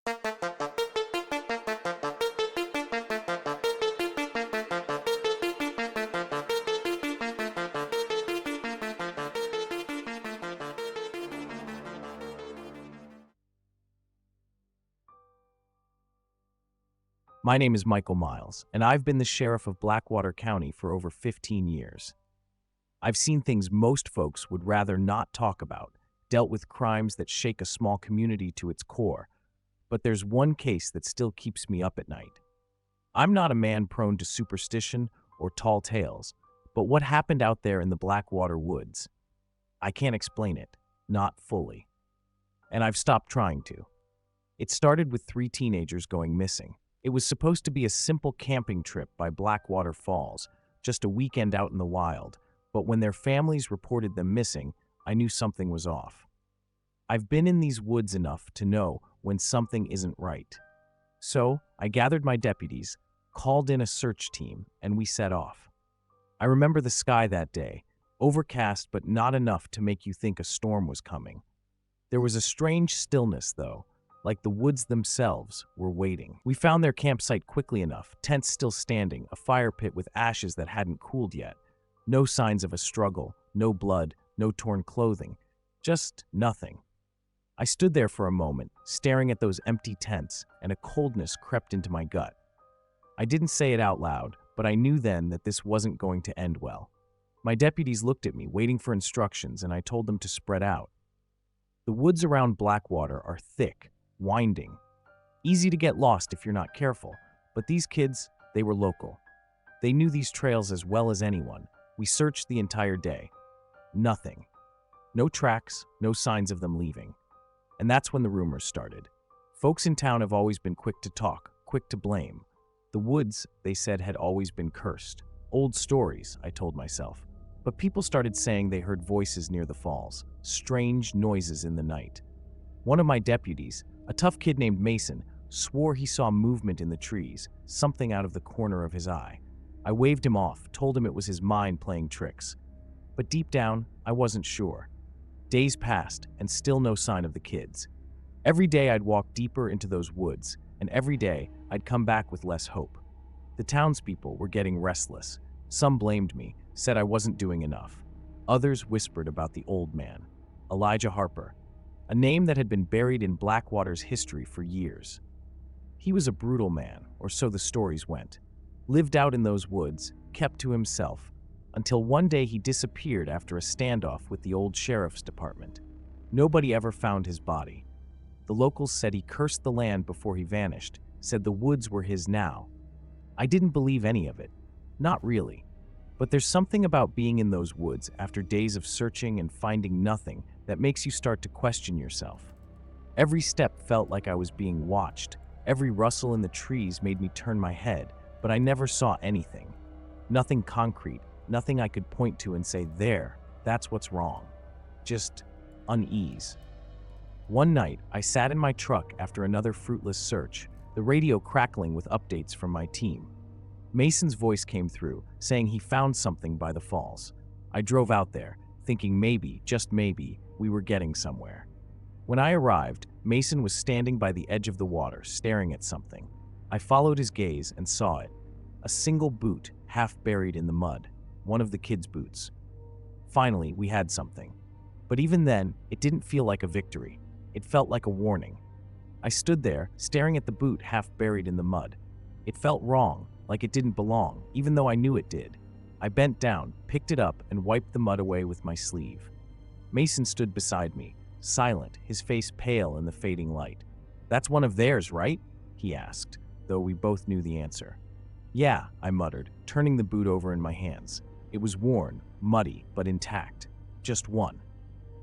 My name is Michael Miles, and I've been the sheriff of Blackwater County for over 15 years. I've seen things most folks would rather not talk about, dealt with crimes that shake a small community to its core, but there's one case that still keeps me up at night. I'm not a man prone to superstition or tall tales, but what happened out there in the Blackwater woods? I can't explain it, not fully. And I've stopped trying to. It started with 3 teenagers going missing. It was supposed to be a simple camping trip by Blackwater Falls, just a weekend out in the wild, but when their families reported them missing, I knew something was off. I've been in these woods enough to know when something isn't right. So, I gathered my deputies, called in a search team, and we set off. I remember the sky that day, overcast but not enough to make you think a storm was coming. There was a strange stillness, though, like the woods themselves were waiting. We found their campsite quickly enough, tents still standing, a fire pit with ashes that hadn't cooled yet. No signs of a struggle, no blood, no torn clothing, just nothing. I stood there for a moment, staring at those empty tents, and a coldness crept into my gut. I didn't say it out loud, but I knew then that this wasn't going to end well. My deputies looked at me, waiting for instructions, and I told them to spread out. The woods around Blackwater are thick, winding. Easy to get lost if you're not careful, but these kids, they were local. They knew these trails as well as anyone. We searched the entire day. Nothing. No tracks, no signs of them leaving. And that's when the rumors started. Folks in town have always been quick to talk, quick to blame. The woods, they said, had always been cursed. Old stories, I told myself. But people started saying they heard voices near the falls, strange noises in the night. One of my deputies, a tough kid named Mason, swore he saw movement in the trees, something out of the corner of his eye. I waved him off, told him it was his mind playing tricks. But deep down, I wasn't sure. Days passed, and still no sign of the kids. Every day I'd walk deeper into those woods, and every day I'd come back with less hope. The townspeople were getting restless. Some blamed me, said I wasn't doing enough. Others whispered about the old man, Elijah Harper, a name that had been buried in Blackwater's history for years. He was a brutal man, or so the stories went. Lived out in those woods, kept to himself, until one day he disappeared after a standoff with the old sheriff's department. Nobody ever found his body. The locals said he cursed the land before he vanished, said the woods were his now. I didn't believe any of it. Not really. But there's something about being in those woods after days of searching and finding nothing that makes you start to question yourself. Every step felt like I was being watched. Every rustle in the trees made me turn my head, but I never saw anything. Nothing concrete, nothing I could point to and say, there, that's what's wrong. Just unease. One night, I sat in my truck after another fruitless search, the radio crackling with updates from my team. Mason's voice came through, saying he found something by the falls. I drove out there, thinking maybe, just maybe, we were getting somewhere. When I arrived, Mason was standing by the edge of the water, staring at something. I followed his gaze and saw it. A single boot, half buried in the mud. One of the kids' boots. Finally, we had something. But even then, it didn't feel like a victory. It felt like a warning. I stood there, staring at the boot half buried in the mud. It felt wrong, like it didn't belong, even though I knew it did. I bent down, picked it up, and wiped the mud away with my sleeve. Mason stood beside me, silent, his face pale in the fading light. "That's one of theirs, right?" he asked, though we both knew the answer. "Yeah," I muttered, turning the boot over in my hands. It was worn, muddy, but intact. Just one.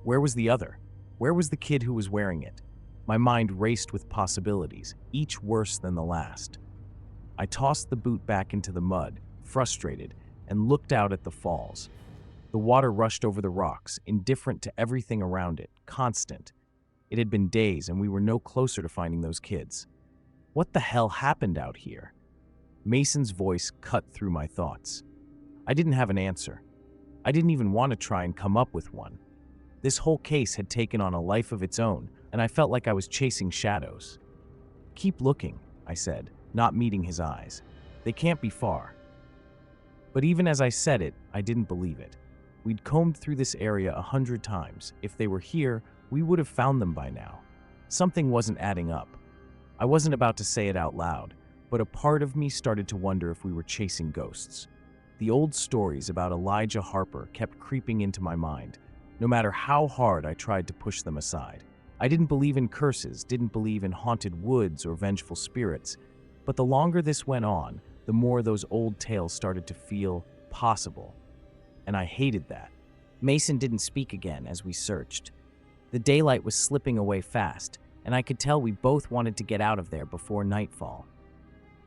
Where was the other? Where was the kid who was wearing it? My mind raced with possibilities, each worse than the last. I tossed the boot back into the mud, frustrated, and looked out at the falls. The water rushed over the rocks, indifferent to everything around it, constant. It had been days, and we were no closer to finding those kids. What the hell happened out here? Mason's voice cut through my thoughts. I didn't have an answer. I didn't even want to try and come up with one. This whole case had taken on a life of its own, and I felt like I was chasing shadows. "Keep looking," I said, not meeting his eyes. "They can't be far." But even as I said it, I didn't believe it. We'd combed through this area 100 times. If they were here, we would have found them by now. Something wasn't adding up. I wasn't about to say it out loud, but a part of me started to wonder if we were chasing ghosts. The old stories about Elijah Harper kept creeping into my mind, no matter how hard I tried to push them aside. I didn't believe in curses, didn't believe in haunted woods or vengeful spirits, but the longer this went on, the more those old tales started to feel possible. And I hated that. Mason didn't speak again as we searched. The daylight was slipping away fast, and I could tell we both wanted to get out of there before nightfall.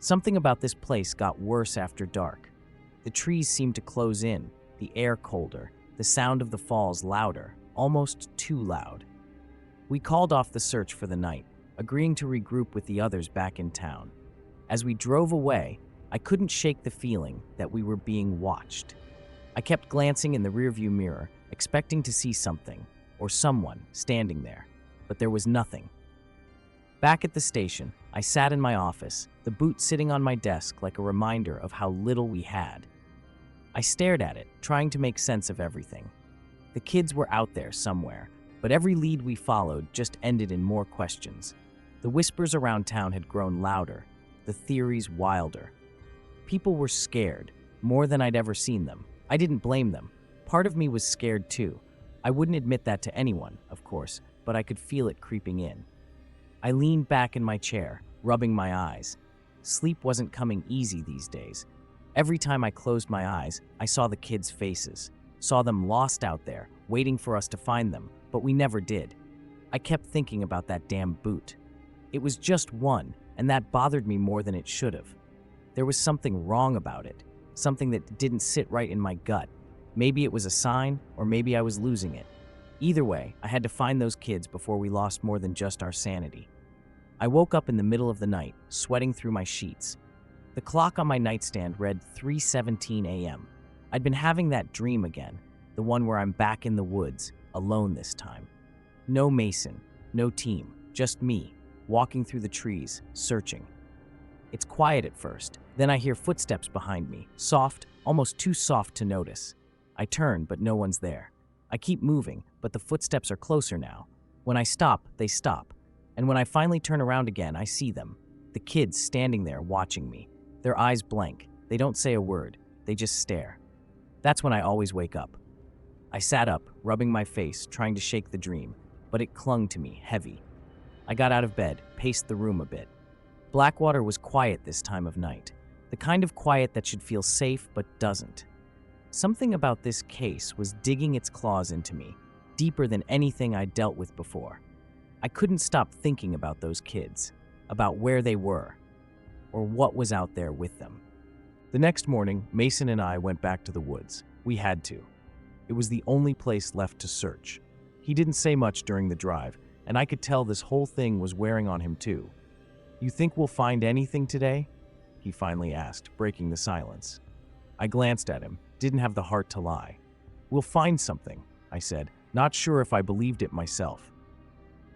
Something about this place got worse after dark. The trees seemed to close in, the air colder, the sound of the falls louder, almost too loud. We called off the search for the night, agreeing to regroup with the others back in town. As we drove away, I couldn't shake the feeling that we were being watched. I kept glancing in the rearview mirror, expecting to see something, or someone, standing there, but there was nothing. Back at the station, I sat in my office, the boot sitting on my desk like a reminder of how little we had. I stared at it, trying to make sense of everything. The kids were out there somewhere, but every lead we followed just ended in more questions. The whispers around town had grown louder, the theories wilder. People were scared, more than I'd ever seen them. I didn't blame them. Part of me was scared too. I wouldn't admit that to anyone, of course, but I could feel it creeping in. I leaned back in my chair, rubbing my eyes. Sleep wasn't coming easy these days. Every time I closed my eyes, I saw the kids' faces, saw them lost out there, waiting for us to find them, but we never did. I kept thinking about that damn boot. It was just one, and that bothered me more than it should have. There was something wrong about it, something that didn't sit right in my gut. Maybe it was a sign, or maybe I was losing it. Either way, I had to find those kids before we lost more than just our sanity. I woke up in the middle of the night, sweating through my sheets. The clock on my nightstand read 3:17 a.m. I'd been having that dream again, the one where I'm back in the woods, alone this time. No Mason, no team, just me, walking through the trees, searching. It's quiet at first, then I hear footsteps behind me, soft, almost too soft to notice. I turn, but no one's there. I keep moving, but the footsteps are closer now. When I stop, they stop. And when I finally turn around again, I see them. The kids standing there watching me. Their eyes blank. They don't say a word. They just stare. That's when I always wake up. I sat up, rubbing my face, trying to shake the dream, but it clung to me, heavy. I got out of bed, paced the room a bit. Blackwater was quiet this time of night. The kind of quiet that should feel safe but doesn't. Something about this case was digging its claws into me, deeper than anything I'd dealt with before. I couldn't stop thinking about those kids, about where they were, or what was out there with them. The next morning, Mason and I went back to the woods. We had to. It was the only place left to search. He didn't say much during the drive, and I could tell this whole thing was wearing on him too. "You think we'll find anything today?" he finally asked, breaking the silence. I glanced at him, didn't have the heart to lie. "We'll find something," I said, not sure if I believed it myself.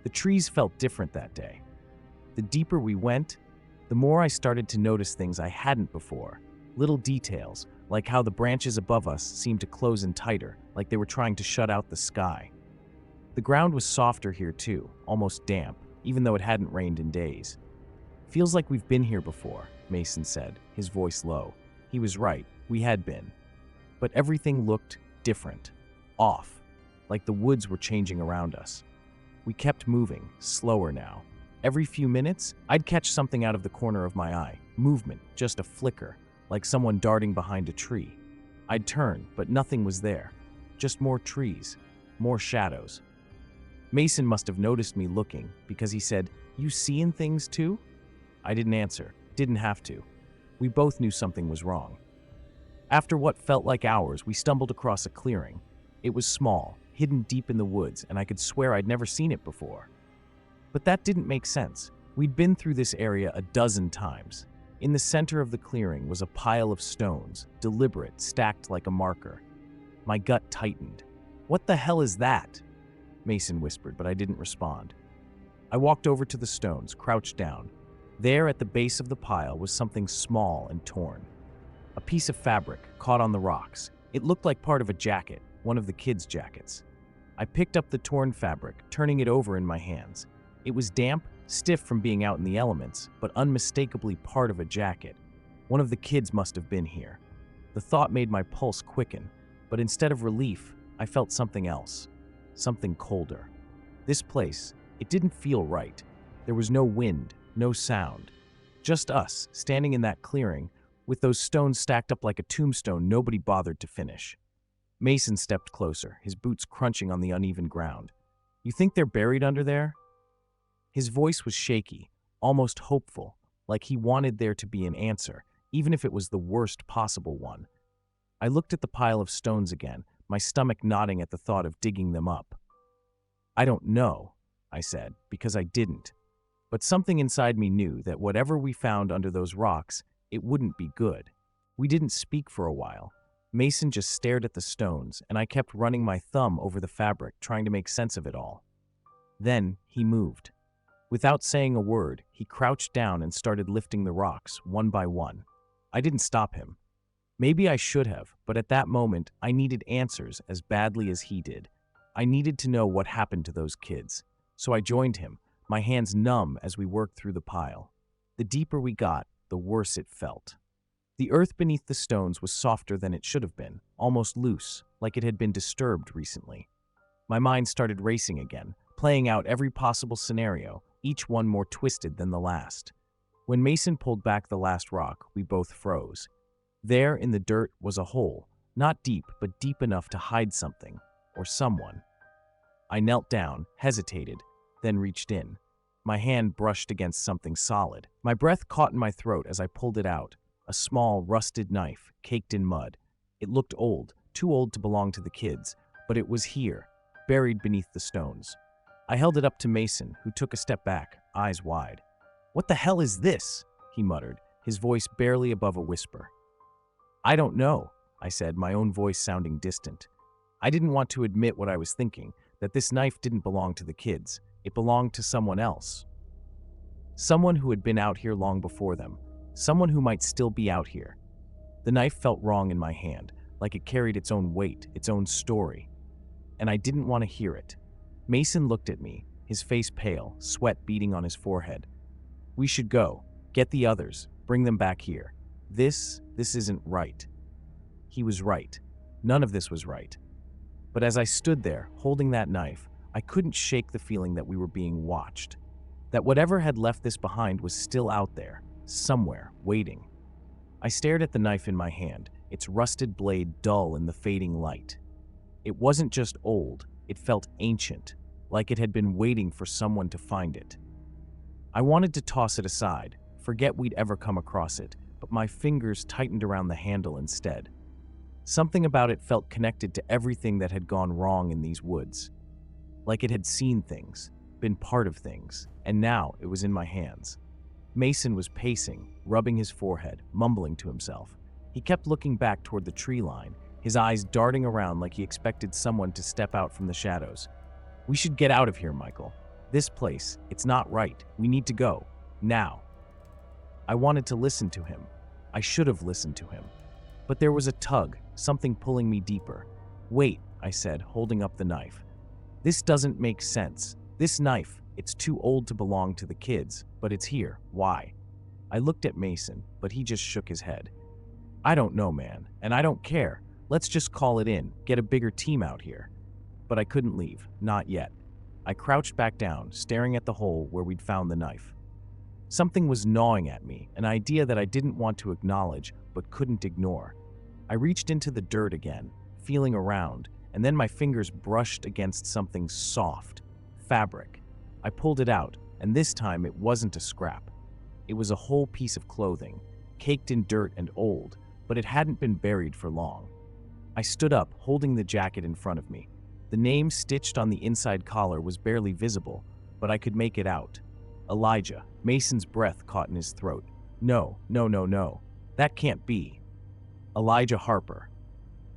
The trees felt different that day. The deeper we went, the more I started to notice things I hadn't before. Little details, like how the branches above us seemed to close in tighter, like they were trying to shut out the sky. The ground was softer here too, almost damp, even though it hadn't rained in days. "Feels like we've been here before," Mason said, his voice low. He was right, we had been. But everything looked different, off, like the woods were changing around us. We kept moving, slower now. Every few minutes, I'd catch something out of the corner of my eye. Movement, just a flicker, like someone darting behind a tree. I'd turn, but nothing was there. Just more trees, more shadows. Mason must have noticed me looking, because he said, "You seeing things too?" I didn't answer, didn't have to. We both knew something was wrong. After what felt like hours, we stumbled across a clearing. It was small, hidden deep in the woods, and I could swear I'd never seen it before. But that didn't make sense. We'd been through this area a dozen times. In the center of the clearing was a pile of stones, deliberate, stacked like a marker. My gut tightened. "What the hell is that?" Mason whispered, but I didn't respond. I walked over to the stones, crouched down. There at the base of the pile was something small and torn. A piece of fabric caught on the rocks. It looked like part of a jacket, one of the kids' jackets. I picked up the torn fabric, turning it over in my hands. It was damp, stiff from being out in the elements, but unmistakably part of a jacket. One of the kids must have been here. The thought made my pulse quicken, but instead of relief, I felt something else. Something colder. This place, it didn't feel right. There was no wind, no sound. Just us, standing in that clearing, with those stones stacked up like a tombstone nobody bothered to finish. Mason stepped closer, his boots crunching on the uneven ground. "You think they're buried under there?" His voice was shaky, almost hopeful, like he wanted there to be an answer, even if it was the worst possible one. I looked at the pile of stones again, my stomach knotting at the thought of digging them up. "I don't know," I said, because I didn't. But something inside me knew that whatever we found under those rocks, it wouldn't be good. We didn't speak for a while. Mason just stared at the stones, and I kept running my thumb over the fabric, trying to make sense of it all. Then he moved. Without saying a word, he crouched down and started lifting the rocks, one by one. I didn't stop him. Maybe I should have, but at that moment, I needed answers as badly as he did. I needed to know what happened to those kids. So I joined him, my hands numb as we worked through the pile. The deeper we got, the worse it felt. The earth beneath the stones was softer than it should have been, almost loose, like it had been disturbed recently. My mind started racing again, playing out every possible scenario, each one more twisted than the last. When Mason pulled back the last rock, we both froze. There in the dirt was a hole, not deep, but deep enough to hide something, or someone. I knelt down, hesitated, then reached in. My hand brushed against something solid. My breath caught in my throat as I pulled it out, a small, rusted knife, caked in mud. It looked old, too old to belong to the kids, but it was here, buried beneath the stones. I held it up to Mason, who took a step back, eyes wide. "What the hell is this?" he muttered, his voice barely above a whisper. "I don't know," I said, my own voice sounding distant. I didn't want to admit what I was thinking, that this knife didn't belong to the kids. It belonged to someone else. Someone who had been out here long before them. Someone who might still be out here. The knife felt wrong in my hand, like it carried its own weight, its own story. And I didn't want to hear it. Mason looked at me, his face pale, sweat beading on his forehead. "We should go. Get the others. Bring them back here. This isn't right." He was right. None of this was right. But as I stood there, holding that knife, I couldn't shake the feeling that we were being watched. That whatever had left this behind was still out there, somewhere, waiting. I stared at the knife in my hand, its rusted blade dull in the fading light. It wasn't just old, it felt ancient, like it had been waiting for someone to find it. I wanted to toss it aside, forget we'd ever come across it, but my fingers tightened around the handle instead. Something about it felt connected to everything that had gone wrong in these woods. Like it had seen things, been part of things, and now it was in my hands. Mason was pacing, rubbing his forehead, mumbling to himself. He kept looking back toward the tree line, his eyes darting around like he expected someone to step out from the shadows. "We should get out of here, Michael. This place, it's not right. We need to go. Now." I wanted to listen to him. I should have listened to him. But there was a tug, something pulling me deeper. "Wait," I said, holding up the knife. "This doesn't make sense. This knife, it's too old to belong to the kids, but it's here. Why?" I looked at Mason, but he just shook his head. "I don't know, man, and I don't care. Let's just call it in, get a bigger team out here." But I couldn't leave, not yet. I crouched back down, staring at the hole where we'd found the knife. Something was gnawing at me, an idea that I didn't want to acknowledge, but couldn't ignore. I reached into the dirt again, feeling around, and then my fingers brushed against something soft, fabric. I pulled it out, and this time it wasn't a scrap. It was a whole piece of clothing, caked in dirt and old, but it hadn't been buried for long. I stood up, holding the jacket in front of me. The name stitched on the inside collar was barely visible, but I could make it out. Elijah. Mason's breath caught in his throat. No. That can't be. Elijah Harper.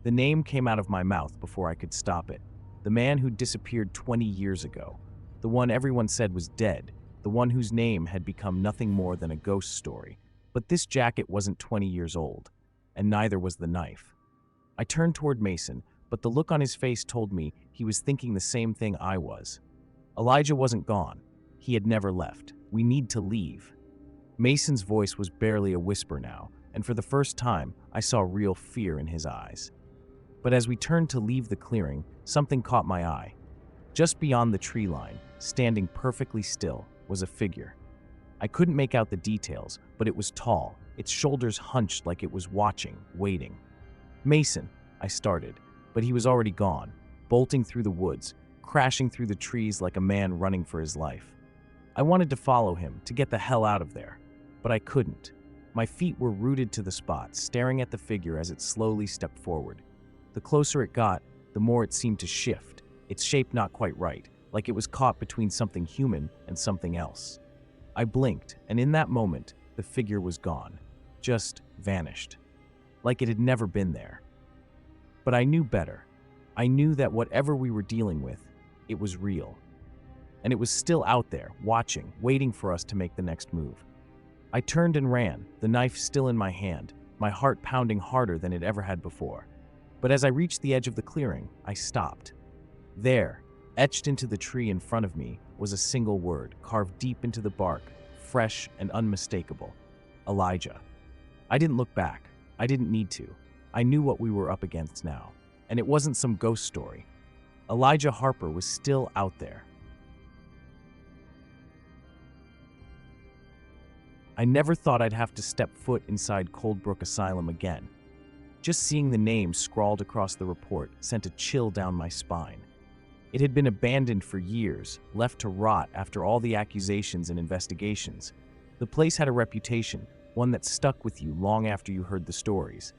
The name came out of my mouth before I could stop it. The man who disappeared 20 years ago. The one everyone said was dead. the one whose name had become nothing more than a ghost story. But this jacket wasn't 20 years old, and neither was the knife. I turned toward Mason, but the look on his face told me he was thinking the same thing I was. Elijah wasn't gone. He had never left. We need to leave. Mason's voice was barely a whisper now, and for the first time, I saw real fear in his eyes. But as we turned to leave the clearing, something caught my eye. Just beyond the tree line, standing perfectly still, was a figure. I couldn't make out the details, but it was tall, its shoulders hunched like it was watching, waiting. "Mason," I started, but he was already gone, bolting through the woods, crashing through the trees like a man running for his life. I wanted to follow him, to get the hell out of there, but I couldn't. My feet were rooted to the spot, staring at the figure as it slowly stepped forward. The closer it got, the more it seemed to shift, its shape not quite right, like it was caught between something human and something else. I blinked, and in that moment, the figure was gone, just vanished, like it had never been there. But I knew better. I knew that whatever we were dealing with, it was real. And it was still out there, watching, waiting for us to make the next move. I turned and ran, the knife still in my hand, my heart pounding harder than it ever had before. But as I reached the edge of the clearing, I stopped. There, etched into the tree in front of me, was a single word, carved deep into the bark, fresh and unmistakable. Elijah. I didn't look back. I didn't need to. I knew what we were up against now. And it wasn't some ghost story. Elijah Harper was still out there. I never thought I'd have to step foot inside Coldbrook Asylum again. Just seeing the name scrawled across the report sent a chill down my spine. It had been abandoned for years, left to rot after all the accusations and investigations. The place had a reputation, one that stuck with you long after you heard the stories.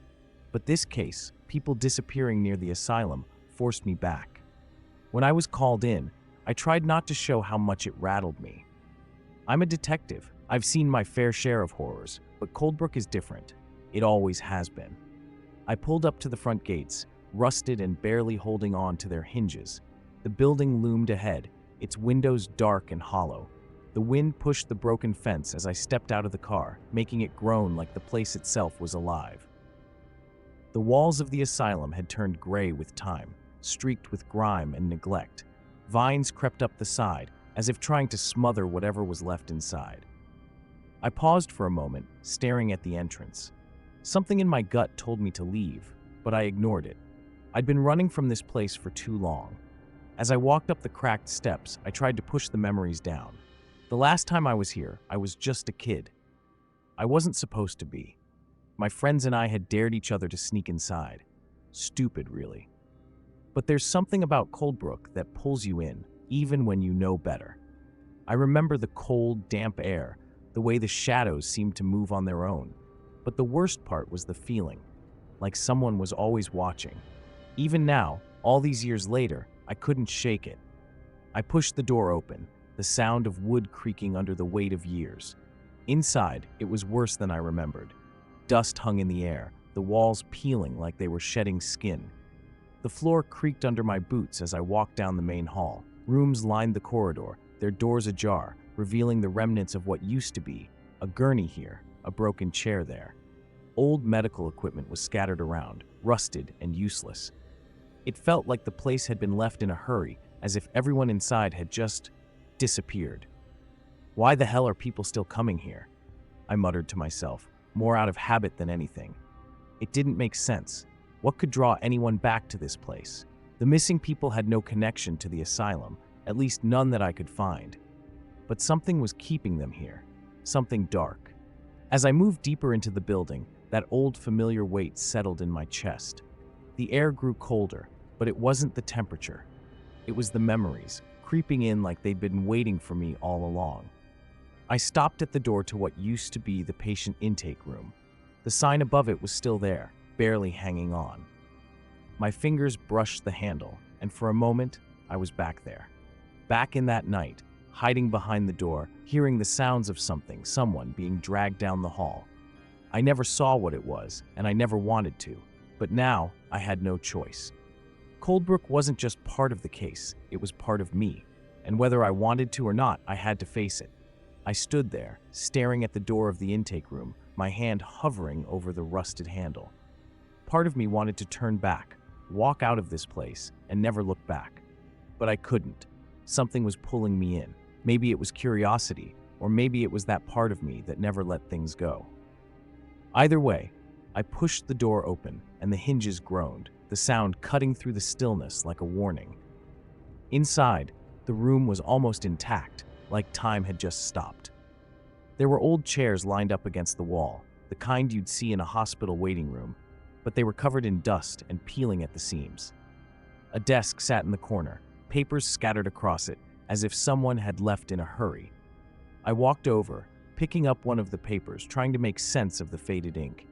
But this case, people disappearing near the asylum, forced me back. When I was called in, I tried not to show how much it rattled me. I'm a detective. I've seen my fair share of horrors, but Coldbrook is different. It always has been. I pulled up to the front gates, rusted and barely holding on to their hinges. The building loomed ahead, its windows dark and hollow. The wind pushed the broken fence as I stepped out of the car, making it groan like the place itself was alive. The walls of the asylum had turned gray with time, streaked with grime and neglect. Vines crept up the side, as if trying to smother whatever was left inside. I paused for a moment, staring at the entrance. Something in my gut told me to leave, but I ignored it. I'd been running from this place for too long. As I walked up the cracked steps, I tried to push the memories down. The last time I was here, I was just a kid. I wasn't supposed to be. My friends and I had dared each other to sneak inside. Stupid, really. But there's something about Coldbrook that pulls you in, even when you know better. I remember the cold, damp air, the way the shadows seemed to move on their own. But the worst part was the feeling, like someone was always watching. Even now, all these years later, I couldn't shake it. I pushed the door open, the sound of wood creaking under the weight of years. Inside, it was worse than I remembered. Dust hung in the air, the walls peeling like they were shedding skin. The floor creaked under my boots as I walked down the main hall. Rooms lined the corridor, their doors ajar, revealing the remnants of what used to be a gurney here, a broken chair there. Old medical equipment was scattered around, rusted and useless. It felt like the place had been left in a hurry, as if everyone inside had just disappeared. Why the hell are people still coming here? I muttered to myself, more out of habit than anything. It didn't make sense. What could draw anyone back to this place? The missing people had no connection to the asylum, at least none that I could find. But something was keeping them here, something dark. As I moved deeper into the building, that old familiar weight settled in my chest. The air grew colder, but it wasn't the temperature. It was the memories, creeping in like they'd been waiting for me all along. I stopped at the door to what used to be the patient intake room. The sign above it was still there, barely hanging on. My fingers brushed the handle, and for a moment, I was back there. Back in that night, hiding behind the door, hearing the sounds of someone being dragged down the hall. I never saw what it was, and I never wanted to, but now I had no choice. Coldbrook wasn't just part of the case, it was part of me, and whether I wanted to or not, I had to face it. I stood there, staring at the door of the intake room, my hand hovering over the rusted handle. Part of me wanted to turn back, walk out of this place, and never look back. But I couldn't. Something was pulling me in. Maybe it was curiosity, or maybe it was that part of me that never let things go. Either way, I pushed the door open, and the hinges groaned, the sound cutting through the stillness like a warning. Inside, the room was almost intact, like time had just stopped. There were old chairs lined up against the wall, the kind you'd see in a hospital waiting room, but they were covered in dust and peeling at the seams. A desk sat in the corner, papers scattered across it, as if someone had left in a hurry. I walked over, picking up one of the papers, trying to make sense of the faded ink.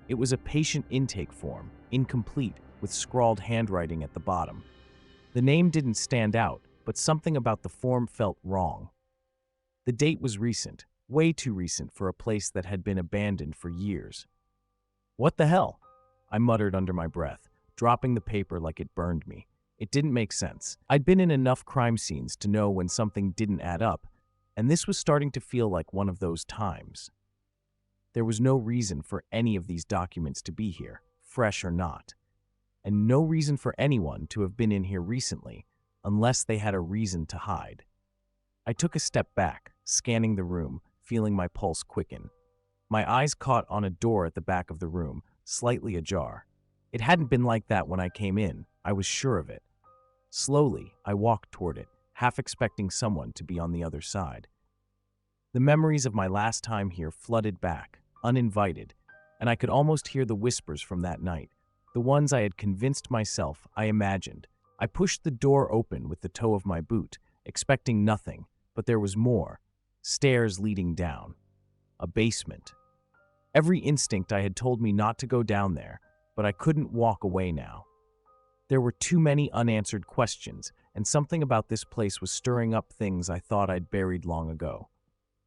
It was a patient intake form, incomplete, with scrawled handwriting at the bottom. The name didn't stand out, but something about the form felt wrong. The date was recent, way too recent for a place that had been abandoned for years. "What the hell?" I muttered under my breath, dropping the paper like it burned me. It didn't make sense. I'd been in enough crime scenes to know when something didn't add up, and this was starting to feel like one of those times. There was no reason for any of these documents to be here, fresh or not, and no reason for anyone to have been in here recently, unless they had a reason to hide. I took a step back, scanning the room, feeling my pulse quicken. My eyes caught on a door at the back of the room, slightly ajar. It hadn't been like that when I came in, I was sure of it. Slowly, I walked toward it, half expecting someone to be on the other side. The memories of my last time here flooded back, uninvited, and I could almost hear the whispers from that night, the ones I had convinced myself I imagined. I pushed the door open with the toe of my boot, expecting nothing, but there was more. Stairs leading down. A basement. Every instinct I had told me not to go down there, but I couldn't walk away now. There were too many unanswered questions, and something about this place was stirring up things I thought I'd buried long ago.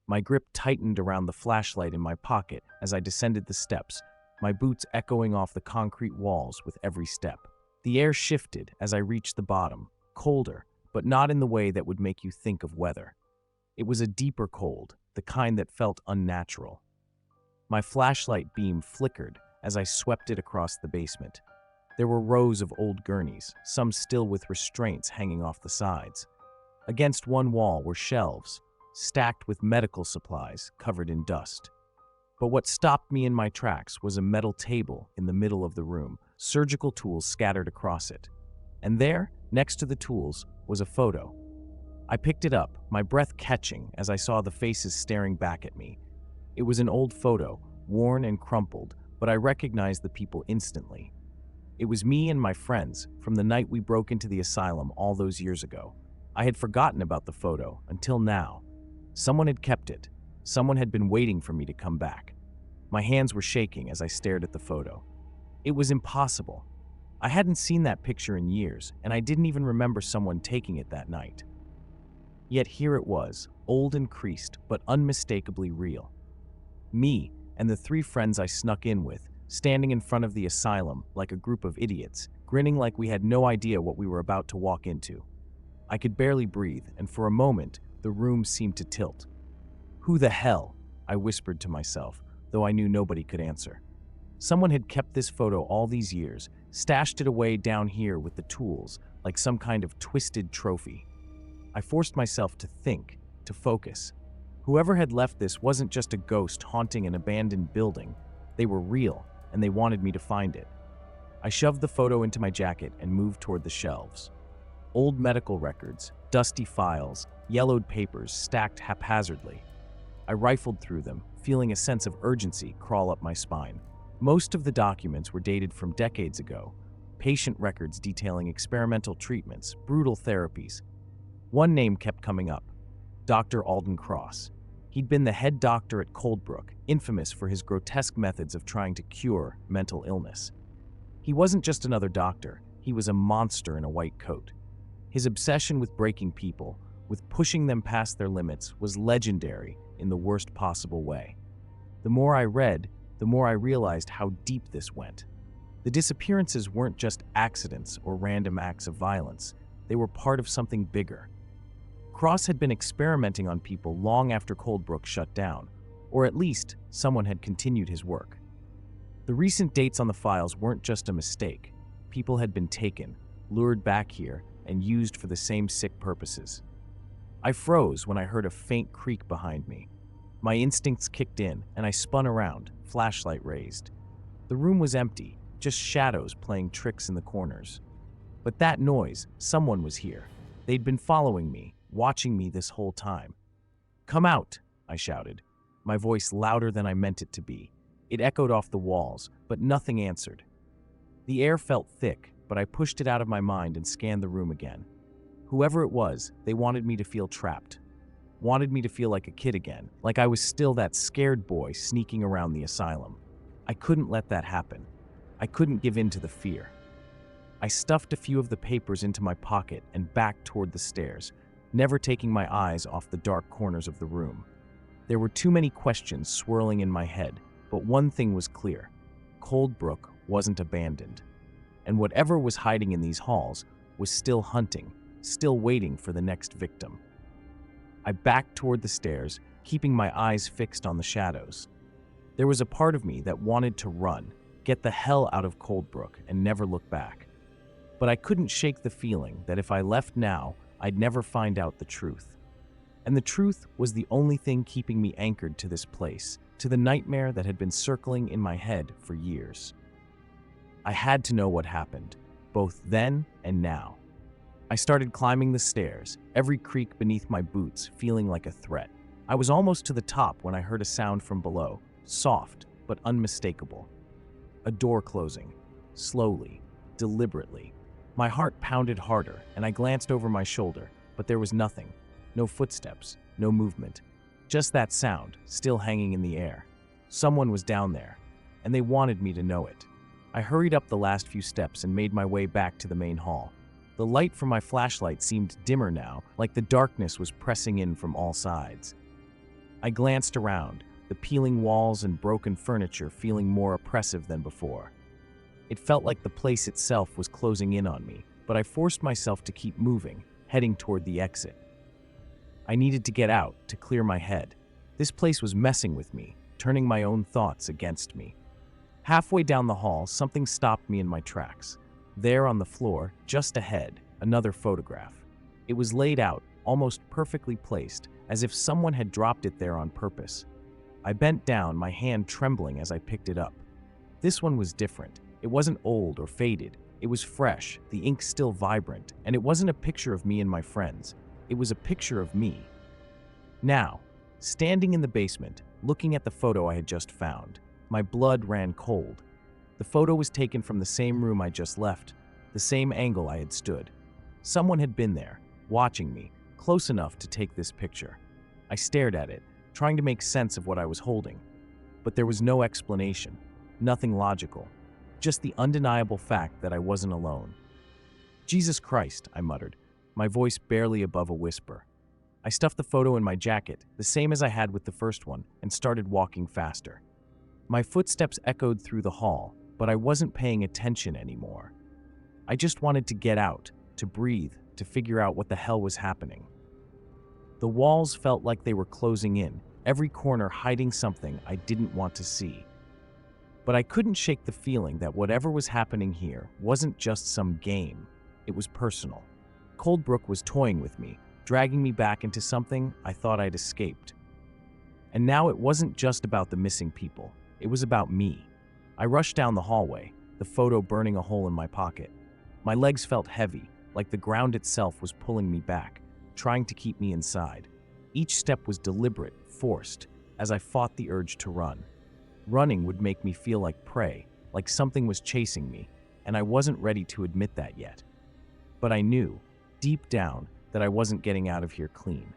My grip tightened around the flashlight in my pocket as I descended the steps, my boots echoing off the concrete walls with every step. The air shifted as I reached the bottom, colder, but not in the way that would make you think of weather. It was a deeper cold, the kind that felt unnatural. My flashlight beam flickered as I swept it across the basement. There were rows of old gurneys, some still with restraints hanging off the sides. Against one wall were shelves, stacked with medical supplies covered in dust. But what stopped me in my tracks was a metal table in the middle of the room, surgical tools scattered across it. And there, next to the tools, was a photo. I picked it up, my breath catching as I saw the faces staring back at me. It was an old photo, worn and crumpled, but I recognized the people instantly. It was me and my friends from the night we broke into the asylum all those years ago. I had forgotten about the photo until now. Someone had kept it. Someone had been waiting for me to come back. My hands were shaking as I stared at the photo. It was impossible. I hadn't seen that picture in years, and I didn't even remember someone taking it that night. Yet here it was, old and creased, but unmistakably real. Me and the 3 friends I snuck in with, standing in front of the asylum like a group of idiots, grinning like we had no idea what we were about to walk into. I could barely breathe, and for a moment, the room seemed to tilt. "Who the hell?" I whispered to myself, though I knew nobody could answer. Someone had kept this photo all these years, stashed it away down here with the tools, like some kind of twisted trophy. I forced myself to think, to focus. Whoever had left this wasn't just a ghost haunting an abandoned building. They were real, and they wanted me to find it. I shoved the photo into my jacket and moved toward the shelves. Old medical records, dusty files, yellowed papers stacked haphazardly. I rifled through them, feeling a sense of urgency crawl up my spine. Most of the documents were dated from decades ago. Patient records detailing experimental treatments, brutal therapies. One name kept coming up, Dr. Alden Cross. He'd been the head doctor at Coldbrook, infamous for his grotesque methods of trying to cure mental illness. He wasn't just another doctor, he was a monster in a white coat. His obsession with breaking people, with pushing them past their limits, was legendary in the worst possible way. The more I read, the more I realized how deep this went. The disappearances weren't just accidents or random acts of violence. They were part of something bigger. Cross had been experimenting on people long after Coldbrook shut down, or at least someone had continued his work. The recent dates on the files weren't just a mistake. People had been taken, lured back here, and used for the same sick purposes. I froze when I heard a faint creak behind me. My instincts kicked in, and I spun around, flashlight raised. The room was empty, just shadows playing tricks in the corners. But that noise, someone was here. They'd been following me, watching me this whole time. "Come out," I shouted, my voice louder than I meant it to be. It echoed off the walls, but nothing answered. The air felt thick, but I pushed it out of my mind and scanned the room again. Whoever it was, they wanted me to feel trapped. Wanted me to feel like a kid again, like I was still that scared boy sneaking around the asylum. I couldn't let that happen. I couldn't give in to the fear. I stuffed a few of the papers into my pocket and backed toward the stairs, never taking my eyes off the dark corners of the room. There were too many questions swirling in my head, but one thing was clear. Coldbrook wasn't abandoned. And whatever was hiding in these halls was still hunting, still waiting for the next victim. I backed toward the stairs, keeping my eyes fixed on the shadows. There was a part of me that wanted to run, get the hell out of Coldbrook, and never look back. But I couldn't shake the feeling that if I left now, I'd never find out the truth. And the truth was the only thing keeping me anchored to this place, to the nightmare that had been circling in my head for years. I had to know what happened, both then and now. I started climbing the stairs, every creak beneath my boots feeling like a threat. I was almost to the top when I heard a sound from below, soft but unmistakable. A door closing, slowly, deliberately. My heart pounded harder, and I glanced over my shoulder, but there was nothing. No footsteps, no movement. Just that sound, still hanging in the air. Someone was down there, and they wanted me to know it. I hurried up the last few steps and made my way back to the main hall. The light from my flashlight seemed dimmer now, like the darkness was pressing in from all sides. I glanced around, the peeling walls and broken furniture feeling more oppressive than before. It felt like the place itself was closing in on me, but I forced myself to keep moving, heading toward the exit. I needed to get out, to clear my head. This place was messing with me, turning my own thoughts against me. Halfway down the hall, something stopped me in my tracks. There on the floor, just ahead, another photograph. It was laid out, almost perfectly placed, as if someone had dropped it there on purpose. I bent down, my hand trembling as I picked it up. This one was different. It wasn't old or faded. It was fresh, the ink still vibrant, and it wasn't a picture of me and my friends. It was a picture of me. Now, standing in the basement, looking at the photo I had just found, my blood ran cold. The photo was taken from the same room I just left, the same angle I had stood. Someone had been there, watching me, close enough to take this picture. I stared at it, trying to make sense of what I was holding. But there was no explanation, nothing logical, just the undeniable fact that I wasn't alone. "Jesus Christ," I muttered, my voice barely above a whisper. I stuffed the photo in my jacket, the same as I had with the first one, and started walking faster. My footsteps echoed through the hall, but I wasn't paying attention anymore. I just wanted to get out, to breathe, to figure out what the hell was happening. The walls felt like they were closing in, every corner hiding something I didn't want to see. But I couldn't shake the feeling that whatever was happening here wasn't just some game, it was personal. Coldbrook was toying with me, dragging me back into something I thought I'd escaped. And now it wasn't just about the missing people, it was about me. I rushed down the hallway, the photo burning a hole in my pocket. My legs felt heavy, like the ground itself was pulling me back, trying to keep me inside. Each step was deliberate, forced, as I fought the urge to run. Running would make me feel like prey, like something was chasing me, and I wasn't ready to admit that yet. But I knew, deep down, that I wasn't getting out of here clean.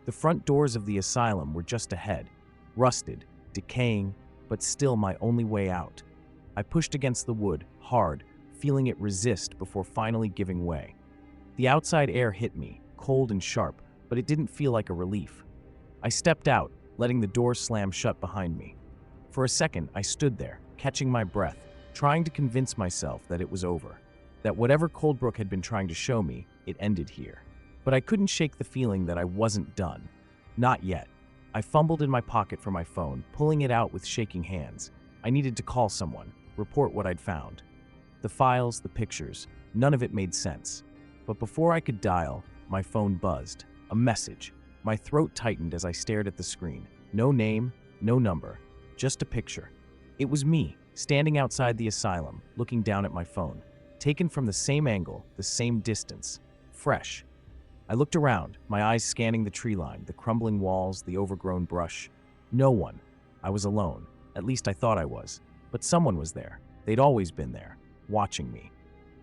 The front doors of the asylum were just ahead, rusted, decaying, but still my only way out. I pushed against the wood, hard, feeling it resist before finally giving way. The outside air hit me, cold and sharp, but it didn't feel like a relief. I stepped out, letting the door slam shut behind me. For a second, I stood there, catching my breath, trying to convince myself that it was over, that whatever Coldbrook had been trying to show me, it ended here. But I couldn't shake the feeling that I wasn't done. Not yet. I fumbled in my pocket for my phone, pulling it out with shaking hands. I needed to call someone, report what I'd found. The files, the pictures, none of it made sense. But before I could dial, my phone buzzed. A message. My throat tightened as I stared at the screen. No name, no number, just a picture. It was me, standing outside the asylum, looking down at my phone. Taken from the same angle, the same distance. Fresh. I looked around, my eyes scanning the tree line, the crumbling walls, the overgrown brush. No one. I was alone. At least I thought I was. But someone was there. They'd always been there, watching me.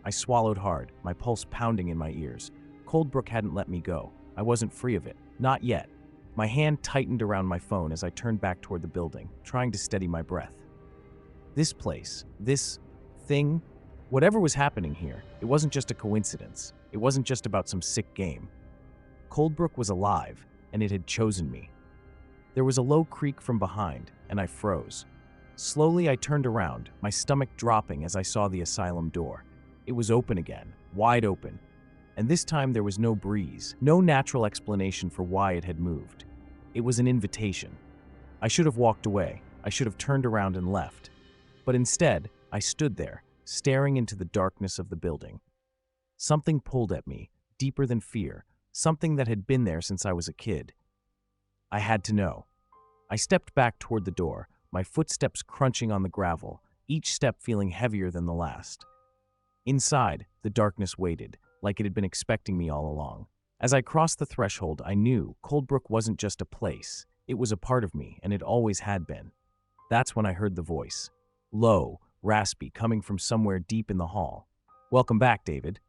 I swallowed hard, my pulse pounding in my ears. Coldbrook hadn't let me go. I wasn't free of it. Not yet. My hand tightened around my phone as I turned back toward the building, trying to steady my breath. This place, this thing, whatever was happening here, it wasn't just a coincidence. It wasn't just about some sick game. Coldbrook was alive, and it had chosen me. There was a low creak from behind, and I froze. Slowly, I turned around, my stomach dropping as I saw the asylum door. It was open again, wide open. And this time there was no breeze, no natural explanation for why it had moved. It was an invitation. I should have walked away. I should have turned around and left. But instead, I stood there, staring into the darkness of the building. Something pulled at me, deeper than fear, something that had been there since I was a kid. I had to know. I stepped back toward the door, my footsteps crunching on the gravel, each step feeling heavier than the last. Inside, the darkness waited, like it had been expecting me all along. As I crossed the threshold, I knew Coldbrook wasn't just a place. It was a part of me, and it always had been. That's when I heard the voice. Low, raspy, coming from somewhere deep in the hall. "Welcome back, David."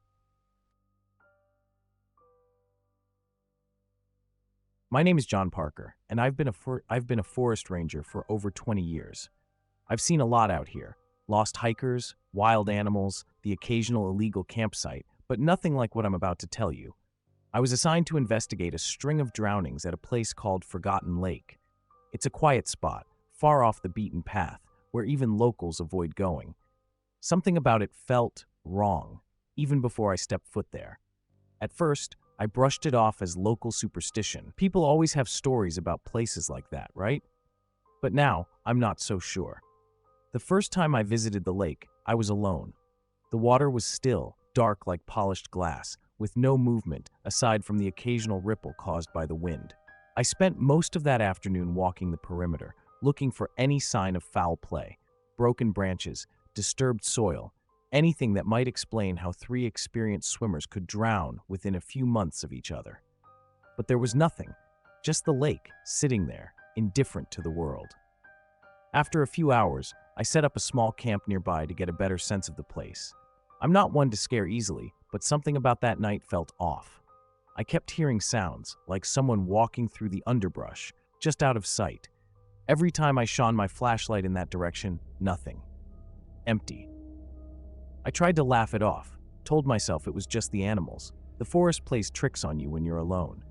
My name is John Parker, and I've been a forest ranger for over 20 years. I've seen a lot out here. Lost hikers, wild animals, the occasional illegal campsite, but nothing like what I'm about to tell you. I was assigned to investigate a string of drownings at a place called Forgotten Lake. It's a quiet spot, far off the beaten path, where even locals avoid going. Something about it felt wrong, even before I stepped foot there. At first, I brushed it off as local superstition. People always have stories about places like that, right? But now, I'm not so sure. The first time I visited the lake, I was alone. The water was still, dark like polished glass, with no movement aside from the occasional ripple caused by the wind. I spent most of that afternoon walking the perimeter, looking for any sign of foul play, broken branches, disturbed soil, anything that might explain how three experienced swimmers could drown within a few months of each other. But there was nothing, just the lake, sitting there, indifferent to the world. After a few hours, I set up a small camp nearby to get a better sense of the place. I'm not one to scare easily, but something about that night felt off. I kept hearing sounds, like someone walking through the underbrush, just out of sight. Every time I shone my flashlight in that direction, nothing. Empty. I tried to laugh it off, told myself it was just the animals. The forest plays tricks on you when you're alone.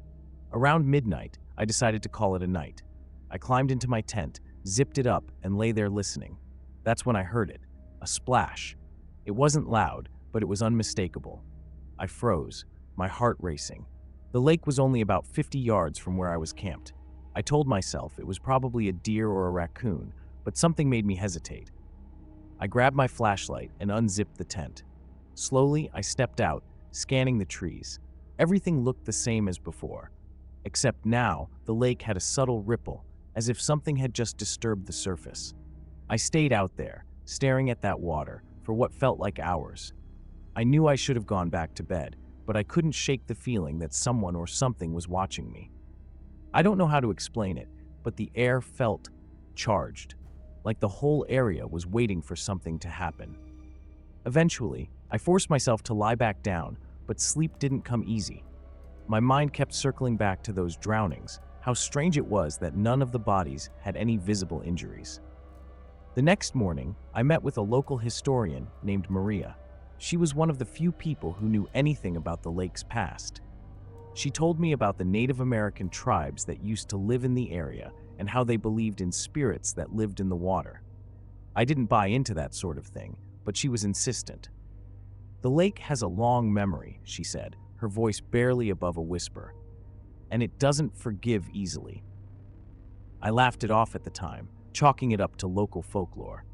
Around midnight, I decided to call it a night. I climbed into my tent, zipped it up, and lay there listening. That's when I heard it. A splash. It wasn't loud, but it was unmistakable. I froze, my heart racing. The lake was only about 50 yards from where I was camped. I told myself it was probably a deer or a raccoon, but something made me hesitate. I grabbed my flashlight and unzipped the tent. Slowly, I stepped out, scanning the trees. Everything looked the same as before, except now the lake had a subtle ripple, as if something had just disturbed the surface. I stayed out there, staring at that water, for what felt like hours. I knew I should have gone back to bed, but I couldn't shake the feeling that someone or something was watching me. I don't know how to explain it, but the air felt charged, like the whole area was waiting for something to happen. Eventually, I forced myself to lie back down, but sleep didn't come easy. My mind kept circling back to those drownings, how strange it was that none of the bodies had any visible injuries. The next morning, I met with a local historian named Maria. She was one of the few people who knew anything about the lake's past. She told me about the Native American tribes that used to live in the area and how they believed in spirits that lived in the water. I didn't buy into that sort of thing, but she was insistent. "The lake has a long memory," she said, her voice barely above a whisper. "And it doesn't forgive easily." I laughed it off at the time, chalking it up to local folklore.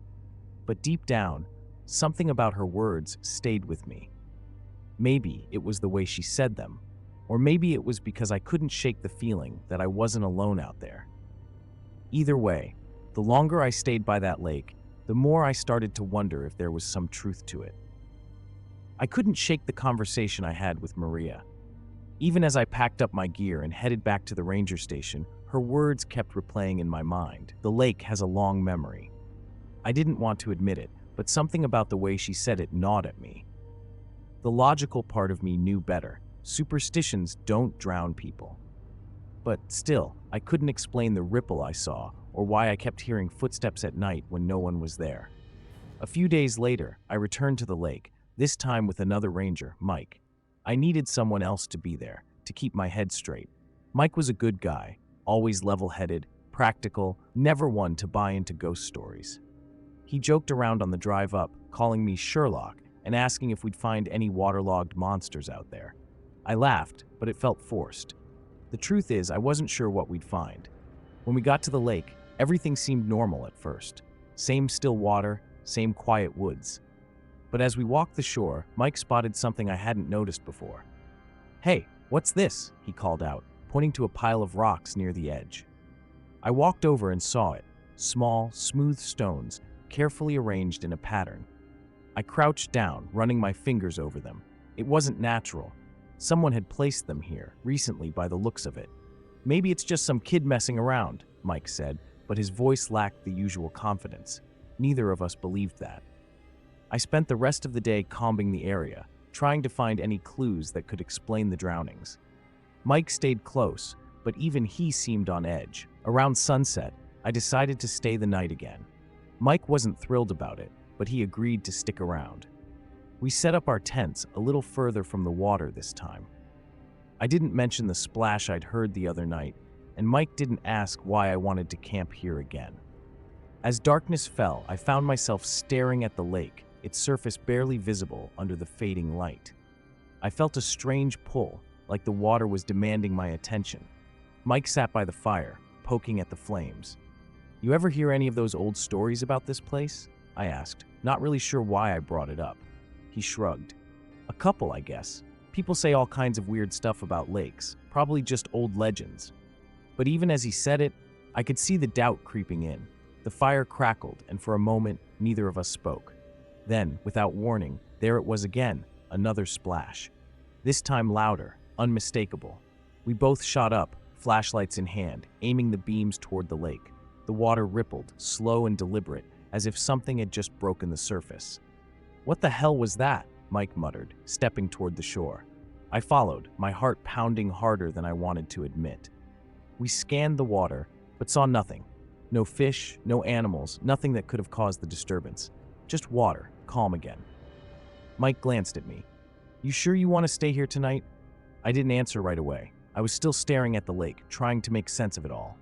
But deep down, something about her words stayed with me. Maybe it was the way she said them, or maybe it was because I couldn't shake the feeling that I wasn't alone out there. Either way, the longer I stayed by that lake, the more I started to wonder if there was some truth to it. I couldn't shake the conversation I had with Maria. Even as I packed up my gear and headed back to the ranger station, her words kept replaying in my mind. The lake has a long memory. I didn't want to admit it, but something about the way she said it gnawed at me. The logical part of me knew better. Superstitions don't drown people. But still, I couldn't explain the ripple I saw or why I kept hearing footsteps at night when no one was there. A few days later, I returned to the lake, this time with another ranger, Mike. I needed someone else to be there, to keep my head straight. Mike was a good guy, always level-headed, practical, never one to buy into ghost stories. He joked around on the drive up, calling me Sherlock and asking if we'd find any waterlogged monsters out there. I laughed, but it felt forced. The truth is, I wasn't sure what we'd find. When we got to the lake, everything seemed normal at first. Same still water, same quiet woods. But as we walked the shore, Mike spotted something I hadn't noticed before. "Hey, what's this?" he called out, pointing to a pile of rocks near the edge. I walked over and saw it, small, smooth stones, carefully arranged in a pattern. I crouched down, running my fingers over them. It wasn't natural. Someone had placed them here, recently by the looks of it. "Maybe it's just some kid messing around," Mike said, but his voice lacked the usual confidence. Neither of us believed that. I spent the rest of the day combing the area, trying to find any clues that could explain the drownings. Mike stayed close, but even he seemed on edge. Around sunset, I decided to stay the night again. Mike wasn't thrilled about it, but he agreed to stick around. We set up our tents a little further from the water this time. I didn't mention the splash I'd heard the other night, and Mike didn't ask why I wanted to camp here again. As darkness fell, I found myself staring at the lake, its surface barely visible under the fading light. I felt a strange pull, like the water was demanding my attention. Mike sat by the fire, poking at the flames. "You ever hear any of those old stories about this place?" I asked, not really sure why I brought it up. He shrugged. "A couple, I guess. People say all kinds of weird stuff about lakes, probably just old legends." But even as he said it, I could see the doubt creeping in. The fire crackled, and for a moment, neither of us spoke. Then, without warning, there it was again, another splash. This time louder, unmistakable. We both shot up, flashlights in hand, aiming the beams toward the lake. The water rippled, slow and deliberate, as if something had just broken the surface. "What the hell was that?" Mike muttered, stepping toward the shore. I followed, my heart pounding harder than I wanted to admit. We scanned the water, but saw nothing. No fish, no animals, nothing that could have caused the disturbance. Just water, calm again. Mike glanced at me. "You sure you want to stay here tonight?" I didn't answer right away. I was still staring at the lake, trying to make sense of it all.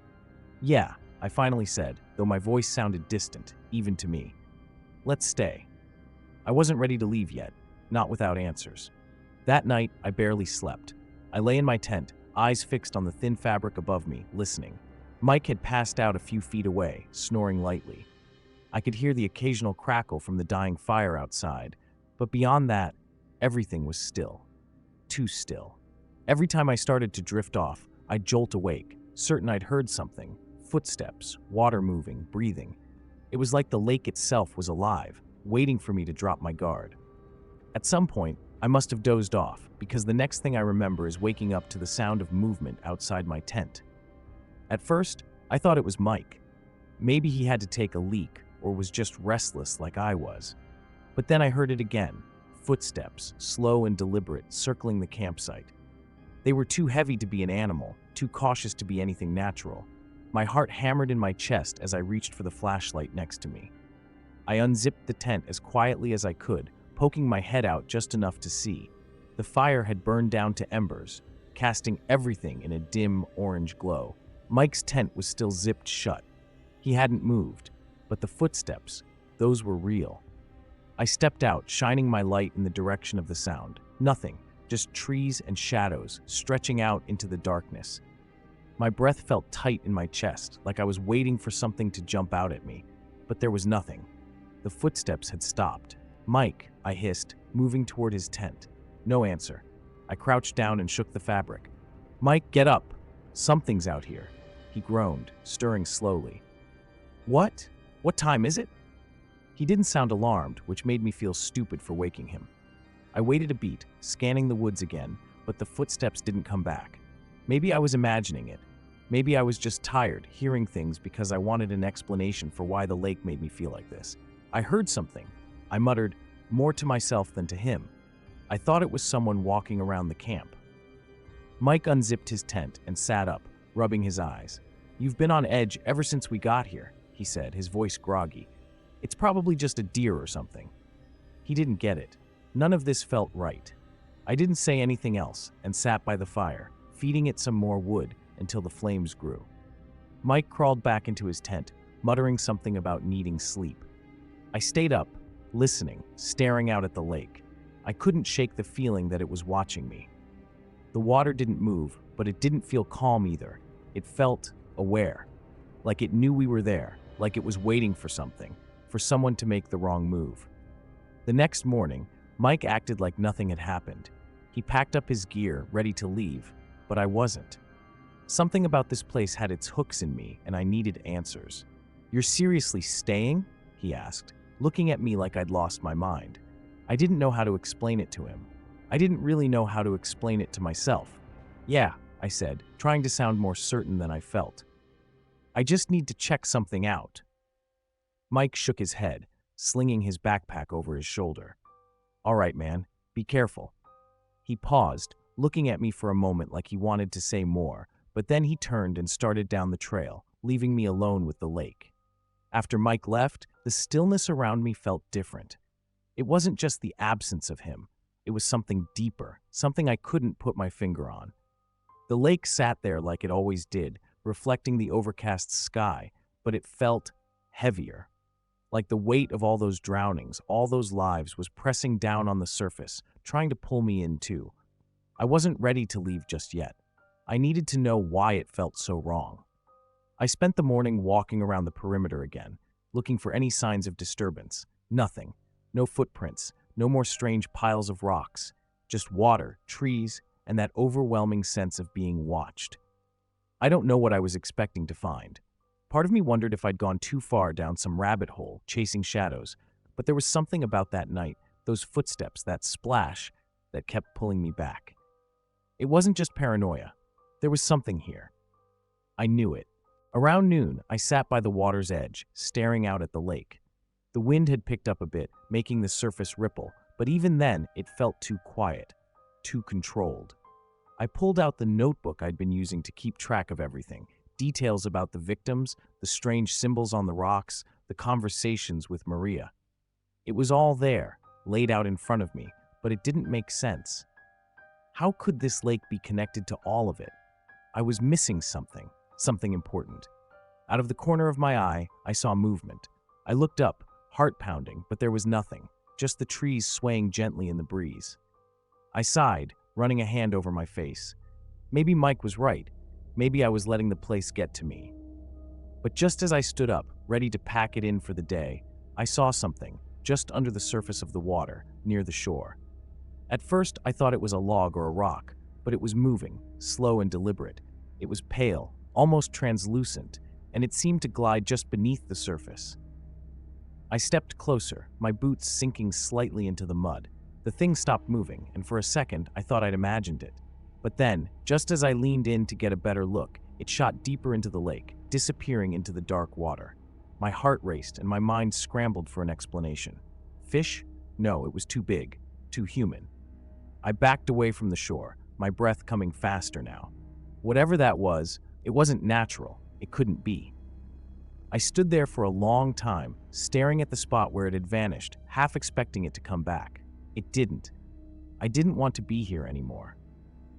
"Yeah," I finally said, though my voice sounded distant, even to me. "Let's stay." I wasn't ready to leave yet, not without answers. That night, I barely slept. I lay in my tent, eyes fixed on the thin fabric above me, listening. Mike had passed out a few feet away, snoring lightly. I could hear the occasional crackle from the dying fire outside, but beyond that, everything was still. Too still. Every time I started to drift off, I'd jolt awake, certain I'd heard something. Footsteps, water moving, breathing. It was like the lake itself was alive, waiting for me to drop my guard. At some point, I must have dozed off, because the next thing I remember is waking up to the sound of movement outside my tent. At first, I thought it was Mike. Maybe he had to take a leak, or was just restless like I was. But then I heard it again, footsteps, slow and deliberate, circling the campsite. They were too heavy to be an animal, too cautious to be anything natural. My heart hammered in my chest as I reached for the flashlight next to me. I unzipped the tent as quietly as I could, poking my head out just enough to see. The fire had burned down to embers, casting everything in a dim orange glow. Mike's tent was still zipped shut. He hadn't moved, but the footsteps, those were real. I stepped out, shining my light in the direction of the sound. Nothing, just trees and shadows stretching out into the darkness. My breath felt tight in my chest, like I was waiting for something to jump out at me, but there was nothing. The footsteps had stopped. "Mike," I hissed, moving toward his tent. No answer. I crouched down and shook the fabric. "Mike, get up! Something's out here," he groaned, stirring slowly. "What? What time is it?" He didn't sound alarmed, which made me feel stupid for waking him. I waited a beat, scanning the woods again, but the footsteps didn't come back. Maybe I was imagining it. Maybe I was just tired, hearing things because I wanted an explanation for why the lake made me feel like this. I heard something. I muttered, more to myself than to him. I thought it was someone walking around the camp. Mike unzipped his tent and sat up, rubbing his eyes. "You've been on edge ever since we got here," he said, his voice groggy. "It's probably just a deer or something." He didn't get it. None of this felt right. I didn't say anything else and sat by the fire, feeding it some more wood until the flames grew. Mike crawled back into his tent, muttering something about needing sleep. I stayed up, listening, staring out at the lake. I couldn't shake the feeling that it was watching me. The water didn't move, but it didn't feel calm either. It felt aware, like it knew we were there, like it was waiting for something, for someone to make the wrong move. The next morning, Mike acted like nothing had happened. He packed up his gear, ready to leave, but I wasn't. Something about this place had its hooks in me, and I needed answers. "You're seriously staying?" he asked, looking at me like I'd lost my mind. I didn't know how to explain it to him. I didn't really know how to explain it to myself. "Yeah," I said, trying to sound more certain than I felt. "I just need to check something out." Mike shook his head, slinging his backpack over his shoulder. "All right, man, be careful." He paused, looking at me for a moment like he wanted to say more, but then he turned and started down the trail, leaving me alone with the lake. After Mike left, the stillness around me felt different. It wasn't just the absence of him. It was something deeper, something I couldn't put my finger on. The lake sat there like it always did, reflecting the overcast sky, but it felt heavier. Like the weight of all those drownings, all those lives was pressing down on the surface, trying to pull me in too. I wasn't ready to leave just yet. I needed to know why it felt so wrong. I spent the morning walking around the perimeter again, looking for any signs of disturbance. Nothing. No footprints, no more strange piles of rocks. Just water, trees, and that overwhelming sense of being watched. I don't know what I was expecting to find. Part of me wondered if I'd gone too far down some rabbit hole, chasing shadows, but there was something about that night, those footsteps, that splash, that kept pulling me back. It wasn't just paranoia. There was something here. I knew it. Around noon, I sat by the water's edge, staring out at the lake. The wind had picked up a bit, making the surface ripple, but even then, it felt too quiet, too controlled. I pulled out the notebook I'd been using to keep track of everything. Details about the victims, the strange symbols on the rocks, the conversations with Maria. It was all there, laid out in front of me, but it didn't make sense. How could this lake be connected to all of it? I was missing something, something important. Out of the corner of my eye, I saw movement. I looked up, heart pounding, but there was nothing, just the trees swaying gently in the breeze. I sighed, running a hand over my face. Maybe Mike was right. Maybe I was letting the place get to me. But just as I stood up, ready to pack it in for the day, I saw something, just under the surface of the water, near the shore. At first, I thought it was a log or a rock, but it was moving, slow and deliberate. It was pale, almost translucent, and it seemed to glide just beneath the surface. I stepped closer, my boots sinking slightly into the mud. The thing stopped moving, and for a second, I thought I'd imagined it. But then, just as I leaned in to get a better look, it shot deeper into the lake, disappearing into the dark water. My heart raced and my mind scrambled for an explanation. Fish? No, it was too big, too human. I backed away from the shore, my breath coming faster now. Whatever that was, it wasn't natural. It couldn't be. I stood there for a long time, staring at the spot where it had vanished, half expecting it to come back. It didn't. I didn't want to be here anymore.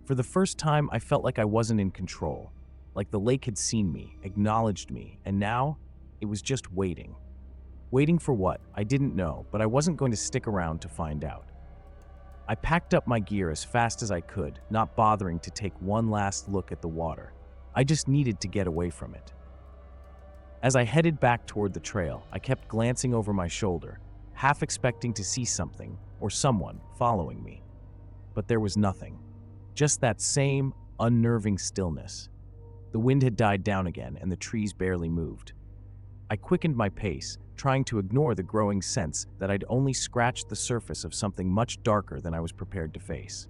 For the first time, I felt like I wasn't in control, like the lake had seen me, acknowledged me, and now it was just waiting. Waiting for what? I didn't know, but I wasn't going to stick around to find out. I packed up my gear as fast as I could, not bothering to take one last look at the water. I just needed to get away from it. As I headed back toward the trail, I kept glancing over my shoulder, half expecting to see something or someone following me. But there was nothing. Just that same unnerving stillness. The wind had died down again and the trees barely moved. I quickened my pace, trying to ignore the growing sense that I'd only scratched the surface of something much darker than I was prepared to face.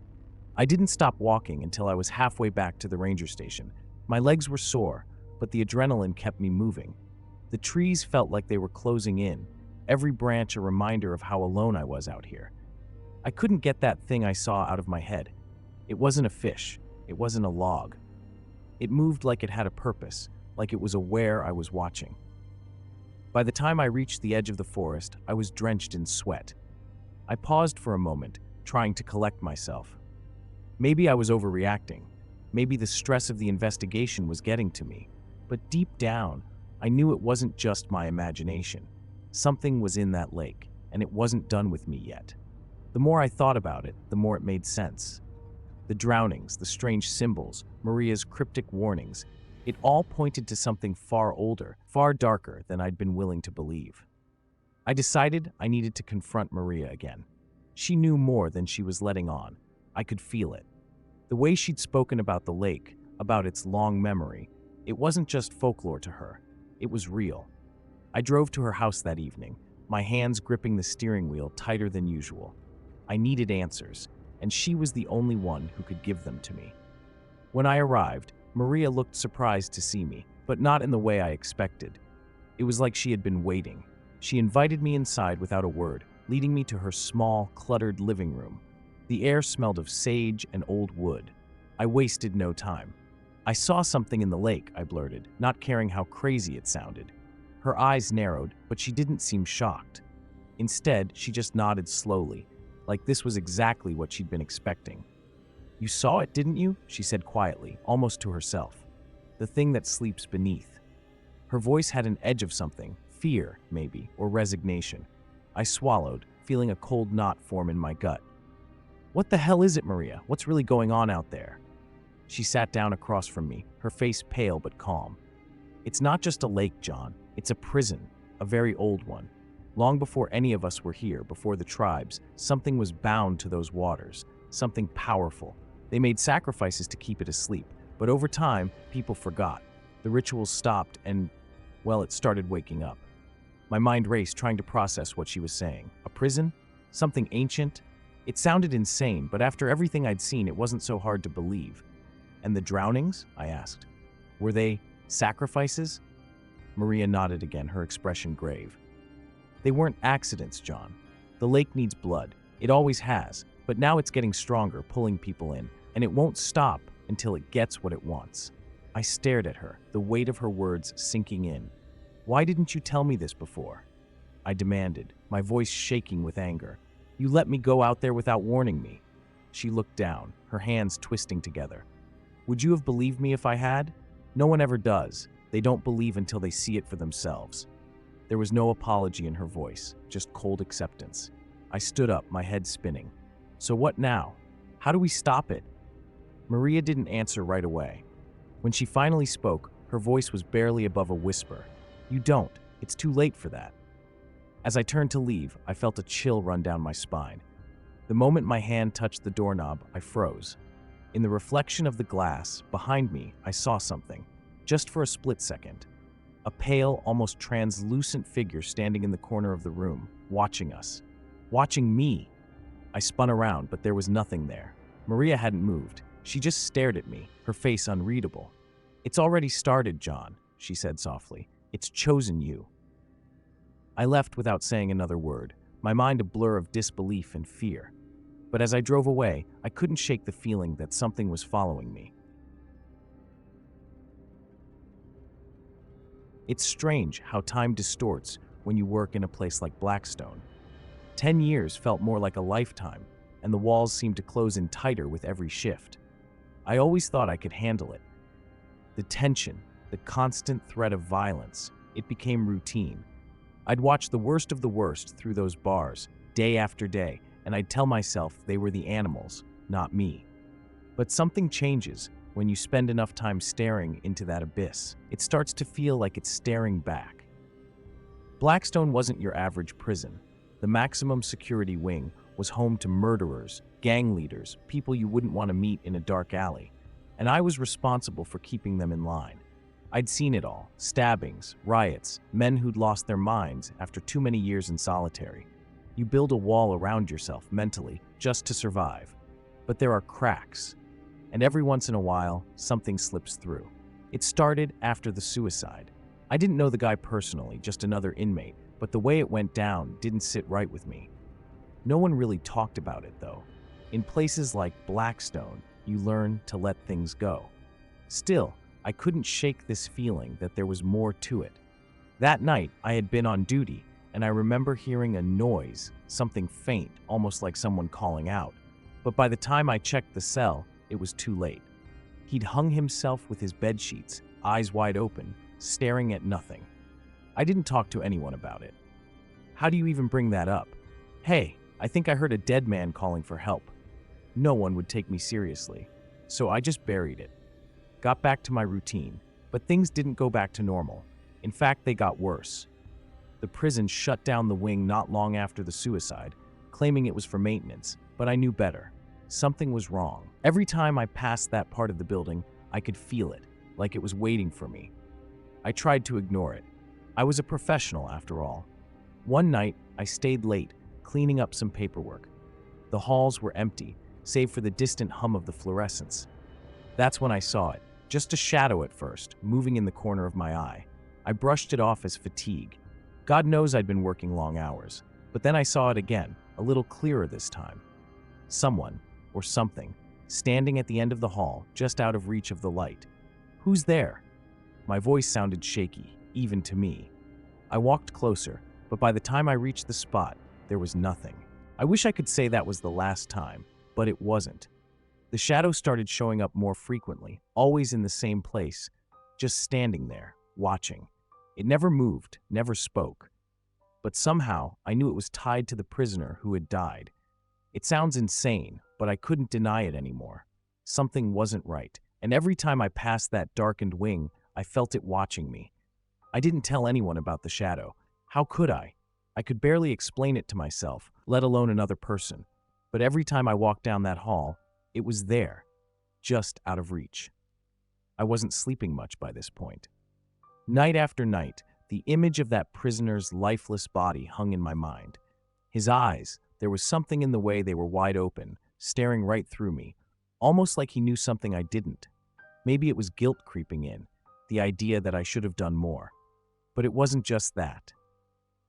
I didn't stop walking until I was halfway back to the ranger station. My legs were sore, but the adrenaline kept me moving. The trees felt like they were closing in, every branch a reminder of how alone I was out here. I couldn't get that thing I saw out of my head. It wasn't a fish. It wasn't a log. It moved like it had a purpose, like it was aware I was watching. By the time I reached the edge of the forest, I was drenched in sweat. I paused for a moment, trying to collect myself. Maybe I was overreacting. Maybe the stress of the investigation was getting to me. But deep down, I knew it wasn't just my imagination. Something was in that lake, and it wasn't done with me yet. The more I thought about it, the more it made sense. The drownings, the strange symbols, Maria's cryptic warnings, it all pointed to something far older, far darker than I'd been willing to believe. I decided I needed to confront Maria again. She knew more than she was letting on. I could feel it. The way she'd spoken about the lake, about its long memory, it wasn't just folklore to her. It was real. I drove to her house that evening, my hands gripping the steering wheel tighter than usual. I needed answers, and she was the only one who could give them to me. When I arrived, Maria looked surprised to see me, but not in the way I expected. It was like she had been waiting. She invited me inside without a word, leading me to her small, cluttered living room. The air smelled of sage and old wood. I wasted no time. "I saw something in the lake," I blurted, not caring how crazy it sounded. Her eyes narrowed, but she didn't seem shocked. Instead, she just nodded slowly, like this was exactly what she'd been expecting. "You saw it, didn't you?" she said quietly, almost to herself. "The thing that sleeps beneath." Her voice had an edge of something, fear, maybe, or resignation. I swallowed, feeling a cold knot form in my gut. "What the hell is it, Maria? What's really going on out there?" She sat down across from me, her face pale but calm. "It's not just a lake, John. It's a prison, a very old one. Long before any of us were here, before the tribes, something was bound to those waters, something powerful. They made sacrifices to keep it asleep, but over time, people forgot. The rituals stopped and, well, it started waking up." My mind raced, trying to process what she was saying. A prison? Something ancient? It sounded insane, but after everything I'd seen, it wasn't so hard to believe. "And the drownings?" I asked. "Were they sacrifices?" Maria nodded again, her expression grave. "They weren't accidents, John. The lake needs blood. It always has, but now it's getting stronger, pulling people in, and it won't stop until it gets what it wants." I stared at her, the weight of her words sinking in. "Why didn't you tell me this before?" I demanded, my voice shaking with anger. "You let me go out there without warning me." She looked down, her hands twisting together. "Would you have believed me if I had? No one ever does. They don't believe until they see it for themselves." There was no apology in her voice, just cold acceptance. I stood up, my head spinning. "So what now? How do we stop it?" Maria didn't answer right away. When she finally spoke, her voice was barely above a whisper. "You don't. It's too late for that." As I turned to leave, I felt a chill run down my spine. The moment my hand touched the doorknob, I froze. In the reflection of the glass, behind me, I saw something. Just for a split second. A pale, almost translucent figure standing in the corner of the room, watching us. Watching me. I spun around, but there was nothing there. Maria hadn't moved. She just stared at me, her face unreadable. "It's already started, John," she said softly. "It's chosen you." I left without saying another word, my mind a blur of disbelief and fear. But as I drove away, I couldn't shake the feeling that something was following me. It's strange how time distorts when you work in a place like Blackstone. 10 years felt more like a lifetime, and the walls seemed to close in tighter with every shift. I always thought I could handle it. The tension, the constant threat of violence, it became routine. I'd watch the worst of the worst through those bars, day after day, and I'd tell myself they were the animals, not me. But something changes when you spend enough time staring into that abyss. It starts to feel like it's staring back. Blackstone wasn't your average prison. The maximum security wing was home to murderers, gang leaders, people you wouldn't want to meet in a dark alley. And I was responsible for keeping them in line. I'd seen it all: stabbings, riots, men who'd lost their minds after too many years in solitary. You build a wall around yourself mentally just to survive. But there are cracks, and every once in a while, something slips through. It started after the suicide. I didn't know the guy personally, just another inmate, but the way it went down didn't sit right with me. No one really talked about it, though. In places like Blackstone, you learn to let things go. Still, I couldn't shake this feeling that there was more to it. That night, I had been on duty, and I remember hearing a noise, something faint, almost like someone calling out. But by the time I checked the cell, it was too late. He'd hung himself with his bedsheets, eyes wide open, staring at nothing. I didn't talk to anyone about it. How do you even bring that up? Hey, I think I heard a dead man calling for help. No one would take me seriously, so I just buried it. Got back to my routine, but things didn't go back to normal. In fact, they got worse. The prison shut down the wing not long after the suicide, claiming it was for maintenance, but I knew better. Something was wrong. Every time I passed that part of the building, I could feel it, like it was waiting for me. I tried to ignore it. I was a professional, after all. One night, I stayed late, cleaning up some paperwork. The halls were empty, save for the distant hum of the fluorescents. That's when I saw it, just a shadow at first, moving in the corner of my eye. I brushed it off as fatigue. God knows I'd been working long hours. But then I saw it again, a little clearer this time. Someone, or something, standing at the end of the hall, just out of reach of the light. Who's there? My voice sounded shaky, even to me. I walked closer, but by the time I reached the spot, there was nothing. I wish I could say that was the last time, but it wasn't. The shadow started showing up more frequently, always in the same place, just standing there, watching. It never moved, never spoke. But somehow, I knew it was tied to the prisoner who had died. It sounds insane, but I couldn't deny it anymore. Something wasn't right, and every time I passed that darkened wing, I felt it watching me. I didn't tell anyone about the shadow. How could I? I could barely explain it to myself, let alone another person. But every time I walked down that hall, it was there, just out of reach. I wasn't sleeping much by this point. Night after night, the image of that prisoner's lifeless body hung in my mind. His eyes, there was something in the way they were wide open, staring right through me, almost like he knew something I didn't. Maybe it was guilt creeping in, the idea that I should have done more. But it wasn't just that.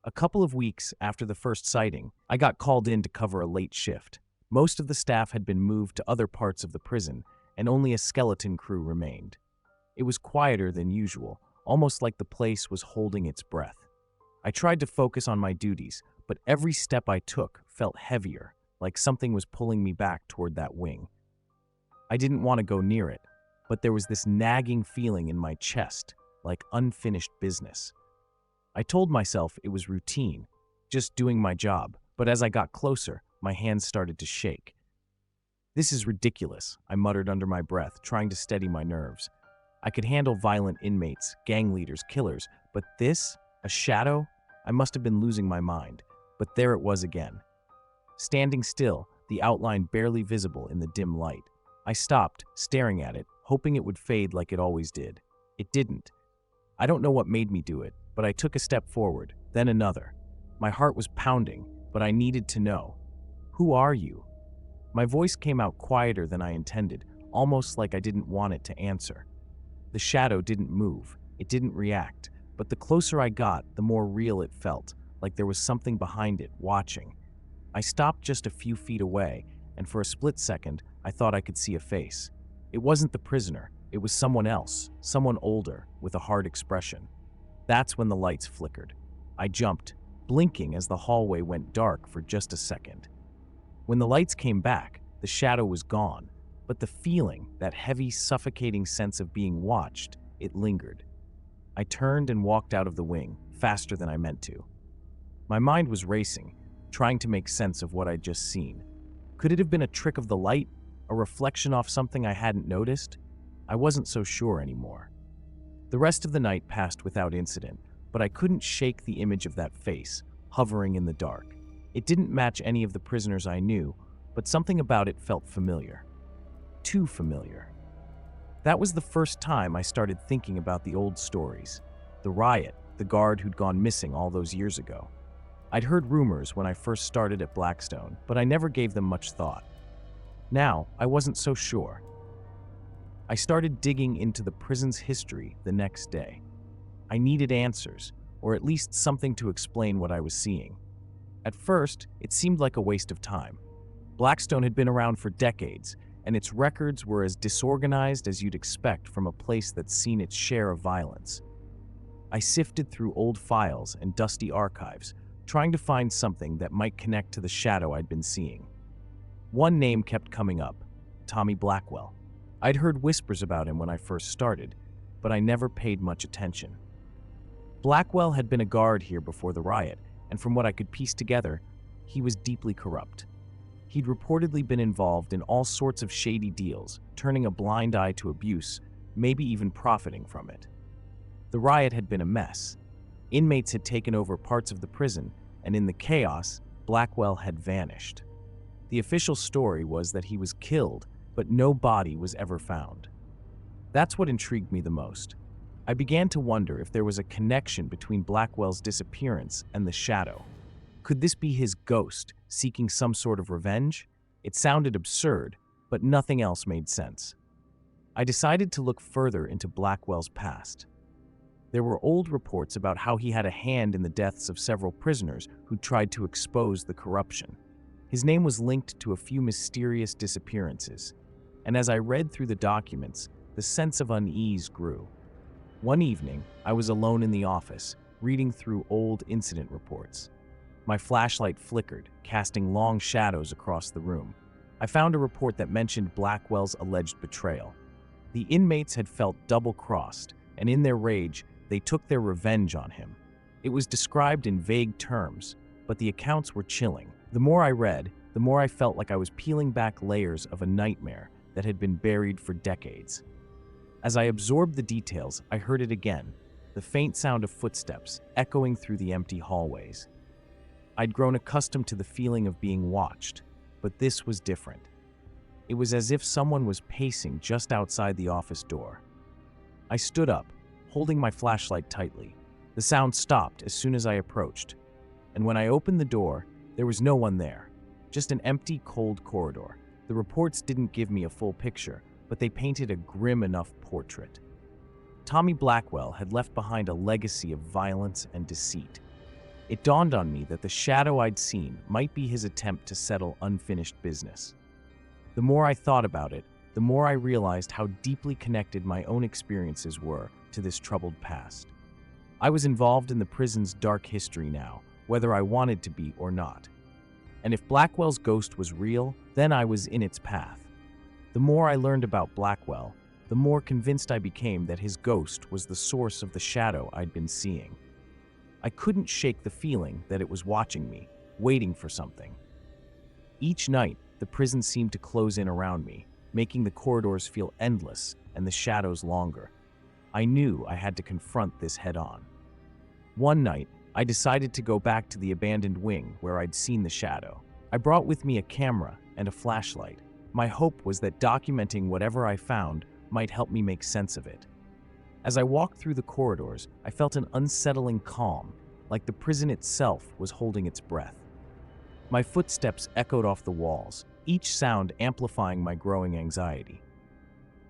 A couple of weeks after the first sighting, I got called in to cover a late shift. Most of the staff had been moved to other parts of the prison, and only a skeleton crew remained. It was quieter than usual, almost like the place was holding its breath. I tried to focus on my duties, but every step I took felt heavier, like something was pulling me back toward that wing. I didn't want to go near it, but there was this nagging feeling in my chest, like unfinished business. I told myself it was routine, just doing my job, but as I got closer, my hands started to shake. This is ridiculous, I muttered under my breath, trying to steady my nerves. I could handle violent inmates, gang leaders, killers, but this? A shadow? I must have been losing my mind, but there it was again. Standing still, the outline barely visible in the dim light. I stopped, staring at it, hoping it would fade like it always did. It didn't. I don't know what made me do it, but I took a step forward, then another. My heart was pounding, but I needed to know. Who are you? My voice came out quieter than I intended, almost like I didn't want it to answer. The shadow didn't move, it didn't react, but the closer I got, the more real it felt, like there was something behind it, watching. I stopped just a few feet away, and for a split second, I thought I could see a face. It wasn't the prisoner, it was someone else, someone older, with a hard expression. That's when the lights flickered. I jumped, blinking as the hallway went dark for just a second. When the lights came back, the shadow was gone, but the feeling, that heavy, suffocating sense of being watched, it lingered. I turned and walked out of the wing, faster than I meant to. My mind was racing. trying to make sense of what I'd just seen. Could it have been a trick of the light? A reflection off something I hadn't noticed? I wasn't so sure anymore. The rest of the night passed without incident, but I couldn't shake the image of that face, hovering in the dark. It didn't match any of the prisoners I knew, but something about it felt familiar. Too familiar. That was the first time I started thinking about the old stories. The riot, the guard who'd gone missing all those years ago. I'd heard rumors when I first started at Blackstone, but I never gave them much thought. Now, I wasn't so sure. I started digging into the prison's history the next day. I needed answers, or at least something to explain what I was seeing. At first, it seemed like a waste of time. Blackstone had been around for decades, and its records were as disorganized as you'd expect from a place that's seen its share of violence. I sifted through old files and dusty archives, trying to find something that might connect to the shadow I'd been seeing. One name kept coming up, Tommy Blackwell. I'd heard whispers about him when I first started, but I never paid much attention. Blackwell had been a guard here before the riot, and from what I could piece together, he was deeply corrupt. He'd reportedly been involved in all sorts of shady deals, turning a blind eye to abuse, maybe even profiting from it. The riot had been a mess. Inmates had taken over parts of the prison, and in the chaos, Blackwell had vanished. The official story was that he was killed, but no body was ever found. That's what intrigued me the most. I began to wonder if there was a connection between Blackwell's disappearance and the shadow. Could this be his ghost, seeking some sort of revenge? It sounded absurd, but nothing else made sense. I decided to look further into Blackwell's past. There were old reports about how he had a hand in the deaths of several prisoners who tried to expose the corruption. His name was linked to a few mysterious disappearances, and as I read through the documents, the sense of unease grew. One evening, I was alone in the office, reading through old incident reports. My flashlight flickered, casting long shadows across the room. I found a report that mentioned Blackwell's alleged betrayal. The inmates had felt double-crossed, and in their rage, they took their revenge on him. It was described in vague terms, but the accounts were chilling. The more I read, the more I felt like I was peeling back layers of a nightmare that had been buried for decades. As I absorbed the details, I heard it again, the faint sound of footsteps echoing through the empty hallways. I'd grown accustomed to the feeling of being watched, but this was different. It was as if someone was pacing just outside the office door. I stood up, holding my flashlight tightly. The sound stopped as soon as I approached, and when I opened the door, there was no one there, just an empty, cold corridor. The reports didn't give me a full picture, but they painted a grim enough portrait. Tommy Blackwell had left behind a legacy of violence and deceit. It dawned on me that the shadow I'd seen might be his attempt to settle unfinished business. The more I thought about it, the more I realized how deeply connected my own experiences were to this troubled past. I was involved in the prison's dark history now, whether I wanted to be or not. And if Blackwell's ghost was real, then I was in its path. The more I learned about Blackwell, the more convinced I became that his ghost was the source of the shadow I'd been seeing. I couldn't shake the feeling that it was watching me, waiting for something. Each night, the prison seemed to close in around me, making the corridors feel endless and the shadows longer. I knew I had to confront this head-on. One night, I decided to go back to the abandoned wing where I'd seen the shadow. I brought with me a camera and a flashlight. My hope was that documenting whatever I found might help me make sense of it. As I walked through the corridors, I felt an unsettling calm, like the prison itself was holding its breath. My footsteps echoed off the walls, each sound amplifying my growing anxiety.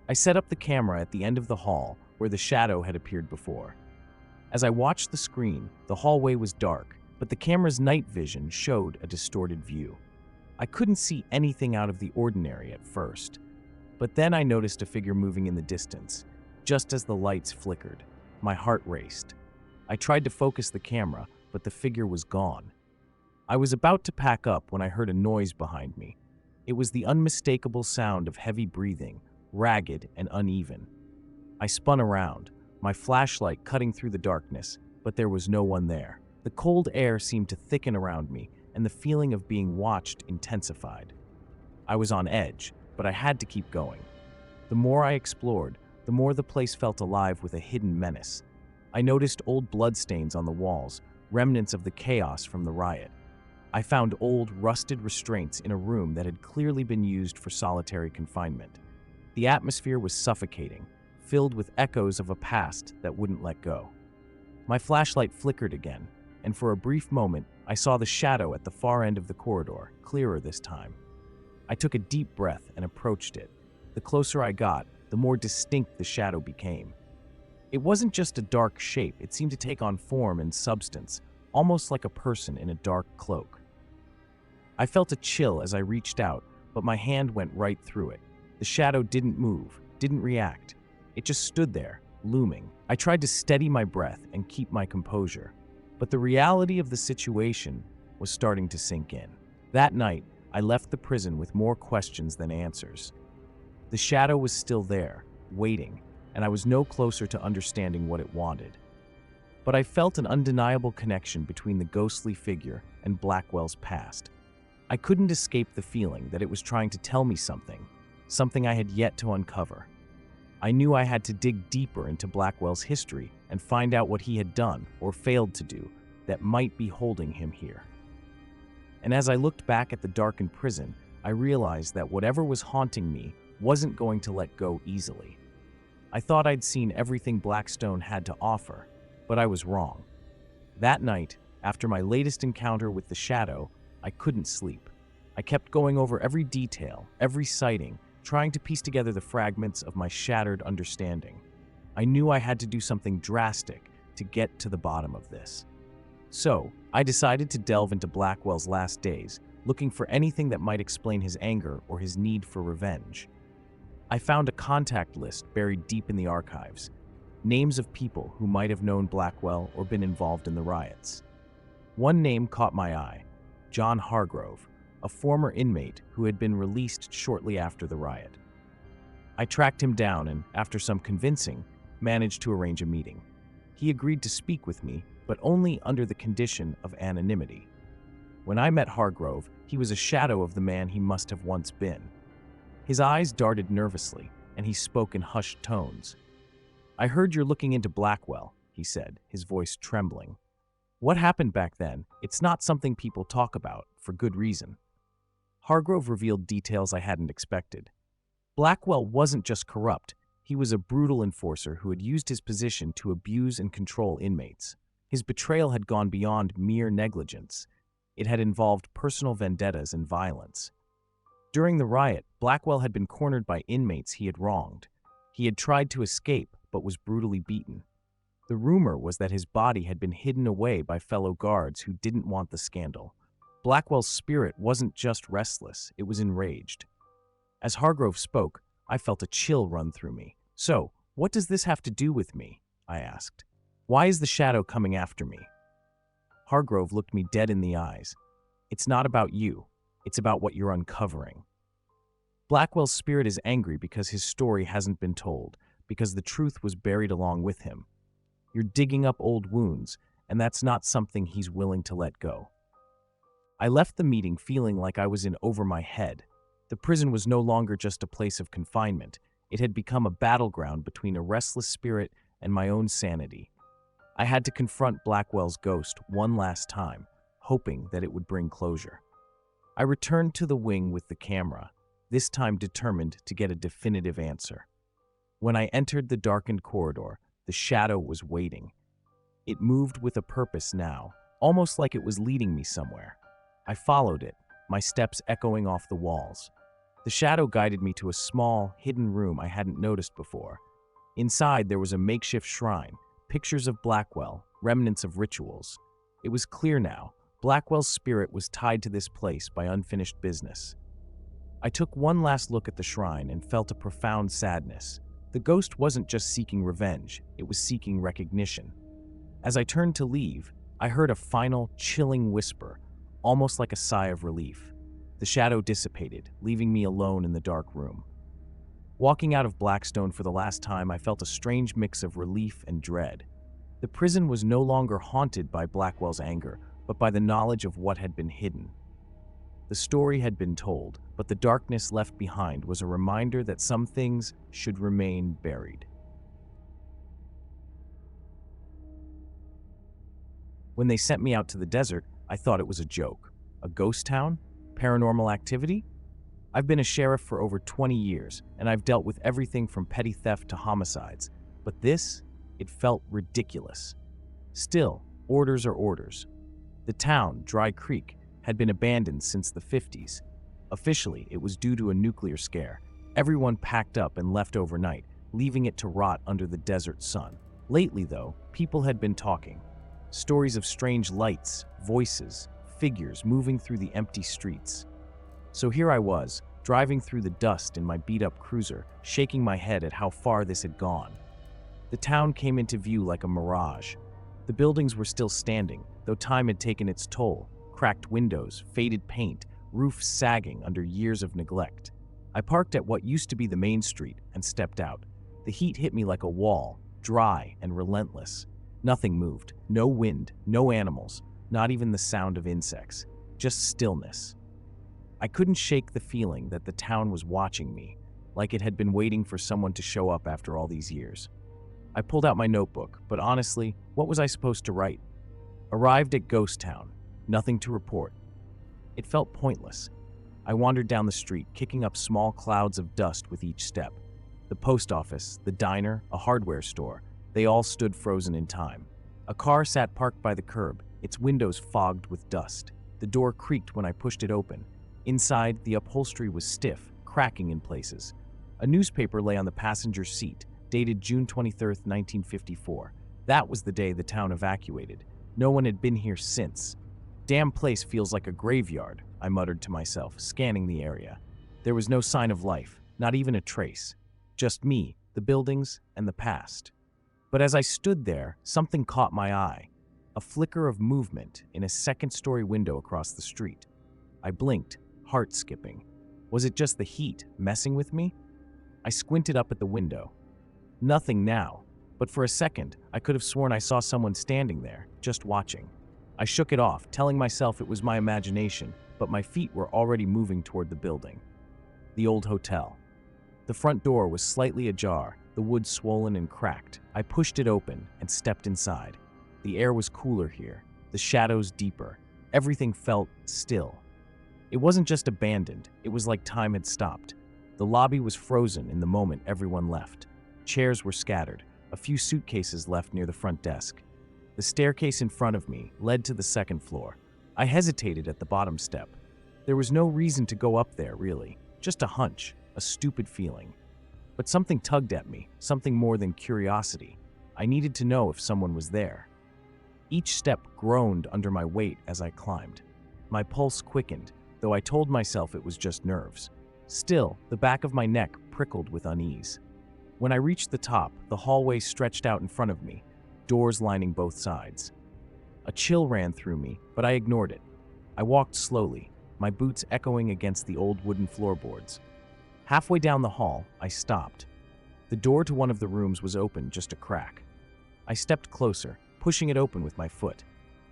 I set up the camera at the end of the hall where the shadow had appeared before. As I watched the screen, the hallway was dark, but the camera's night vision showed a distorted view. I couldn't see anything out of the ordinary at first, but then I noticed a figure moving in the distance. Just as the lights flickered, my heart raced. I tried to focus the camera, but the figure was gone. I was about to pack up when I heard a noise behind me. It was the unmistakable sound of heavy breathing, ragged and uneven. I spun around, my flashlight cutting through the darkness, but there was no one there. The cold air seemed to thicken around me, and the feeling of being watched intensified. I was on edge, but I had to keep going. The more I explored, the more the place felt alive with a hidden menace. I noticed old bloodstains on the walls, remnants of the chaos from the riot. I found old, rusted restraints in a room that had clearly been used for solitary confinement. The atmosphere was suffocating, filled with echoes of a past that wouldn't let go. My flashlight flickered again, and for a brief moment, I saw the shadow at the far end of the corridor, clearer this time. I took a deep breath and approached it. The closer I got, the more distinct the shadow became. It wasn't just a dark shape, it seemed to take on form and substance, almost like a person in a dark cloak. I felt a chill as I reached out, but my hand went right through it. The shadow didn't move, didn't react. It just stood there, looming. I tried to steady my breath and keep my composure, but the reality of the situation was starting to sink in. That night, I left the prison with more questions than answers. The shadow was still there, waiting, and I was no closer to understanding what it wanted. But I felt an undeniable connection between the ghostly figure and Blackwell's past. I couldn't escape the feeling that it was trying to tell me something I had yet to uncover. I knew I had to dig deeper into Blackwell's history and find out what he had done or failed to do that might be holding him here. And as I looked back at the darkened prison, I realized that whatever was haunting me wasn't going to let go easily. I thought I'd seen everything Blackstone had to offer, but I was wrong. That night, after my latest encounter with the shadow, I couldn't sleep. I kept going over every detail, every sighting, trying to piece together the fragments of my shattered understanding. I knew I had to do something drastic to get to the bottom of this. So, I decided to delve into Blackwell's last days, looking for anything that might explain his anger or his need for revenge. I found a contact list buried deep in the archives, names of people who might have known Blackwell or been involved in the riots. One name caught my eye, John Hargrove, a former inmate who had been released shortly after the riot. I tracked him down and, after some convincing, managed to arrange a meeting. He agreed to speak with me, but only under the condition of anonymity. When I met Hargrove, he was a shadow of the man he must have once been. His eyes darted nervously, and he spoke in hushed tones. "I heard you're looking into Blackwell," he said, his voice trembling. "What happened back then? It's not something people talk about, for good reason." Hargrove revealed details I hadn't expected. Blackwell wasn't just corrupt, he was a brutal enforcer who had used his position to abuse and control inmates. His betrayal had gone beyond mere negligence. It had involved personal vendettas and violence. During the riot, Blackwell had been cornered by inmates he had wronged. He had tried to escape, but was brutally beaten. The rumor was that his body had been hidden away by fellow guards who didn't want the scandal. Blackwell's spirit wasn't just restless, it was enraged. As Hargrove spoke, I felt a chill run through me. "So, what does this have to do with me?" I asked. "Why is the shadow coming after me?" Hargrove looked me dead in the eyes. "It's not about you. It's about what you're uncovering. Blackwell's spirit is angry because his story hasn't been told, because the truth was buried along with him. You're digging up old wounds, and that's not something he's willing to let go." I left the meeting feeling like I was in over my head. The prison was no longer just a place of confinement. It had become a battleground between a restless spirit and my own sanity. I had to confront Blackwell's ghost one last time, hoping that it would bring closure. I returned to the wing with the camera, this time determined to get a definitive answer. When I entered the darkened corridor, the shadow was waiting. It moved with a purpose now, almost like it was leading me somewhere. I followed it, my steps echoing off the walls. The shadow guided me to a small, hidden room I hadn't noticed before. Inside, there was a makeshift shrine, pictures of Blackwell, remnants of rituals. It was clear now, Blackwell's spirit was tied to this place by unfinished business. I took one last look at the shrine and felt a profound sadness. The ghost wasn't just seeking revenge, it was seeking recognition. As I turned to leave, I heard a final, chilling whisper, almost like a sigh of relief. The shadow dissipated, leaving me alone in the dark room. Walking out of Blackstone for the last time, I felt a strange mix of relief and dread. The prison was no longer haunted by Blackwell's anger, but by the knowledge of what had been hidden. The story had been told, but the darkness left behind was a reminder that some things should remain buried. When they sent me out to the desert, I thought it was a joke. A ghost town? Paranormal activity? I've been a sheriff for over 20 years, and I've dealt with everything from petty theft to homicides. But this, it felt ridiculous. Still, orders are orders. The town, Dry Creek, had been abandoned since the 50s. Officially, it was due to a nuclear scare. Everyone packed up and left overnight, leaving it to rot under the desert sun. Lately, though, people had been talking. Stories of strange lights, voices, figures moving through the empty streets. So here I was, driving through the dust in my beat-up cruiser, shaking my head at how far this had gone. The town came into view like a mirage. The buildings were still standing, though time had taken its toll. Cracked windows, faded paint, roofs sagging under years of neglect. I parked at what used to be the main street and stepped out. The heat hit me like a wall, dry and relentless. Nothing moved, no wind, no animals, not even the sound of insects, just stillness. I couldn't shake the feeling that the town was watching me, like it had been waiting for someone to show up after all these years. I pulled out my notebook, but honestly, what was I supposed to write? Arrived at Ghost Town, nothing to report. It felt pointless. I wandered down the street, kicking up small clouds of dust with each step. The post office, the diner, a hardware store, they all stood frozen in time. A car sat parked by the curb, its windows fogged with dust. The door creaked when I pushed it open. Inside, the upholstery was stiff, cracking in places. A newspaper lay on the passenger seat, dated June 23, 1954. That was the day the town evacuated. No one had been here since. Damn place feels like a graveyard, I muttered to myself, scanning the area. There was no sign of life, not even a trace. Just me, the buildings, and the past. But as I stood there, something caught my eye. A flicker of movement in a second-story window across the street. I blinked, heart skipping. Was it just the heat messing with me? I squinted up at the window. Nothing now, but for a second, I could have sworn I saw someone standing there, just watching. I shook it off, telling myself it was my imagination, but my feet were already moving toward the building. The old hotel. The front door was slightly ajar, the wood swollen and cracked. I pushed it open and stepped inside. The air was cooler here, the shadows deeper. Everything felt still. It wasn't just abandoned, it was like time had stopped. The lobby was frozen in the moment everyone left. Chairs were scattered, a few suitcases left near the front desk. The staircase in front of me led to the second floor. I hesitated at the bottom step. There was no reason to go up there, really. Just a hunch, a stupid feeling. But something tugged at me, something more than curiosity. I needed to know if someone was there. Each step groaned under my weight as I climbed. My pulse quickened, though I told myself it was just nerves. Still, the back of my neck prickled with unease. When I reached the top, the hallway stretched out in front of me, doors lining both sides. A chill ran through me, but I ignored it. I walked slowly, my boots echoing against the old wooden floorboards. Halfway down the hall, I stopped. The door to one of the rooms was open, just a crack. I stepped closer, pushing it open with my foot.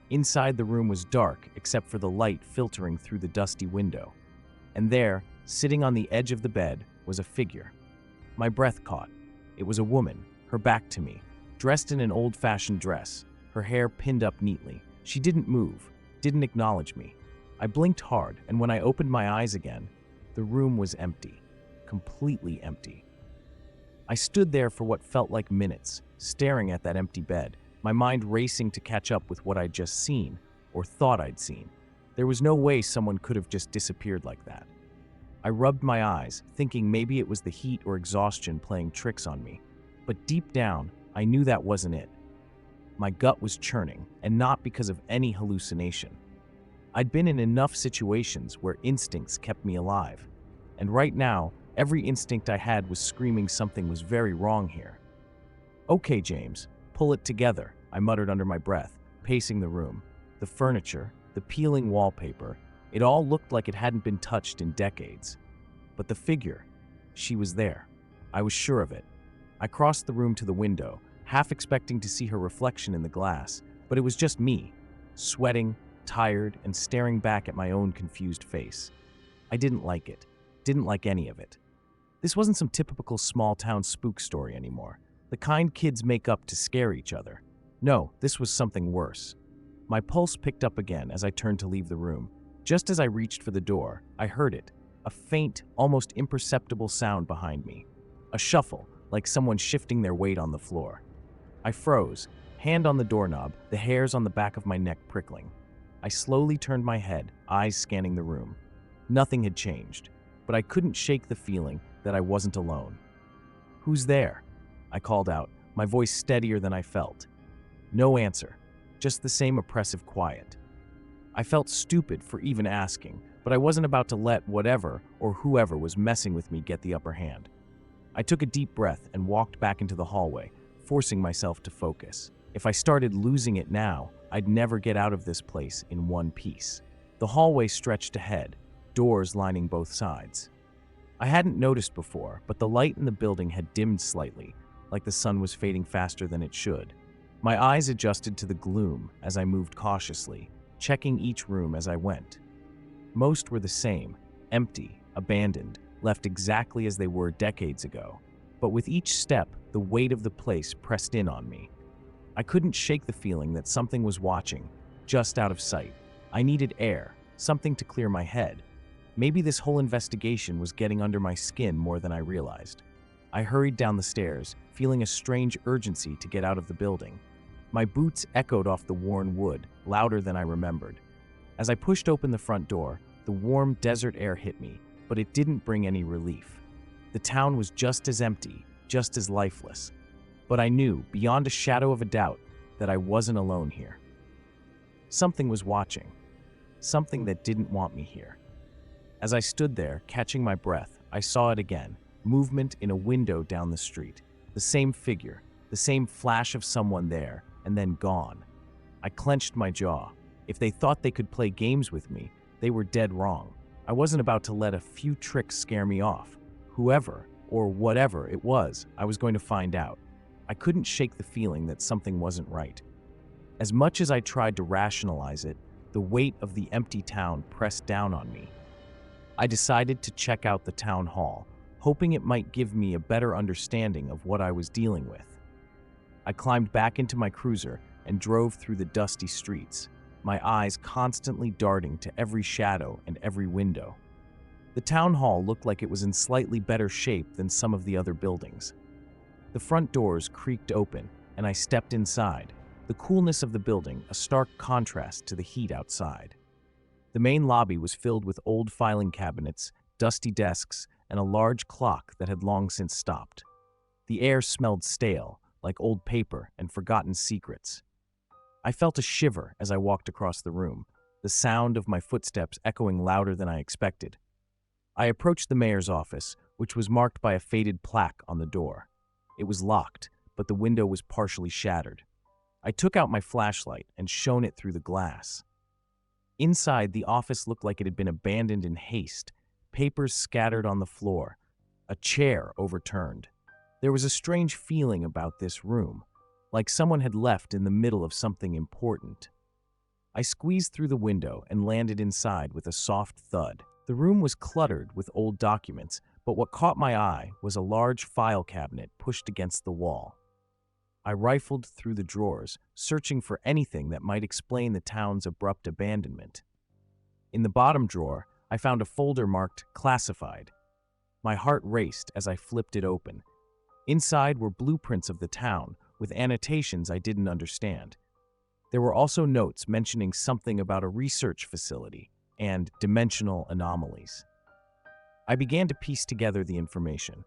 Inside the room was dark, except for the light filtering through the dusty window. And there, sitting on the edge of the bed, was a figure. My breath caught. It was a woman, her back to me, dressed in an old-fashioned dress, her hair pinned up neatly. She didn't move, didn't acknowledge me. I blinked hard, and when I opened my eyes again, the room was empty. Completely empty. I stood there for what felt like minutes, staring at that empty bed, my mind racing to catch up with what I'd just seen, or thought I'd seen. There was no way someone could have just disappeared like that. I rubbed my eyes, thinking maybe it was the heat or exhaustion playing tricks on me. But deep down, I knew that wasn't it. My gut was churning, and not because of any hallucination. I'd been in enough situations where instincts kept me alive. And right now, every instinct I had was screaming something was very wrong here. "Okay, James, pull it together," I muttered under my breath, pacing the room. The furniture, the peeling wallpaper, it all looked like it hadn't been touched in decades. But the figure, she was there. I was sure of it. I crossed the room to the window, half expecting to see her reflection in the glass, but it was just me, sweating, tired, and staring back at my own confused face. I didn't like it. Didn't like any of it. This wasn't some typical small-town spook story anymore, the kind kids make up to scare each other. No, this was something worse. My pulse picked up again as I turned to leave the room. Just as I reached for the door, I heard it, a faint, almost imperceptible sound behind me. A shuffle, like someone shifting their weight on the floor. I froze, hand on the doorknob, the hairs on the back of my neck prickling. I slowly turned my head, eyes scanning the room. Nothing had changed, but I couldn't shake the feeling that I wasn't alone. "Who's there?" I called out, my voice steadier than I felt. No answer, just the same oppressive quiet. I felt stupid for even asking, but I wasn't about to let whatever or whoever was messing with me get the upper hand. I took a deep breath and walked back into the hallway, forcing myself to focus. If I started losing it now, I'd never get out of this place in one piece. The hallway stretched ahead, doors lining both sides. I hadn't noticed before, but the light in the building had dimmed slightly, like the sun was fading faster than it should. My eyes adjusted to the gloom as I moved cautiously, checking each room as I went. Most were the same, empty, abandoned, left exactly as they were decades ago. But with each step, the weight of the place pressed in on me. I couldn't shake the feeling that something was watching, just out of sight. I needed air, something to clear my head. Maybe this whole investigation was getting under my skin more than I realized. I hurried down the stairs, feeling a strange urgency to get out of the building. My boots echoed off the worn wood, louder than I remembered. As I pushed open the front door, the warm desert air hit me, but it didn't bring any relief. The town was just as empty, just as lifeless. But I knew, beyond a shadow of a doubt, that I wasn't alone here. Something was watching. Something that didn't want me here. As I stood there, catching my breath, I saw it again. Movement in a window down the street. The same figure, the same flash of someone there, and then gone. I clenched my jaw. If they thought they could play games with me, they were dead wrong. I wasn't about to let a few tricks scare me off. Whoever, or whatever it was, I was going to find out. I couldn't shake the feeling that something wasn't right. As much as I tried to rationalize it, the weight of the empty town pressed down on me. I decided to check out the town hall, hoping it might give me a better understanding of what I was dealing with. I climbed back into my cruiser and drove through the dusty streets, my eyes constantly darting to every shadow and every window. The town hall looked like it was in slightly better shape than some of the other buildings. The front doors creaked open, and I stepped inside, the coolness of the building a stark contrast to the heat outside. The main lobby was filled with old filing cabinets, dusty desks, and a large clock that had long since stopped. The air smelled stale, like old paper and forgotten secrets. I felt a shiver as I walked across the room, the sound of my footsteps echoing louder than I expected. I approached the mayor's office, which was marked by a faded plaque on the door. It was locked, but the window was partially shattered. I took out my flashlight and shone it through the glass. Inside, the office looked like it had been abandoned in haste, papers scattered on the floor, a chair overturned. There was a strange feeling about this room, like someone had left in the middle of something important. I squeezed through the window and landed inside with a soft thud. The room was cluttered with old documents, but what caught my eye was a large file cabinet pushed against the wall. I rifled through the drawers, searching for anything that might explain the town's abrupt abandonment. In the bottom drawer, I found a folder marked Classified. My heart raced as I flipped it open. Inside were blueprints of the town, with annotations I didn't understand. There were also notes mentioning something about a research facility and dimensional anomalies. I began to piece together the information.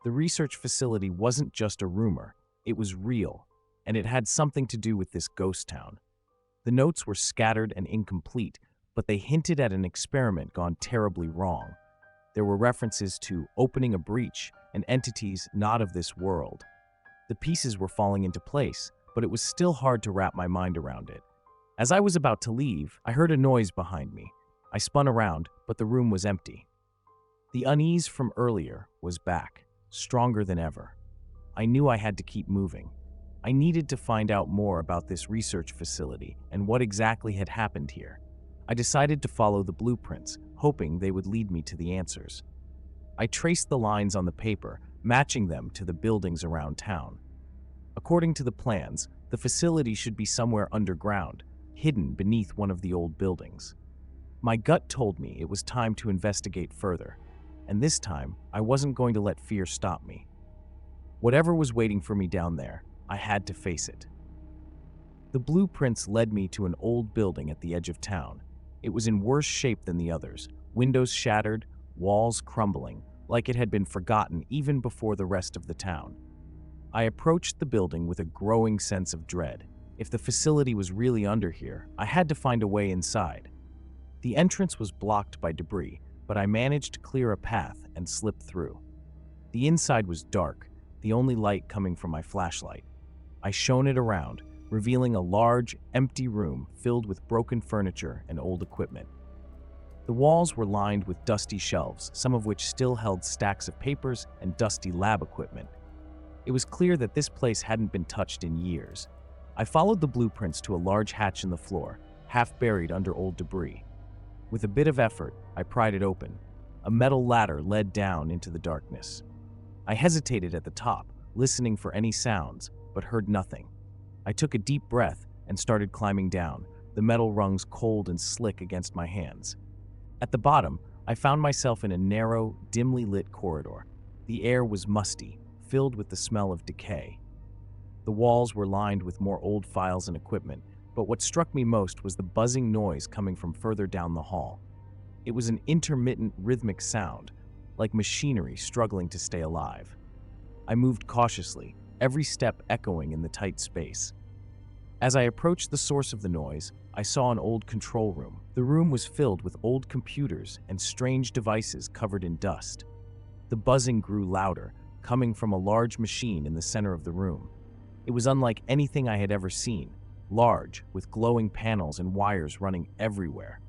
The research facility wasn't just a rumor, it was real, and it had something to do with this ghost town. The notes were scattered and incomplete, but they hinted at an experiment gone terribly wrong. There were references to opening a breach and entities not of this world. The pieces were falling into place, but it was still hard to wrap my mind around it. As I was about to leave, I heard a noise behind me. I spun around, but the room was empty. The unease from earlier was back, stronger than ever. I knew I had to keep moving. I needed to find out more about this research facility and what exactly had happened here. I decided to follow the blueprints, hoping they would lead me to the answers. I traced the lines on the paper, matching them to the buildings around town. According to the plans, the facility should be somewhere underground, hidden beneath one of the old buildings. My gut told me it was time to investigate further, and this time I wasn't going to let fear stop me. Whatever was waiting for me down there, I had to face it. The blueprints led me to an old building at the edge of town. It was in worse shape than the others, windows shattered, walls crumbling, like it had been forgotten even before the rest of the town. I approached the building with a growing sense of dread. If the facility was really under here, I had to find a way inside. The entrance was blocked by debris, but I managed to clear a path and slip through. The inside was dark, the only light coming from my flashlight. I shone it around, revealing a large, empty room filled with broken furniture and old equipment. The walls were lined with dusty shelves, some of which still held stacks of papers and dusty lab equipment. It was clear that this place hadn't been touched in years. I followed the blueprints to a large hatch in the floor, half buried under old debris. With a bit of effort, I pried it open. A metal ladder led down into the darkness. I hesitated at the top, listening for any sounds, but heard nothing. I took a deep breath and started climbing down, the metal rungs cold and slick against my hands. At the bottom, I found myself in a narrow, dimly lit corridor. The air was musty, filled with the smell of decay. The walls were lined with more old files and equipment, but what struck me most was the buzzing noise coming from further down the hall. It was an intermittent, rhythmic sound, like machinery struggling to stay alive. I moved cautiously, every step echoing in the tight space. As I approached the source of the noise, I saw an old control room. The room was filled with old computers and strange devices covered in dust. The buzzing grew louder, coming from a large machine in the center of the room. It was unlike anything I had ever seen, large, with glowing panels and wires running everywhere.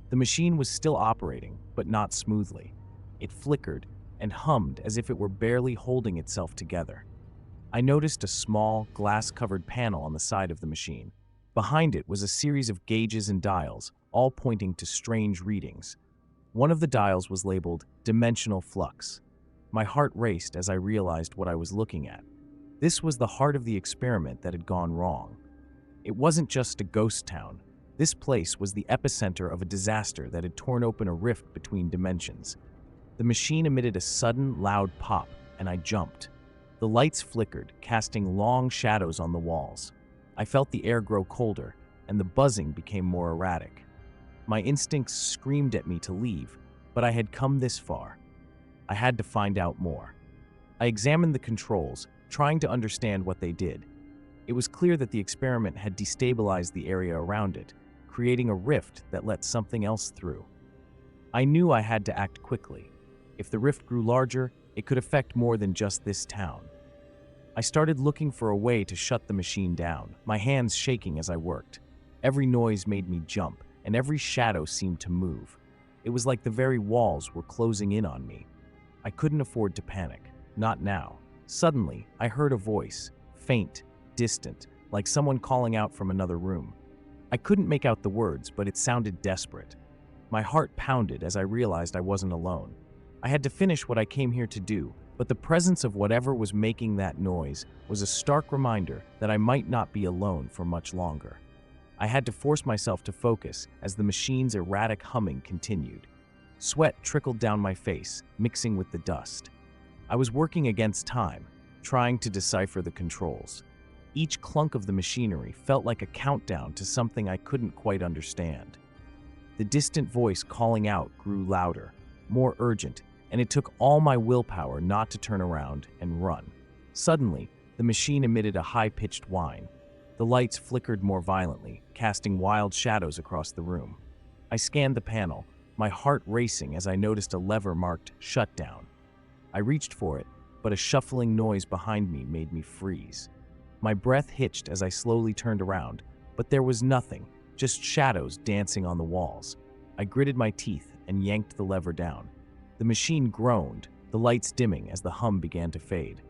The machine was still operating, but not smoothly. It flickered and hummed as if it were barely holding itself together. I noticed a small, glass-covered panel on the side of the machine. Behind it was a series of gauges and dials, all pointing to strange readings. One of the dials was labeled dimensional flux. My heart raced as I realized what I was looking at. This was the heart of the experiment that had gone wrong. It wasn't just a ghost town. This place was the epicenter of a disaster that had torn open a rift between dimensions. The machine emitted a sudden, loud pop, and I jumped. The lights flickered, casting long shadows on the walls. I felt the air grow colder, and the buzzing became more erratic. My instincts screamed at me to leave, but I had come this far. I had to find out more. I examined the controls, trying to understand what they did. It was clear that the experiment had destabilized the area around it, creating a rift that let something else through. I knew I had to act quickly. If the rift grew larger, it could affect more than just this town. I started looking for a way to shut the machine down, my hands shaking as I worked. Every noise made me jump, and every shadow seemed to move. It was like the very walls were closing in on me. I couldn't afford to panic, not now. Suddenly, I heard a voice, faint, distant, like someone calling out from another room. I couldn't make out the words, but it sounded desperate. My heart pounded as I realized I wasn't alone. I had to finish what I came here to do, but the presence of whatever was making that noise was a stark reminder that I might not be alone for much longer. I had to force myself to focus as the machine's erratic humming continued. Sweat trickled down my face, mixing with the dust. I was working against time, trying to decipher the controls. Each clunk of the machinery felt like a countdown to something I couldn't quite understand. The distant voice calling out grew louder, more urgent, and it took all my willpower not to turn around and run. Suddenly, the machine emitted a high-pitched whine. The lights flickered more violently, casting wild shadows across the room. I scanned the panel, my heart racing as I noticed a lever marked "Shutdown." I reached for it, but a shuffling noise behind me made me freeze. My breath hitched as I slowly turned around, but there was nothing, just shadows dancing on the walls. I gritted my teeth and yanked the lever down. The machine groaned, the lights dimming as the hum began to fade.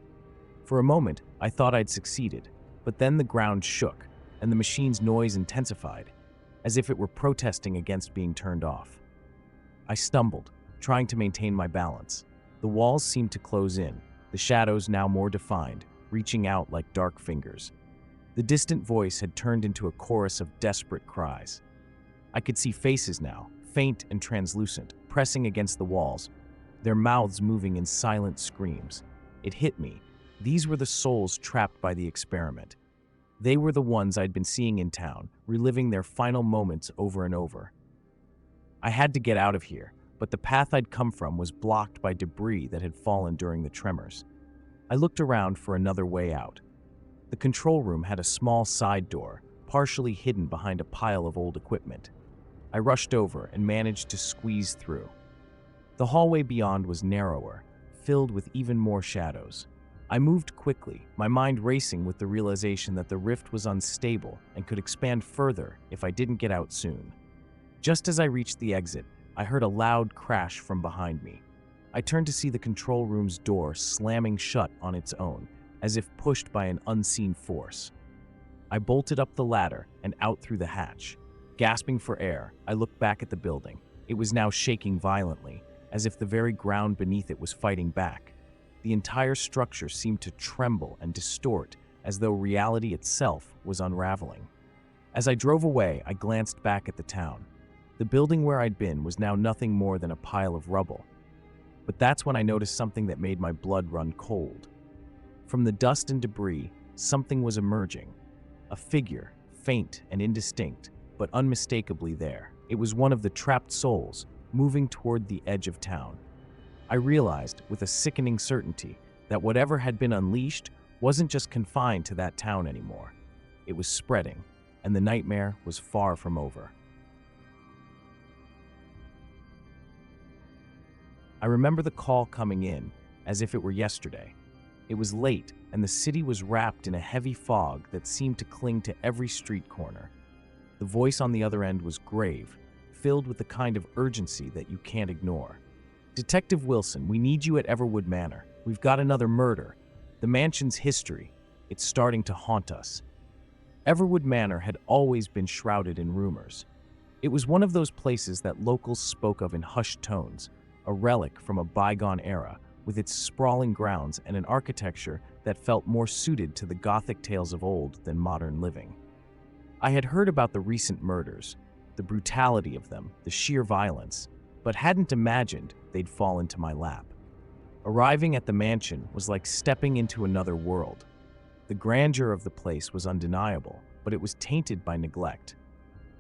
For a moment, I thought I'd succeeded, But then the ground shook, and the machine's noise intensified, as if it were protesting against being turned off. I stumbled, trying to maintain my balance. The walls seemed to close in, the shadows now more defined, reaching out like dark fingers. The distant voice had turned into a chorus of desperate cries. I could see faces now, faint and translucent, pressing against the walls, their mouths moving in silent screams. It hit me. These were the souls trapped by the experiment. They were the ones I'd been seeing in town, reliving their final moments over and over. I had to get out of here, but the path I'd come from was blocked by debris that had fallen during the tremors. I looked around for another way out. The control room had a small side door, partially hidden behind a pile of old equipment. I rushed over and managed to squeeze through. The hallway beyond was narrower, filled with even more shadows. I moved quickly, my mind racing with the realization that the rift was unstable and could expand further if I didn't get out soon. Just as I reached the exit, I heard a loud crash from behind me. I turned to see the control room's door slamming shut on its own, as if pushed by an unseen force. I bolted up the ladder and out through the hatch. Gasping for air, I looked back at the building. It was now shaking violently, as if the very ground beneath it was fighting back. The entire structure seemed to tremble and distort, as though reality itself was unraveling. As I drove away, I glanced back at the town. The building where I'd been was now nothing more than a pile of rubble. But that's when I noticed something that made my blood run cold. From the dust and debris, something was emerging. A figure, faint and indistinct, but unmistakably there. It was one of the trapped souls, moving toward the edge of town. I realized, with a sickening certainty, that whatever had been unleashed wasn't just confined to that town anymore. It was spreading, and the nightmare was far from over. I remember the call coming in, as if it were yesterday. It was late, and the city was wrapped in a heavy fog that seemed to cling to every street corner. The voice on the other end was grave, filled with the kind of urgency that you can't ignore. "Detective Wilson, we need you at Everwood Manor. We've got another murder. The mansion's history. It's starting to haunt us." Everwood Manor had always been shrouded in rumors. It was one of those places that locals spoke of in hushed tones, a relic from a bygone era, with its sprawling grounds and an architecture that felt more suited to the Gothic tales of old than modern living. I had heard about the recent murders, the brutality of them, the sheer violence, but hadn't imagined they'd fall into my lap. Arriving at the mansion was like stepping into another world. The grandeur of the place was undeniable, but it was tainted by neglect.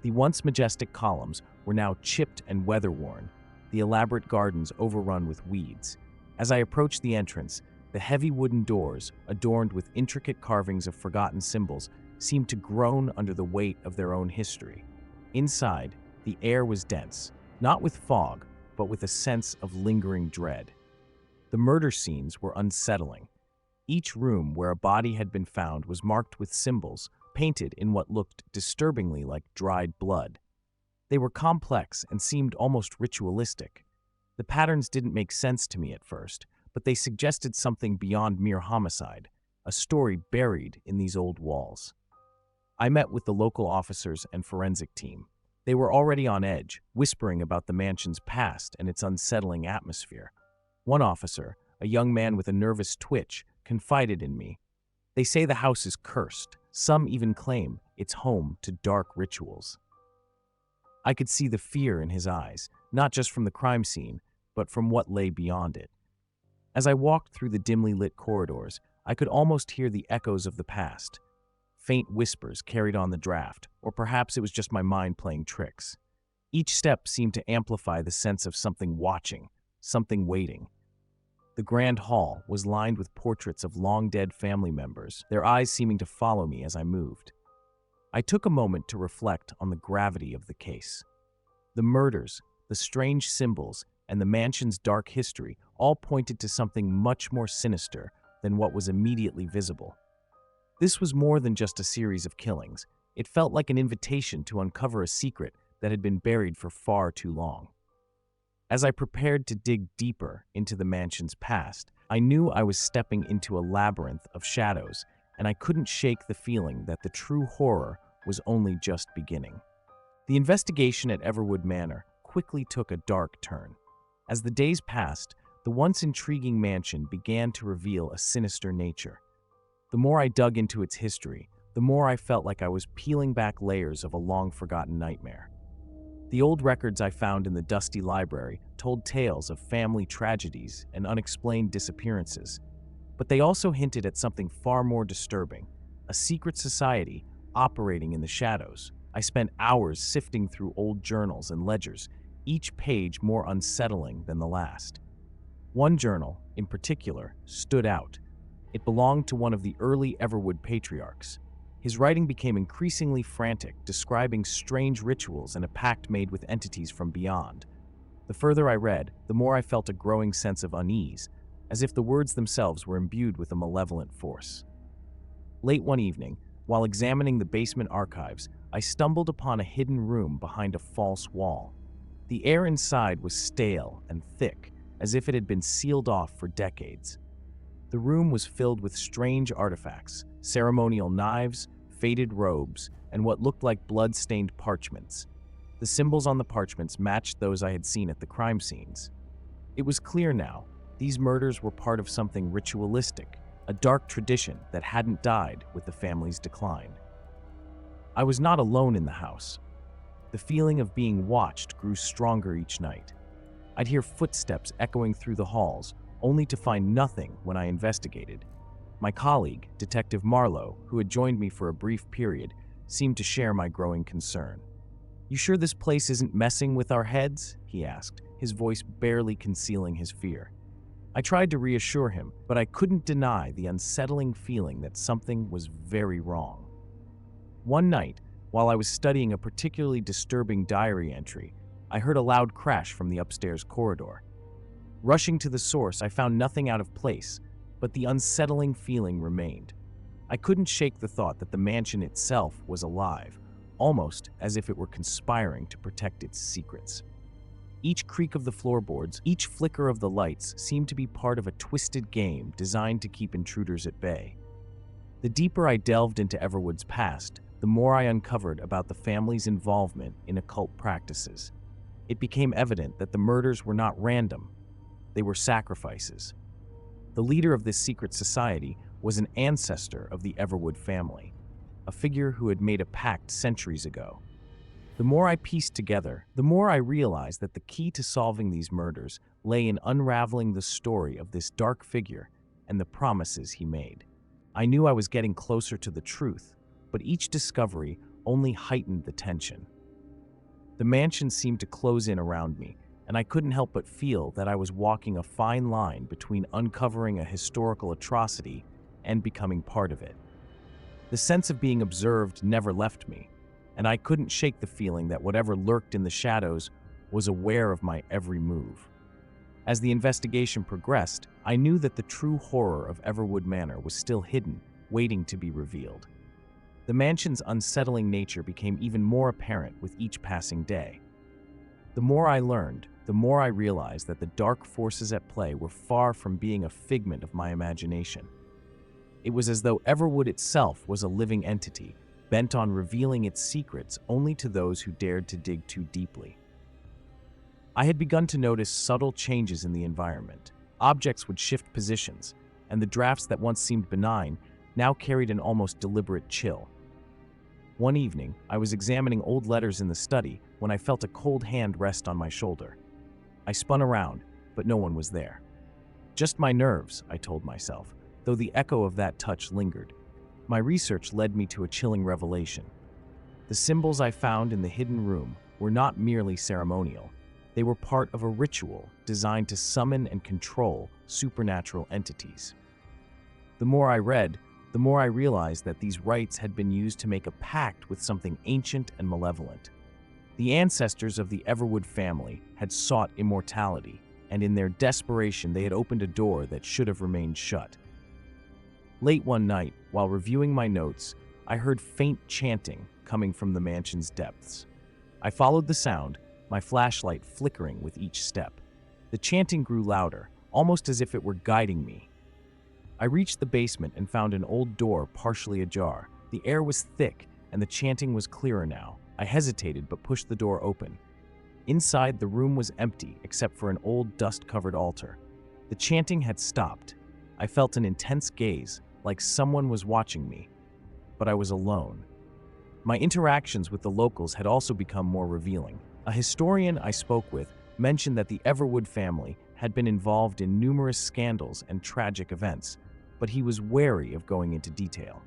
The once majestic columns were now chipped and weather-worn, the elaborate gardens overrun with weeds. As I approached the entrance, the heavy wooden doors, adorned with intricate carvings of forgotten symbols, seemed to groan under the weight of their own history. Inside, the air was dense, not with fog, but with a sense of lingering dread. The murder scenes were unsettling. Each room where a body had been found was marked with symbols, painted in what looked disturbingly like dried blood. They were complex and seemed almost ritualistic. The patterns didn't make sense to me at first, but they suggested something beyond mere homicide, a story buried in these old walls. I met with the local officers and forensic team. They were already on edge, whispering about the mansion's past and its unsettling atmosphere. One officer, a young man with a nervous twitch, confided in me. "They say the house is cursed. Some even claim it's home to dark rituals." I could see the fear in his eyes, not just from the crime scene, but from what lay beyond it. As I walked through the dimly lit corridors, I could almost hear the echoes of the past. Faint whispers carried on the draft, or perhaps it was just my mind playing tricks. Each step seemed to amplify the sense of something watching, something waiting. The grand hall was lined with portraits of long-dead family members, their eyes seeming to follow me as I moved. I took a moment to reflect on the gravity of the case. The murders, the strange symbols, and the mansion's dark history all pointed to something much more sinister than what was immediately visible. This was more than just a series of killings. It felt like an invitation to uncover a secret that had been buried for far too long. As I prepared to dig deeper into the mansion's past, I knew I was stepping into a labyrinth of shadows and I couldn't shake the feeling that the true horror was only just beginning. The investigation at Everwood Manor quickly took a dark turn. As the days passed, the once intriguing mansion began to reveal a sinister nature. The more I dug into its history, the more I felt like I was peeling back layers of a long-forgotten nightmare. The old records I found in the dusty library told tales of family tragedies and unexplained disappearances, but they also hinted at something far more disturbing, a secret society operating in the shadows. I spent hours sifting through old journals and ledgers, each page more unsettling than the last. One journal, in particular, stood out. It belonged to one of the early Everwood patriarchs. His writing became increasingly frantic, describing strange rituals and a pact made with entities from beyond. The further I read, the more I felt a growing sense of unease, as if the words themselves were imbued with a malevolent force. Late one evening, while examining the basement archives, I stumbled upon a hidden room behind a false wall. The air inside was stale and thick, as if it had been sealed off for decades. The room was filled with strange artifacts, ceremonial knives, faded robes, and what looked like blood-stained parchments. The symbols on the parchments matched those I had seen at the crime scenes. It was clear now, these murders were part of something ritualistic, a dark tradition that hadn't died with the family's decline. I was not alone in the house. The feeling of being watched grew stronger each night. I'd hear footsteps echoing through the halls, only to find nothing when I investigated. My colleague, Detective Marlowe, who had joined me for a brief period, seemed to share my growing concern. "You sure this place isn't messing with our heads?" he asked, his voice barely concealing his fear. I tried to reassure him, but I couldn't deny the unsettling feeling that something was very wrong. One night, while I was studying a particularly disturbing diary entry, I heard a loud crash from the upstairs corridor. Rushing to the source, I found nothing out of place, but the unsettling feeling remained. I couldn't shake the thought that the mansion itself was alive, almost as if it were conspiring to protect its secrets. Each creak of the floorboards, each flicker of the lights seemed to be part of a twisted game designed to keep intruders at bay. The deeper I delved into Everwood's past, the more I uncovered about the family's involvement in occult practices. It became evident that the murders were not random. They were sacrifices. The leader of this secret society was an ancestor of the Everwood family, a figure who had made a pact centuries ago. The more I pieced together, the more I realized that the key to solving these murders lay in unraveling the story of this dark figure and the promises he made. I knew I was getting closer to the truth, but each discovery only heightened the tension. The mansion seemed to close in around me, and I couldn't help but feel that I was walking a fine line between uncovering a historical atrocity and becoming part of it. The sense of being observed never left me, and I couldn't shake the feeling that whatever lurked in the shadows was aware of my every move. As the investigation progressed, I knew that the true horror of Everwood Manor was still hidden, waiting to be revealed. The mansion's unsettling nature became even more apparent with each passing day. The more I learned, the more I realized that the dark forces at play were far from being a figment of my imagination. It was as though Everwood itself was a living entity, bent on revealing its secrets only to those who dared to dig too deeply. I had begun to notice subtle changes in the environment. Objects would shift positions, and the drafts that once seemed benign now carried an almost deliberate chill. One evening, I was examining old letters in the study when I felt a cold hand rest on my shoulder. I spun around, but no one was there. Just my nerves, I told myself, though the echo of that touch lingered. My research led me to a chilling revelation. The symbols I found in the hidden room were not merely ceremonial. They were part of a ritual designed to summon and control supernatural entities. The more I read, the more I realized that these rites had been used to make a pact with something ancient and malevolent. The ancestors of the Everwood family had sought immortality, and in their desperation they had opened a door that should have remained shut. Late one night, while reviewing my notes, I heard faint chanting coming from the mansion's depths. I followed the sound, my flashlight flickering with each step. The chanting grew louder, almost as if it were guiding me. I reached the basement and found an old door partially ajar. The air was thick, and the chanting was clearer now. I hesitated but pushed the door open. Inside, the room was empty except for an old dust-covered altar. The chanting had stopped. I felt an intense gaze, like someone was watching me, but I was alone. My interactions with the locals had also become more revealing. A historian I spoke with mentioned that the Everwood family had been involved in numerous scandals and tragic events, but he was wary of going into detail.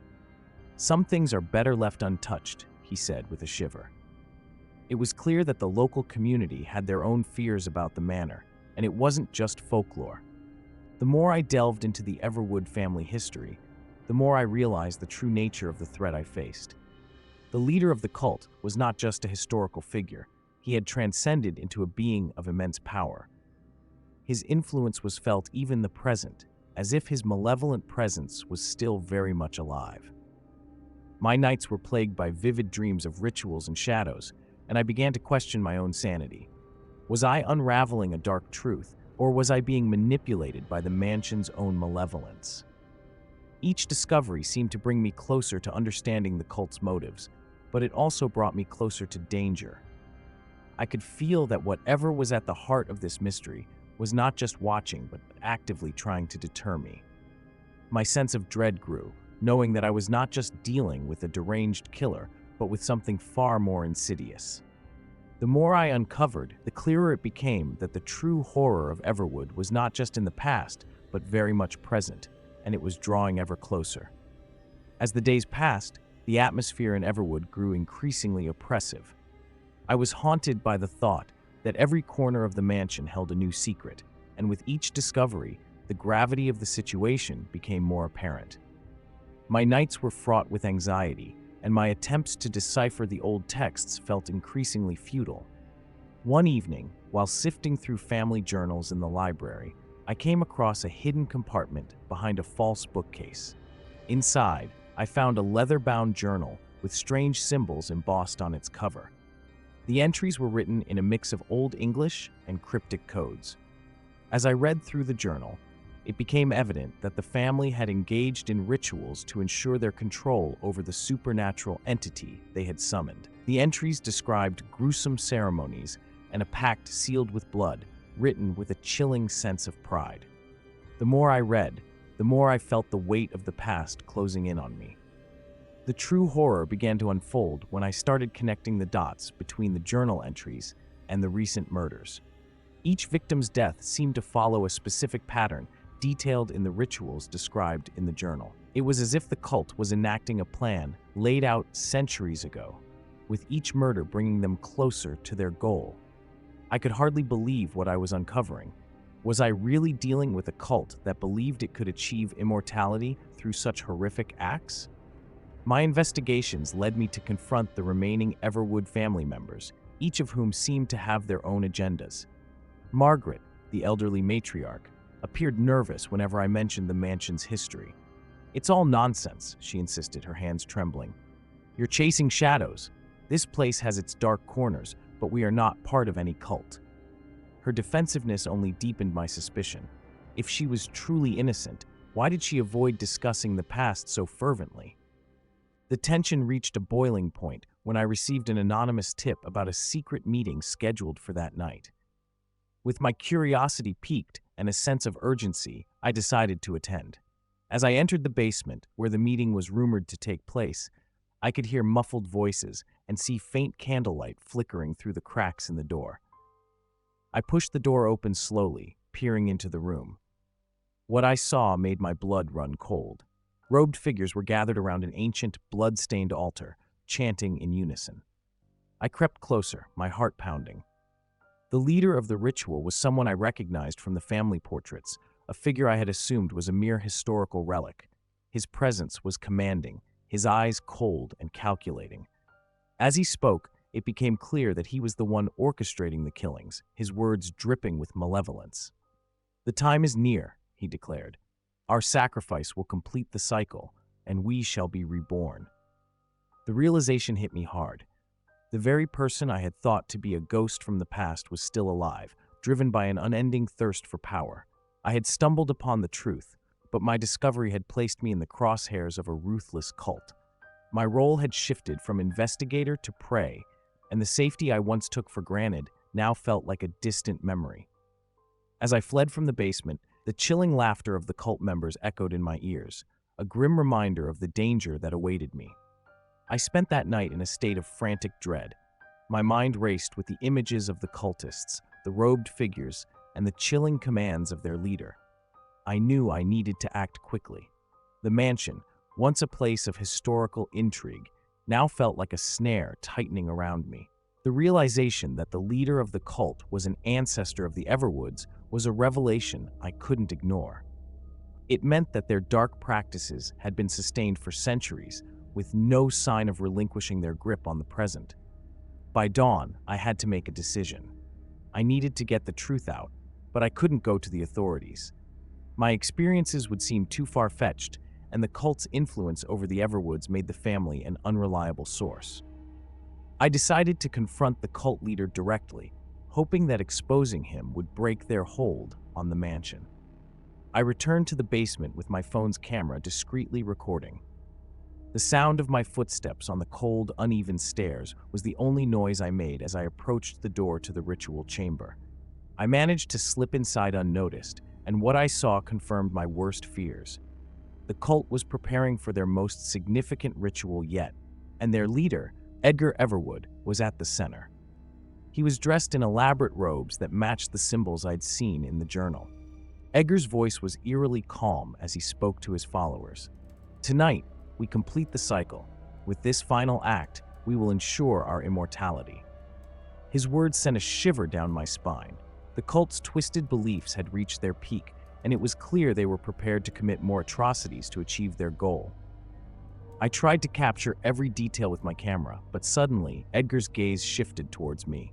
"Some things are better left untouched," he said with a shiver. It was clear that the local community had their own fears about the manor, and it wasn't just folklore. The more I delved into the Everwood family history, the more I realized the true nature of the threat I faced. The leader of the cult was not just a historical figure. He had transcended into a being of immense power. His influence was felt even in the present, as if his malevolent presence was still very much alive. My nights were plagued by vivid dreams of rituals and shadows, and I began to question my own sanity. Was I unraveling a dark truth, or was I being manipulated by the mansion's own malevolence? Each discovery seemed to bring me closer to understanding the cult's motives, but it also brought me closer to danger. I could feel that whatever was at the heart of this mystery was not just watching, but actively trying to deter me. My sense of dread grew, knowing that I was not just dealing with a deranged killer, but with something far more insidious. The more I uncovered, the clearer it became that the true horror of Everwood was not just in the past, but very much present, and it was drawing ever closer. As the days passed, the atmosphere in Everwood grew increasingly oppressive. I was haunted by the thought that every corner of the mansion held a new secret, and with each discovery, the gravity of the situation became more apparent. My nights were fraught with anxiety, and my attempts to decipher the old texts felt increasingly futile. One evening, while sifting through family journals in the library, I came across a hidden compartment behind a false bookcase. Inside, I found a leather-bound journal with strange symbols embossed on its cover. The entries were written in a mix of Old English and cryptic codes. As I read through the journal, it became evident that the family had engaged in rituals to ensure their control over the supernatural entity they had summoned. The entries described gruesome ceremonies and a pact sealed with blood, written with a chilling sense of pride. The more I read, the more I felt the weight of the past closing in on me. The true horror began to unfold when I started connecting the dots between the journal entries and the recent murders. Each victim's death seemed to follow a specific pattern detailed in the rituals described in the journal. It was as if the cult was enacting a plan laid out centuries ago, with each murder bringing them closer to their goal. I could hardly believe what I was uncovering. Was I really dealing with a cult that believed it could achieve immortality through such horrific acts? My investigations led me to confront the remaining Everwood family members, each of whom seemed to have their own agendas. Margaret, the elderly matriarch, appeared nervous whenever I mentioned the mansion's history. "It's all nonsense," she insisted, her hands trembling. "You're chasing shadows. This place has its dark corners, but we are not part of any cult." Her defensiveness only deepened my suspicion. If she was truly innocent, why did she avoid discussing the past so fervently? The tension reached a boiling point when I received an anonymous tip about a secret meeting scheduled for that night. With my curiosity piqued and a sense of urgency, I decided to attend. As I entered the basement, where the meeting was rumored to take place, I could hear muffled voices and see faint candlelight flickering through the cracks in the door. I pushed the door open slowly, peering into the room. What I saw made my blood run cold. Robed figures were gathered around an ancient, blood-stained altar, chanting in unison. I crept closer, my heart pounding. The leader of the ritual was someone I recognized from the family portraits, a figure I had assumed was a mere historical relic. His presence was commanding, his eyes cold and calculating. As he spoke, it became clear that he was the one orchestrating the killings, his words dripping with malevolence. "The time is near," he declared. "Our sacrifice will complete the cycle, and we shall be reborn." The realization hit me hard. The very person I had thought to be a ghost from the past was still alive, driven by an unending thirst for power. I had stumbled upon the truth. but my discovery had placed me in the crosshairs of a ruthless cult. My role had shifted from investigator to prey, and the safety I once took for granted now felt like a distant memory. As I fled from the basement, the chilling laughter of the cult members echoed in my ears, a grim reminder of the danger that awaited me. I spent that night in a state of frantic dread. My mind raced with the images of the cultists, the robed figures, and the chilling commands of their leader. I knew I needed to act quickly. The mansion, once a place of historical intrigue, now felt like a snare tightening around me. The realization that the leader of the cult was an ancestor of the Everwoods was a revelation I couldn't ignore. It meant that their dark practices had been sustained for centuries, with no sign of relinquishing their grip on the present. By dawn, I had to make a decision. I needed to get the truth out, but I couldn't go to the authorities. My experiences would seem too far-fetched, and the cult's influence over the Everwoods made the family an unreliable source. I decided to confront the cult leader directly, hoping that exposing him would break their hold on the mansion. I returned to the basement with my phone's camera discreetly recording. The sound of my footsteps on the cold, uneven stairs was the only noise I made as I approached the door to the ritual chamber. I managed to slip inside unnoticed, and what I saw confirmed my worst fears. The cult was preparing for their most significant ritual yet, and their leader, Edgar Everwood, was at the center. He was dressed in elaborate robes that matched the symbols I'd seen in the journal. Edgar's voice was eerily calm as he spoke to his followers. "Tonight, we complete the cycle. With this final act, we will ensure our immortality." His words sent a shiver down my spine. The cult's twisted beliefs had reached their peak, and it was clear they were prepared to commit more atrocities to achieve their goal. I tried to capture every detail with my camera, but suddenly, Edgar's gaze shifted towards me.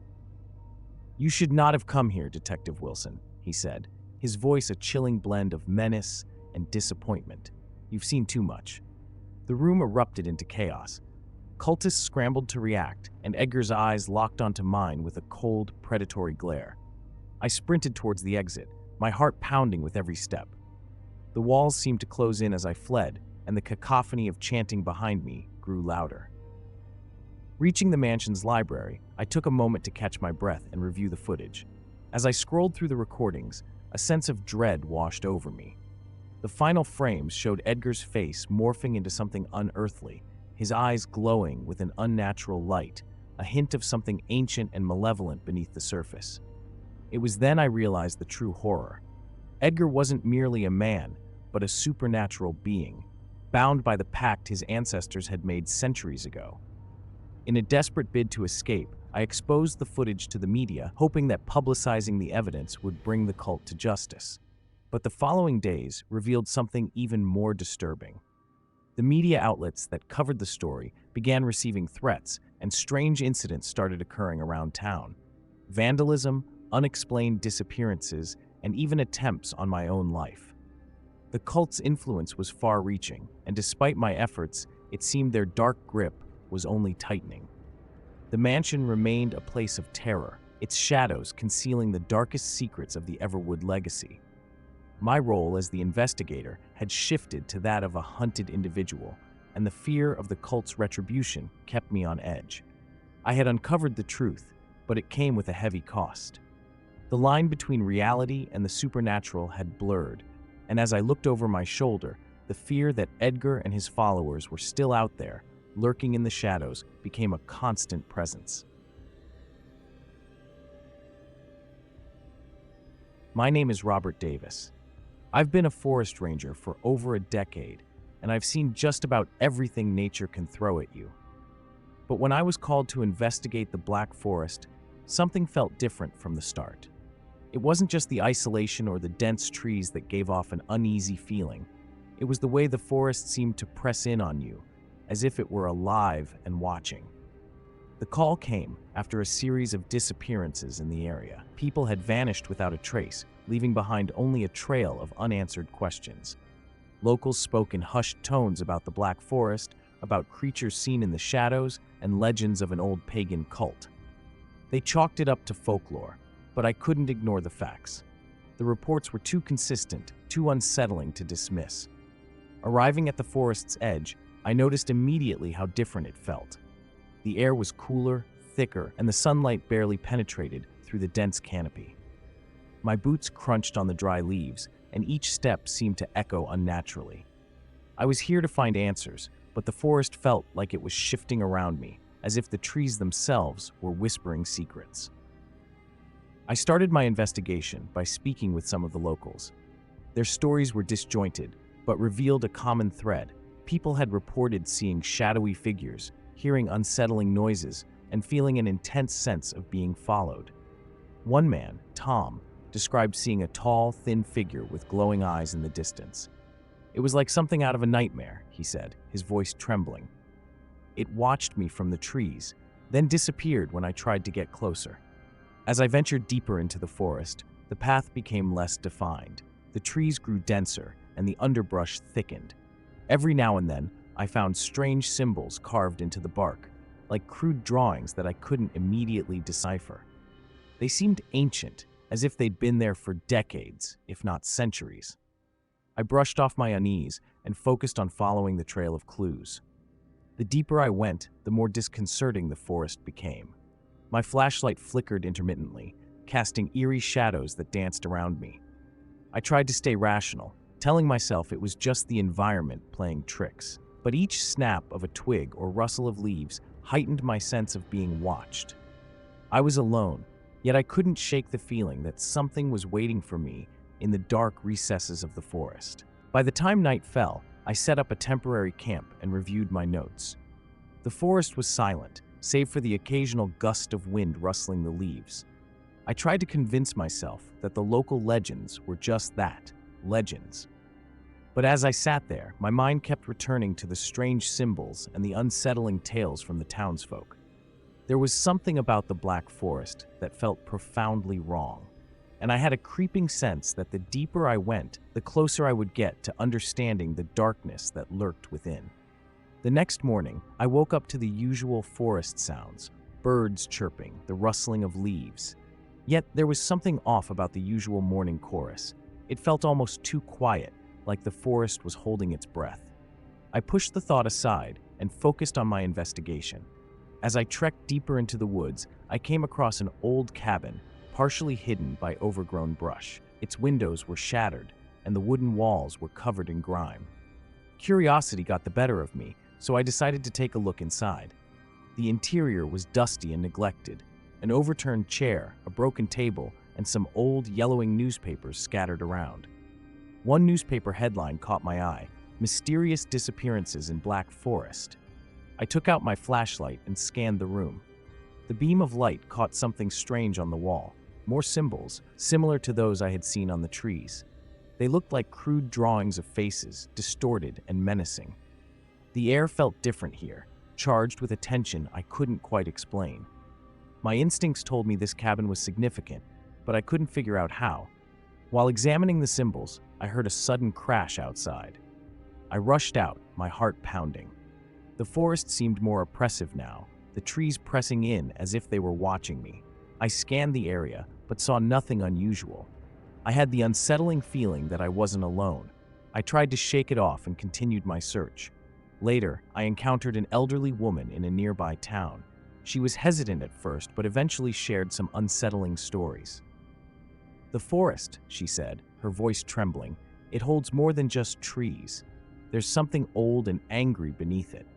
"You should not have come here, Detective Wilson," he said, his voice a chilling blend of menace and disappointment. "You've seen too much." The room erupted into chaos. Cultists scrambled to react, and Edgar's eyes locked onto mine with a cold, predatory glare. I sprinted towards the exit, my heart pounding with every step. The walls seemed to close in as I fled, and the cacophony of chanting behind me grew louder. Reaching the mansion's library, I took a moment to catch my breath and review the footage. As I scrolled through the recordings, a sense of dread washed over me. The final frames showed Edgar's face morphing into something unearthly, his eyes glowing with an unnatural light, a hint of something ancient and malevolent beneath the surface. It was then I realized the true horror. Edgar wasn't merely a man, but a supernatural being, bound by the pact his ancestors had made centuries ago. In a desperate bid to escape, I exposed the footage to the media, hoping that publicizing the evidence would bring the cult to justice. But the following days revealed something even more disturbing. The media outlets that covered the story began receiving threats, and strange incidents started occurring around town. Vandalism, unexplained disappearances, and even attempts on my own life. The cult's influence was far-reaching, and despite my efforts, it seemed their dark grip was only tightening. The mansion remained a place of terror, its shadows concealing the darkest secrets of the Everwood legacy. My role as the investigator had shifted to that of a hunted individual, and the fear of the cult's retribution kept me on edge. I had uncovered the truth, but it came with a heavy cost. The line between reality and the supernatural had blurred, and as I looked over my shoulder, the fear that Edgar and his followers were still out there, lurking in the shadows, became a constant presence. My name is Robert Davis. I've been a forest ranger for over a decade, and I've seen just about everything nature can throw at you. But when I was called to investigate the Black Forest, something felt different from the start. It wasn't just the isolation or the dense trees that gave off an uneasy feeling. It was the way the forest seemed to press in on you, as if it were alive and watching. The call came after a series of disappearances in the area. People had vanished without a trace, leaving behind only a trail of unanswered questions. Locals spoke in hushed tones about the Black Forest, about creatures seen in the shadows, and legends of an old pagan cult. They chalked it up to folklore, but I couldn't ignore the facts. The reports were too consistent, too unsettling to dismiss. Arriving at the forest's edge, I noticed immediately how different it felt. The air was cooler, thicker, and the sunlight barely penetrated through the dense canopy. My boots crunched on the dry leaves, and each step seemed to echo unnaturally. I was here to find answers, but the forest felt like it was shifting around me, as if the trees themselves were whispering secrets. I started my investigation by speaking with some of the locals. Their stories were disjointed, but revealed a common thread. People had reported seeing shadowy figures, hearing unsettling noises, and feeling an intense sense of being followed. One man, Tom, described seeing a tall, thin figure with glowing eyes in the distance. It was like something out of a nightmare, he said, his voice trembling. It watched me from the trees, then disappeared when I tried to get closer. As I ventured deeper into the forest, the path became less defined. The trees grew denser, and the underbrush thickened. Every now and then, I found strange symbols carved into the bark, like crude drawings that I couldn't immediately decipher. They seemed ancient, as if they'd been there for decades, if not centuries. I brushed off my unease and focused on following the trail of clues. The deeper I went, the more disconcerting the forest became. My flashlight flickered intermittently, casting eerie shadows that danced around me. I tried to stay rational, telling myself it was just the environment playing tricks. But each snap of a twig or rustle of leaves heightened my sense of being watched. I was alone, yet I couldn't shake the feeling that something was waiting for me in the dark recesses of the forest. By the time night fell, I set up a temporary camp and reviewed my notes. The forest was silent, save for the occasional gust of wind rustling the leaves. I tried to convince myself that the local legends were just that, legends. But as I sat there, my mind kept returning to the strange symbols and the unsettling tales from the townsfolk. There was something about the Black Forest that felt profoundly wrong, and I had a creeping sense that the deeper I went, the closer I would get to understanding the darkness that lurked within. The next morning, I woke up to the usual forest sounds, birds chirping, the rustling of leaves. Yet there was something off about the usual morning chorus. It felt almost too quiet, like the forest was holding its breath. I pushed the thought aside and focused on my investigation. As I trekked deeper into the woods, I came across an old cabin, partially hidden by overgrown brush. Its windows were shattered, and the wooden walls were covered in grime. Curiosity got the better of me, so I decided to take a look inside. The interior was dusty and neglected. An overturned chair, a broken table, and some old, yellowing newspapers scattered around. One newspaper headline caught my eye: "Mysterious Disappearances in Black Forest." I took out my flashlight and scanned the room. The beam of light caught something strange on the wall, more symbols, similar to those I had seen on the trees. They looked like crude drawings of faces, distorted and menacing. The air felt different here, charged with a tension I couldn't quite explain. My instincts told me this cabin was significant, but I couldn't figure out how. While examining the symbols, I heard a sudden crash outside. I rushed out, my heart pounding. The forest seemed more oppressive now, the trees pressing in as if they were watching me. I scanned the area, but saw nothing unusual. I had the unsettling feeling that I wasn't alone. I tried to shake it off and continued my search. Later, I encountered an elderly woman in a nearby town. She was hesitant at first, but eventually shared some unsettling stories. "The forest," she said, her voice trembling, "it holds more than just trees. There's something old and angry beneath it.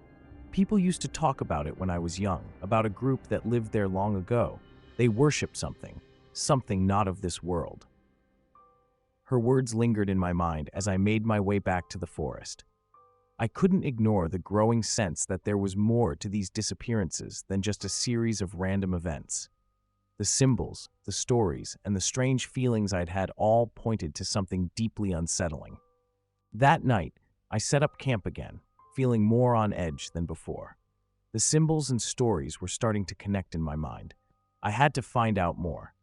People used to talk about it when I was young, about a group that lived there long ago. They worship something, something not of this world." Her words lingered in my mind as I made my way back to the forest. I couldn't ignore the growing sense that there was more to these disappearances than just a series of random events. The symbols, the stories, and the strange feelings I'd had all pointed to something deeply unsettling. That night, I set up camp again, feeling more on edge than before. The symbols and stories were starting to connect in my mind. I had to find out more.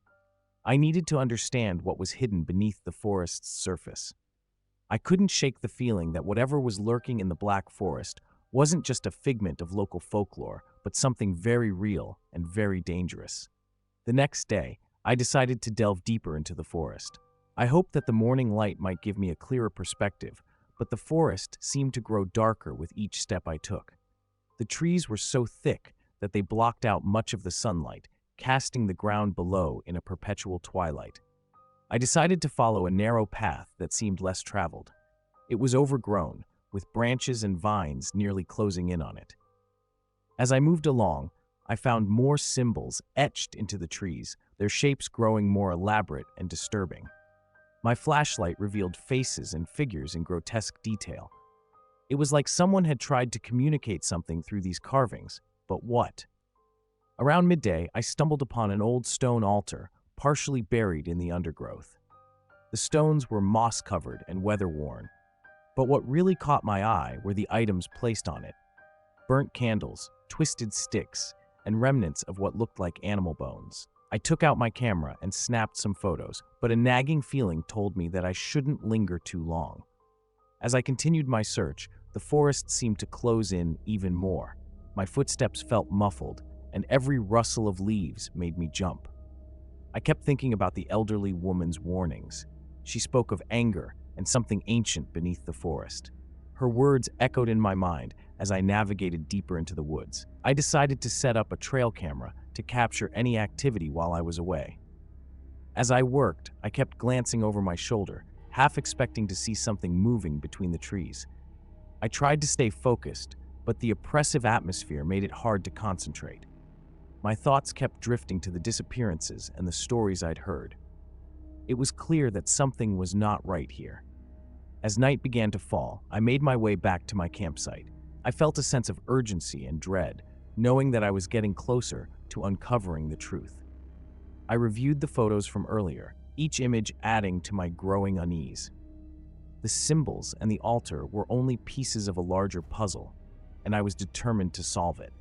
I needed to understand what was hidden beneath the forest's surface. I couldn't shake the feeling that whatever was lurking in the Black Forest wasn't just a figment of local folklore, but something very real and very dangerous. The next day, I decided to delve deeper into the forest. I hoped that the morning light might give me a clearer perspective, but the forest seemed to grow darker with each step I took. The trees were so thick that they blocked out much of the sunlight, casting the ground below in a perpetual twilight. I decided to follow a narrow path that seemed less traveled. It was overgrown, with branches and vines nearly closing in on it. As I moved along, I found more symbols etched into the trees, their shapes growing more elaborate and disturbing. My flashlight revealed faces and figures in grotesque detail. It was like someone had tried to communicate something through these carvings, but what? Around midday, I stumbled upon an old stone altar, partially buried in the undergrowth. The stones were moss-covered and weather-worn, but what really caught my eye were the items placed on it: burnt candles, twisted sticks, and remnants of what looked like animal bones. I took out my camera and snapped some photos, but a nagging feeling told me that I shouldn't linger too long. As I continued my search, the forest seemed to close in even more. My footsteps felt muffled, and every rustle of leaves made me jump. I kept thinking about the elderly woman's warnings. She spoke of anger and something ancient beneath the forest. Her words echoed in my mind as I navigated deeper into the woods. I decided to set up a trail camera to capture any activity while I was away. As I worked, I kept glancing over my shoulder, half expecting to see something moving between the trees. I tried to stay focused, but the oppressive atmosphere made it hard to concentrate. My thoughts kept drifting to the disappearances and the stories I'd heard. It was clear that something was not right here. As night began to fall, I made my way back to my campsite. I felt a sense of urgency and dread, knowing that I was getting closer to uncovering the truth. I reviewed the photos from earlier, each image adding to my growing unease. The symbols and the altar were only pieces of a larger puzzle, and I was determined to solve it.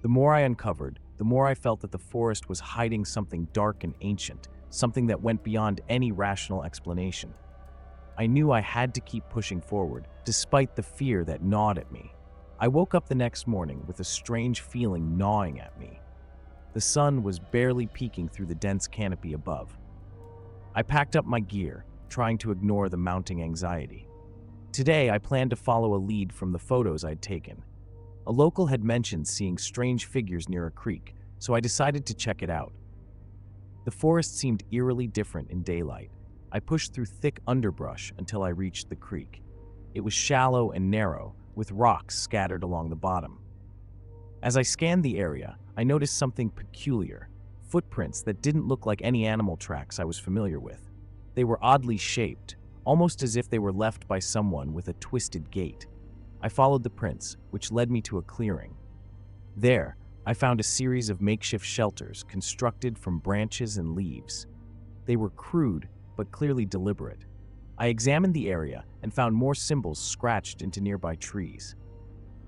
The more I uncovered, the more I felt that the forest was hiding something dark and ancient, something that went beyond any rational explanation. I knew I had to keep pushing forward, despite the fear that gnawed at me. I woke up the next morning with a strange feeling gnawing at me. The sun was barely peeking through the dense canopy above. I packed up my gear, trying to ignore the mounting anxiety. Today, I planned to follow a lead from the photos I'd taken. A local had mentioned seeing strange figures near a creek, so I decided to check it out. The forest seemed eerily different in daylight. I pushed through thick underbrush until I reached the creek. It was shallow and narrow, with rocks scattered along the bottom. As I scanned the area, I noticed something peculiar: footprints that didn't look like any animal tracks I was familiar with. They were oddly shaped, almost as if they were left by someone with a twisted gait. I followed the prints, which led me to a clearing. There, I found a series of makeshift shelters constructed from branches and leaves. They were crude, but clearly deliberate. I examined the area and found more symbols scratched into nearby trees.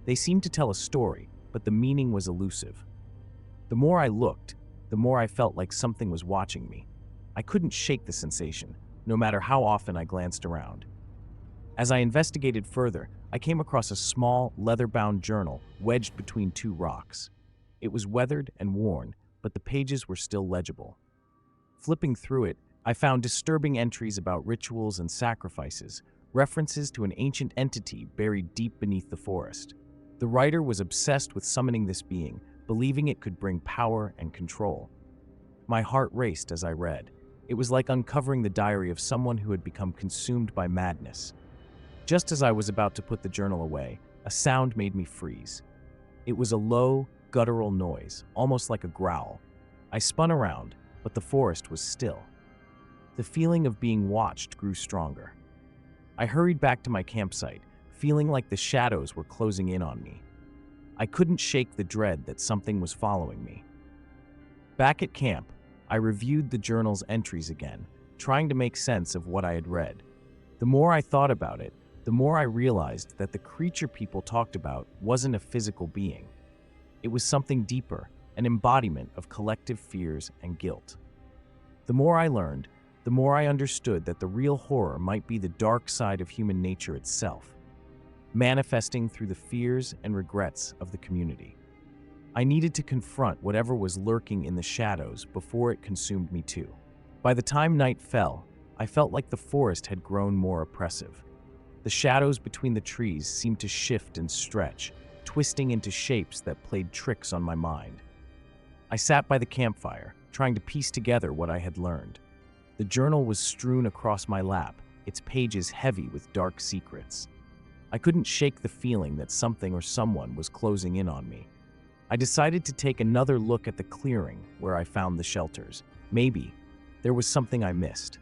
They seemed to tell a story, but the meaning was elusive. The more I looked, the more I felt like something was watching me. I couldn't shake the sensation, no matter how often I glanced around. As I investigated further, I came across a small, leather-bound journal wedged between two rocks. It was weathered and worn, but the pages were still legible. Flipping through it, I found disturbing entries about rituals and sacrifices, references to an ancient entity buried deep beneath the forest. The writer was obsessed with summoning this being, believing it could bring power and control. My heart raced as I read. It was like uncovering the diary of someone who had become consumed by madness. Just as I was about to put the journal away, a sound made me freeze. It was a low, guttural noise, almost like a growl. I spun around, but the forest was still. The feeling of being watched grew stronger. I hurried back to my campsite, feeling like the shadows were closing in on me. I couldn't shake the dread that something was following me. Back at camp, I reviewed the journal's entries again, trying to make sense of what I had read. The more I thought about it, the more I realized that the creature people talked about wasn't a physical being. It was something deeper, an embodiment of collective fears and guilt. The more I learned, the more I understood that the real horror might be the dark side of human nature itself, manifesting through the fears and regrets of the community. I needed to confront whatever was lurking in the shadows before it consumed me too. By the time night fell, I felt like the forest had grown more oppressive. The shadows between the trees seemed to shift and stretch, twisting into shapes that played tricks on my mind. I sat by the campfire, trying to piece together what I had learned. The journal was strewn across my lap, its pages heavy with dark secrets. I couldn't shake the feeling that something or someone was closing in on me. I decided to take another look at the clearing where I found the shelters. Maybe there was something I missed.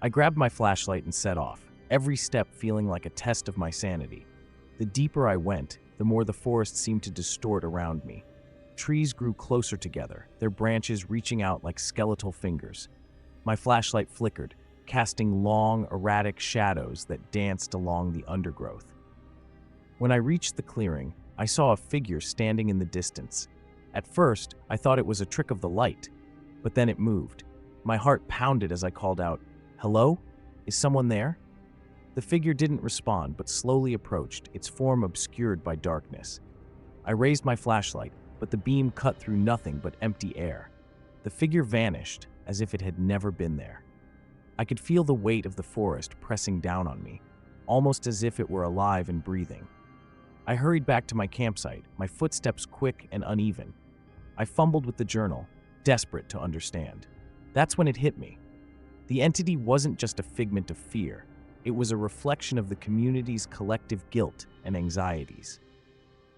I grabbed my flashlight and set off, every step feeling like a test of my sanity. The deeper I went, the more the forest seemed to distort around me. Trees grew closer together, their branches reaching out like skeletal fingers. My flashlight flickered, casting long, erratic shadows that danced along the undergrowth. When I reached the clearing, I saw a figure standing in the distance. At first, I thought it was a trick of the light, but then it moved. My heart pounded as I called out, "Hello? Is someone there?" The figure didn't respond, but slowly approached, its form obscured by darkness. I raised my flashlight, but the beam cut through nothing but empty air. The figure vanished, as if it had never been there. I could feel the weight of the forest pressing down on me, almost as if it were alive and breathing. I hurried back to my campsite, my footsteps quick and uneven. I fumbled with the journal, desperate to understand. That's when it hit me. The entity wasn't just a figment of fear. It was a reflection of the community's collective guilt and anxieties.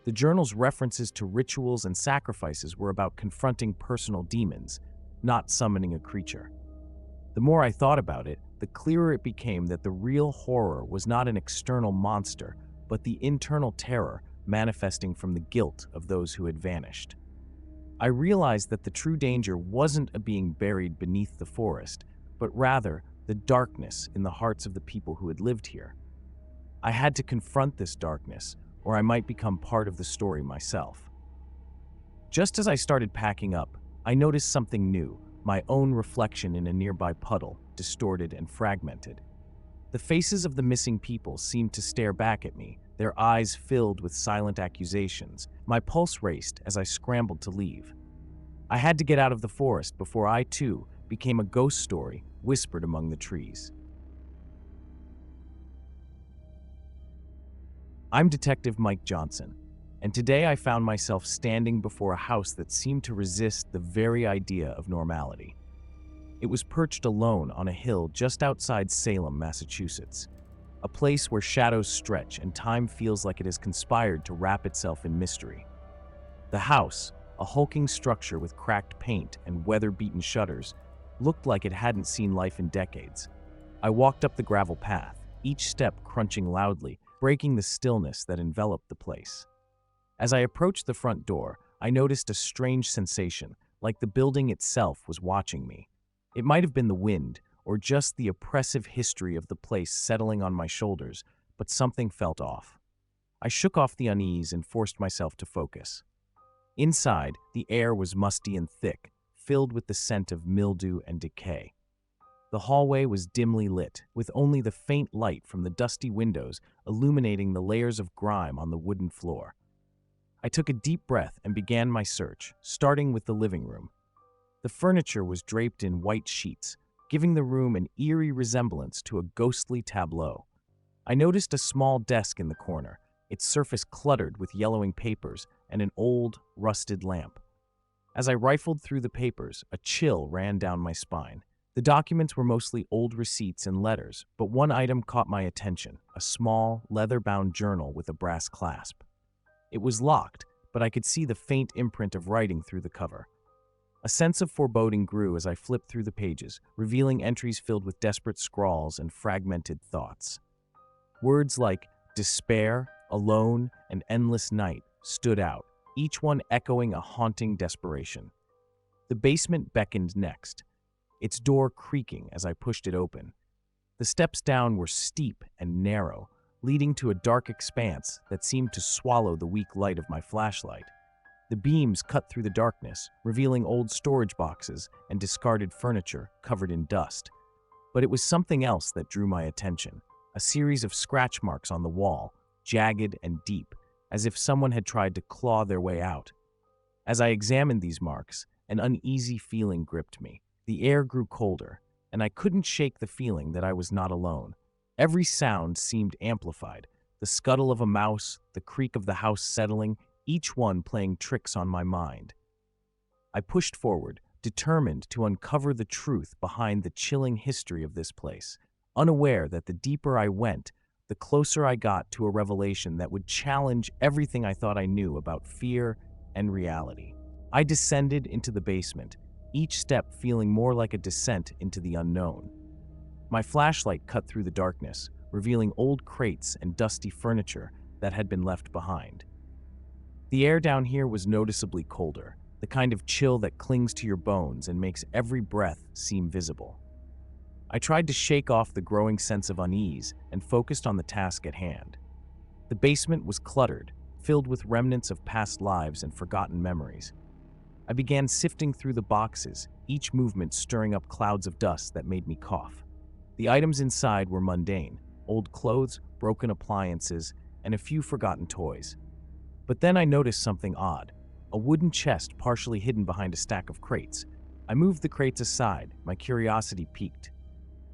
The journal's references to rituals and sacrifices were about confronting personal demons, not summoning a creature. The more I thought about it, the clearer it became that the real horror was not an external monster, but the internal terror manifesting from the guilt of those who had vanished. I realized that the true danger wasn't a being buried beneath the forest, but rather the darkness in the hearts of the people who had lived here. I had to confront this darkness, or I might become part of the story myself. Just as I started packing up, I noticed something new, my own reflection in a nearby puddle, distorted and fragmented. The faces of the missing people seemed to stare back at me, their eyes filled with silent accusations. My pulse raced as I scrambled to leave. I had to get out of the forest before I, too, became a ghost story whispered among the trees. I'm Detective Mike Johnson, and today I found myself standing before a house that seemed to resist the very idea of normality. It was perched alone on a hill just outside Salem, Massachusetts, a place where shadows stretch and time feels like it has conspired to wrap itself in mystery. The house, a hulking structure with cracked paint and weather-beaten shutters, looked like it hadn't seen life in decades. I walked up the gravel path, each step crunching loudly, breaking the stillness that enveloped the place. As I approached the front door, I noticed a strange sensation, like the building itself was watching me. It might have been the wind, or just the oppressive history of the place settling on my shoulders, but something felt off. I shook off the unease and forced myself to focus. Inside, the air was musty and thick, filled with the scent of mildew and decay. The hallway was dimly lit, with only the faint light from the dusty windows illuminating the layers of grime on the wooden floor. I took a deep breath and began my search, starting with the living room. The furniture was draped in white sheets, giving the room an eerie resemblance to a ghostly tableau. I noticed a small desk in the corner, its surface cluttered with yellowing papers and an old, rusted lamp. As I rifled through the papers, a chill ran down my spine. The documents were mostly old receipts and letters, but one item caught my attention, a small, leather-bound journal with a brass clasp. It was locked, but I could see the faint imprint of writing through the cover. A sense of foreboding grew as I flipped through the pages, revealing entries filled with desperate scrawls and fragmented thoughts. Words like despair, alone, and endless night stood out, each one echoing a haunting desperation. The basement beckoned next, its door creaking as I pushed it open. The steps down were steep and narrow, leading to a dark expanse that seemed to swallow the weak light of my flashlight. The beams cut through the darkness, revealing old storage boxes and discarded furniture covered in dust. But it was something else that drew my attention, a series of scratch marks on the wall, jagged and deep, as if someone had tried to claw their way out. As I examined these marks, an uneasy feeling gripped me. The air grew colder, and I couldn't shake the feeling that I was not alone. Every sound seemed amplified. The scuttle of a mouse, the creak of the house settling, each one playing tricks on my mind. I pushed forward, determined to uncover the truth behind the chilling history of this place, unaware that the deeper I went, the closer I got to a revelation that would challenge everything I thought I knew about fear and reality. I descended into the basement, each step feeling more like a descent into the unknown. My flashlight cut through the darkness, revealing old crates and dusty furniture that had been left behind. The air down here was noticeably colder, the kind of chill that clings to your bones and makes every breath seem visible. I tried to shake off the growing sense of unease and focused on the task at hand. The basement was cluttered, filled with remnants of past lives and forgotten memories. I began sifting through the boxes, each movement stirring up clouds of dust that made me cough. The items inside were mundane: old clothes, broken appliances, and a few forgotten toys. But then I noticed something odd: a wooden chest partially hidden behind a stack of crates. I moved the crates aside, my curiosity piqued.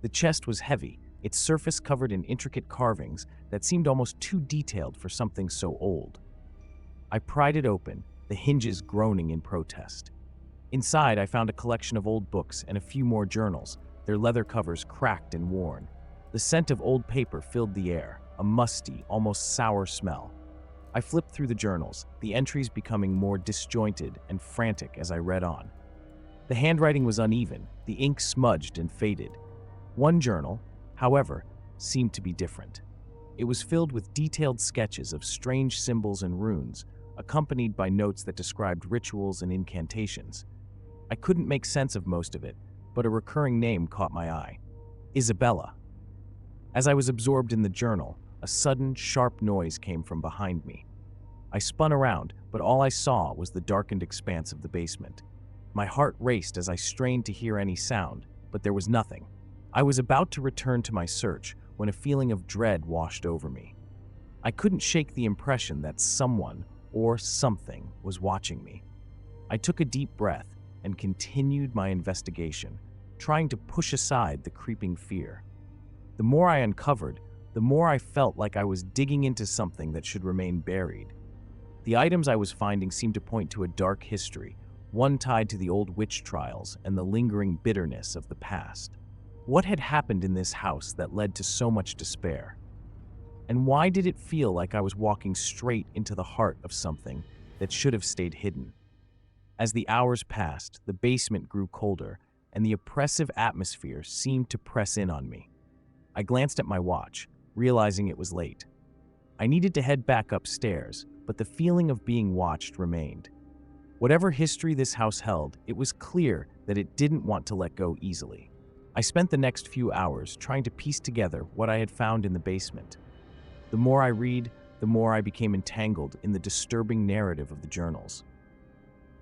The chest was heavy, its surface covered in intricate carvings that seemed almost too detailed for something so old. I pried it open, the hinges groaning in protest. Inside, I found a collection of old books and a few more journals, their leather covers cracked and worn. The scent of old paper filled the air, a musty, almost sour smell. I flipped through the journals, the entries becoming more disjointed and frantic as I read on. The handwriting was uneven, the ink smudged and faded. One journal, however, seemed to be different. It was filled with detailed sketches of strange symbols and runes, accompanied by notes that described rituals and incantations. I couldn't make sense of most of it, but a recurring name caught my eye: Isabella. As I was absorbed in the journal, a sudden, sharp noise came from behind me. I spun around, but all I saw was the darkened expanse of the basement. My heart raced as I strained to hear any sound, but there was nothing. I was about to return to my search when a feeling of dread washed over me. I couldn't shake the impression that someone or something was watching me. I took a deep breath and continued my investigation, trying to push aside the creeping fear. The more I uncovered, the more I felt like I was digging into something that should remain buried. The items I was finding seemed to point to a dark history, one tied to the old witch trials and the lingering bitterness of the past. What had happened in this house that led to so much despair? And why did it feel like I was walking straight into the heart of something that should have stayed hidden? As the hours passed, the basement grew colder, and the oppressive atmosphere seemed to press in on me. I glanced at my watch, realizing it was late. I needed to head back upstairs, but the feeling of being watched remained. Whatever history this house held, it was clear that it didn't want to let go easily. I spent the next few hours trying to piece together what I had found in the basement. The more I read, the more I became entangled in the disturbing narrative of the journals.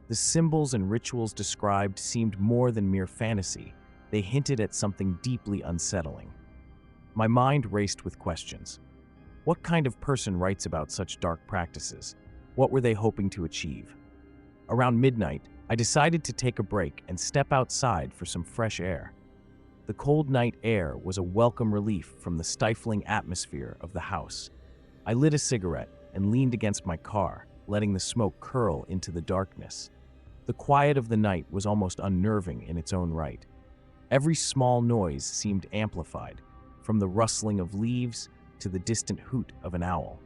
The symbols and rituals described seemed more than mere fantasy. They hinted at something deeply unsettling. My mind raced with questions. What kind of person writes about such dark practices? What were they hoping to achieve? Around midnight, I decided to take a break and step outside for some fresh air. The cold night air was a welcome relief from the stifling atmosphere of the house. I lit a cigarette and leaned against my car, letting the smoke curl into the darkness. The quiet of the night was almost unnerving in its own right. Every small noise seemed amplified, from the rustling of leaves to the distant hoot of an owl.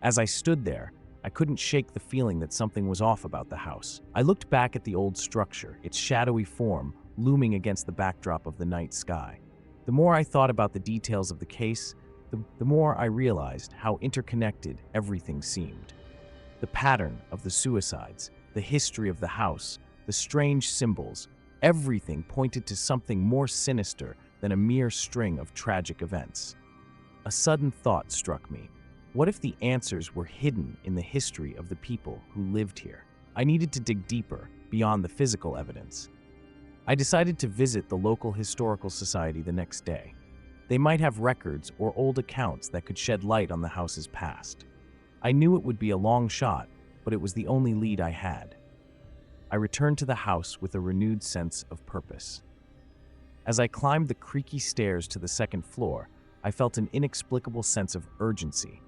As I stood there, I couldn't shake the feeling that something was off about the house. I looked back at the old structure, its shadowy form looming against the backdrop of the night sky. The more I thought about the details of the case, the more I realized how interconnected everything seemed. The pattern of the suicides, the history of the house, the strange symbols, everything pointed to something more sinister than a mere string of tragic events. A sudden thought struck me. What if the answers were hidden in the history of the people who lived here? I needed to dig deeper, beyond the physical evidence. I decided to visit the local historical society the next day. They might have records or old accounts that could shed light on the house's past. I knew it would be a long shot, but it was the only lead I had. I returned to the house with a renewed sense of purpose. As I climbed the creaky stairs to the second floor, I felt an inexplicable sense of urgency.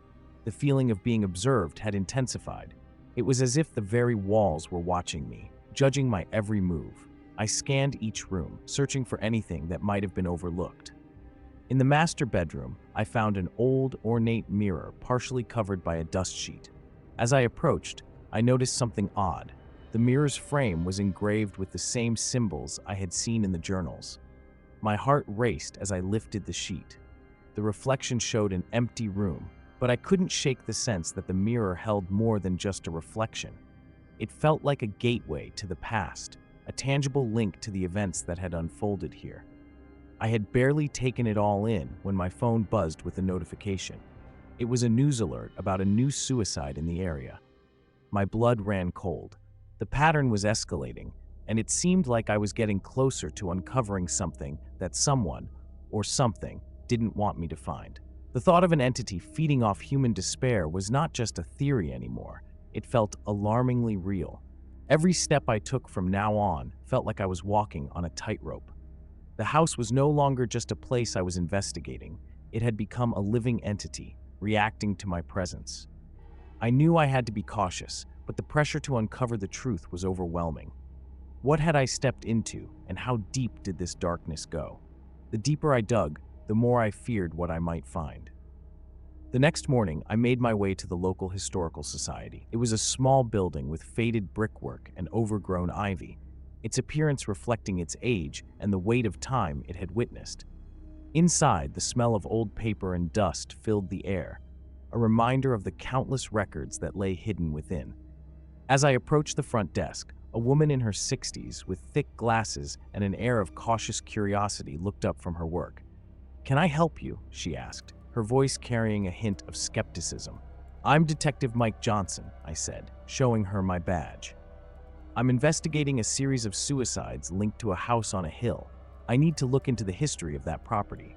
The feeling of being observed had intensified. It was as if the very walls were watching me, judging my every move. I scanned each room, searching for anything that might have been overlooked. In the master bedroom, I found an old, ornate mirror partially covered by a dust sheet. As I approached, I noticed something odd. The mirror's frame was engraved with the same symbols I had seen in the journals. My heart raced as I lifted the sheet. The reflection showed an empty room, but I couldn't shake the sense that the mirror held more than just a reflection. It felt like a gateway to the past, a tangible link to the events that had unfolded here. I had barely taken it all in when my phone buzzed with a notification. It was a news alert about a new suicide in the area. My blood ran cold. The pattern was escalating, and it seemed like I was getting closer to uncovering something that someone, or something, didn't want me to find. The thought of an entity feeding off human despair was not just a theory anymore. It felt alarmingly real. Every step I took from now on felt like I was walking on a tightrope. The house was no longer just a place I was investigating. It had become a living entity, reacting to my presence. I knew I had to be cautious, but the pressure to uncover the truth was overwhelming. What had I stepped into, and how deep did this darkness go? The deeper I dug, the more I feared what I might find. The next morning, I made my way to the local historical society. It was a small building with faded brickwork and overgrown ivy, its appearance reflecting its age and the weight of time it had witnessed. Inside, the smell of old paper and dust filled the air, a reminder of the countless records that lay hidden within. As I approached the front desk, a woman in her 60s with thick glasses and an air of cautious curiosity looked up from her work. "Can I help you?" she asked, her voice carrying a hint of skepticism. "I'm Detective Mike Johnson," I said, showing her my badge. "I'm investigating a series of suicides linked to a house on a hill. I need to look into the history of that property."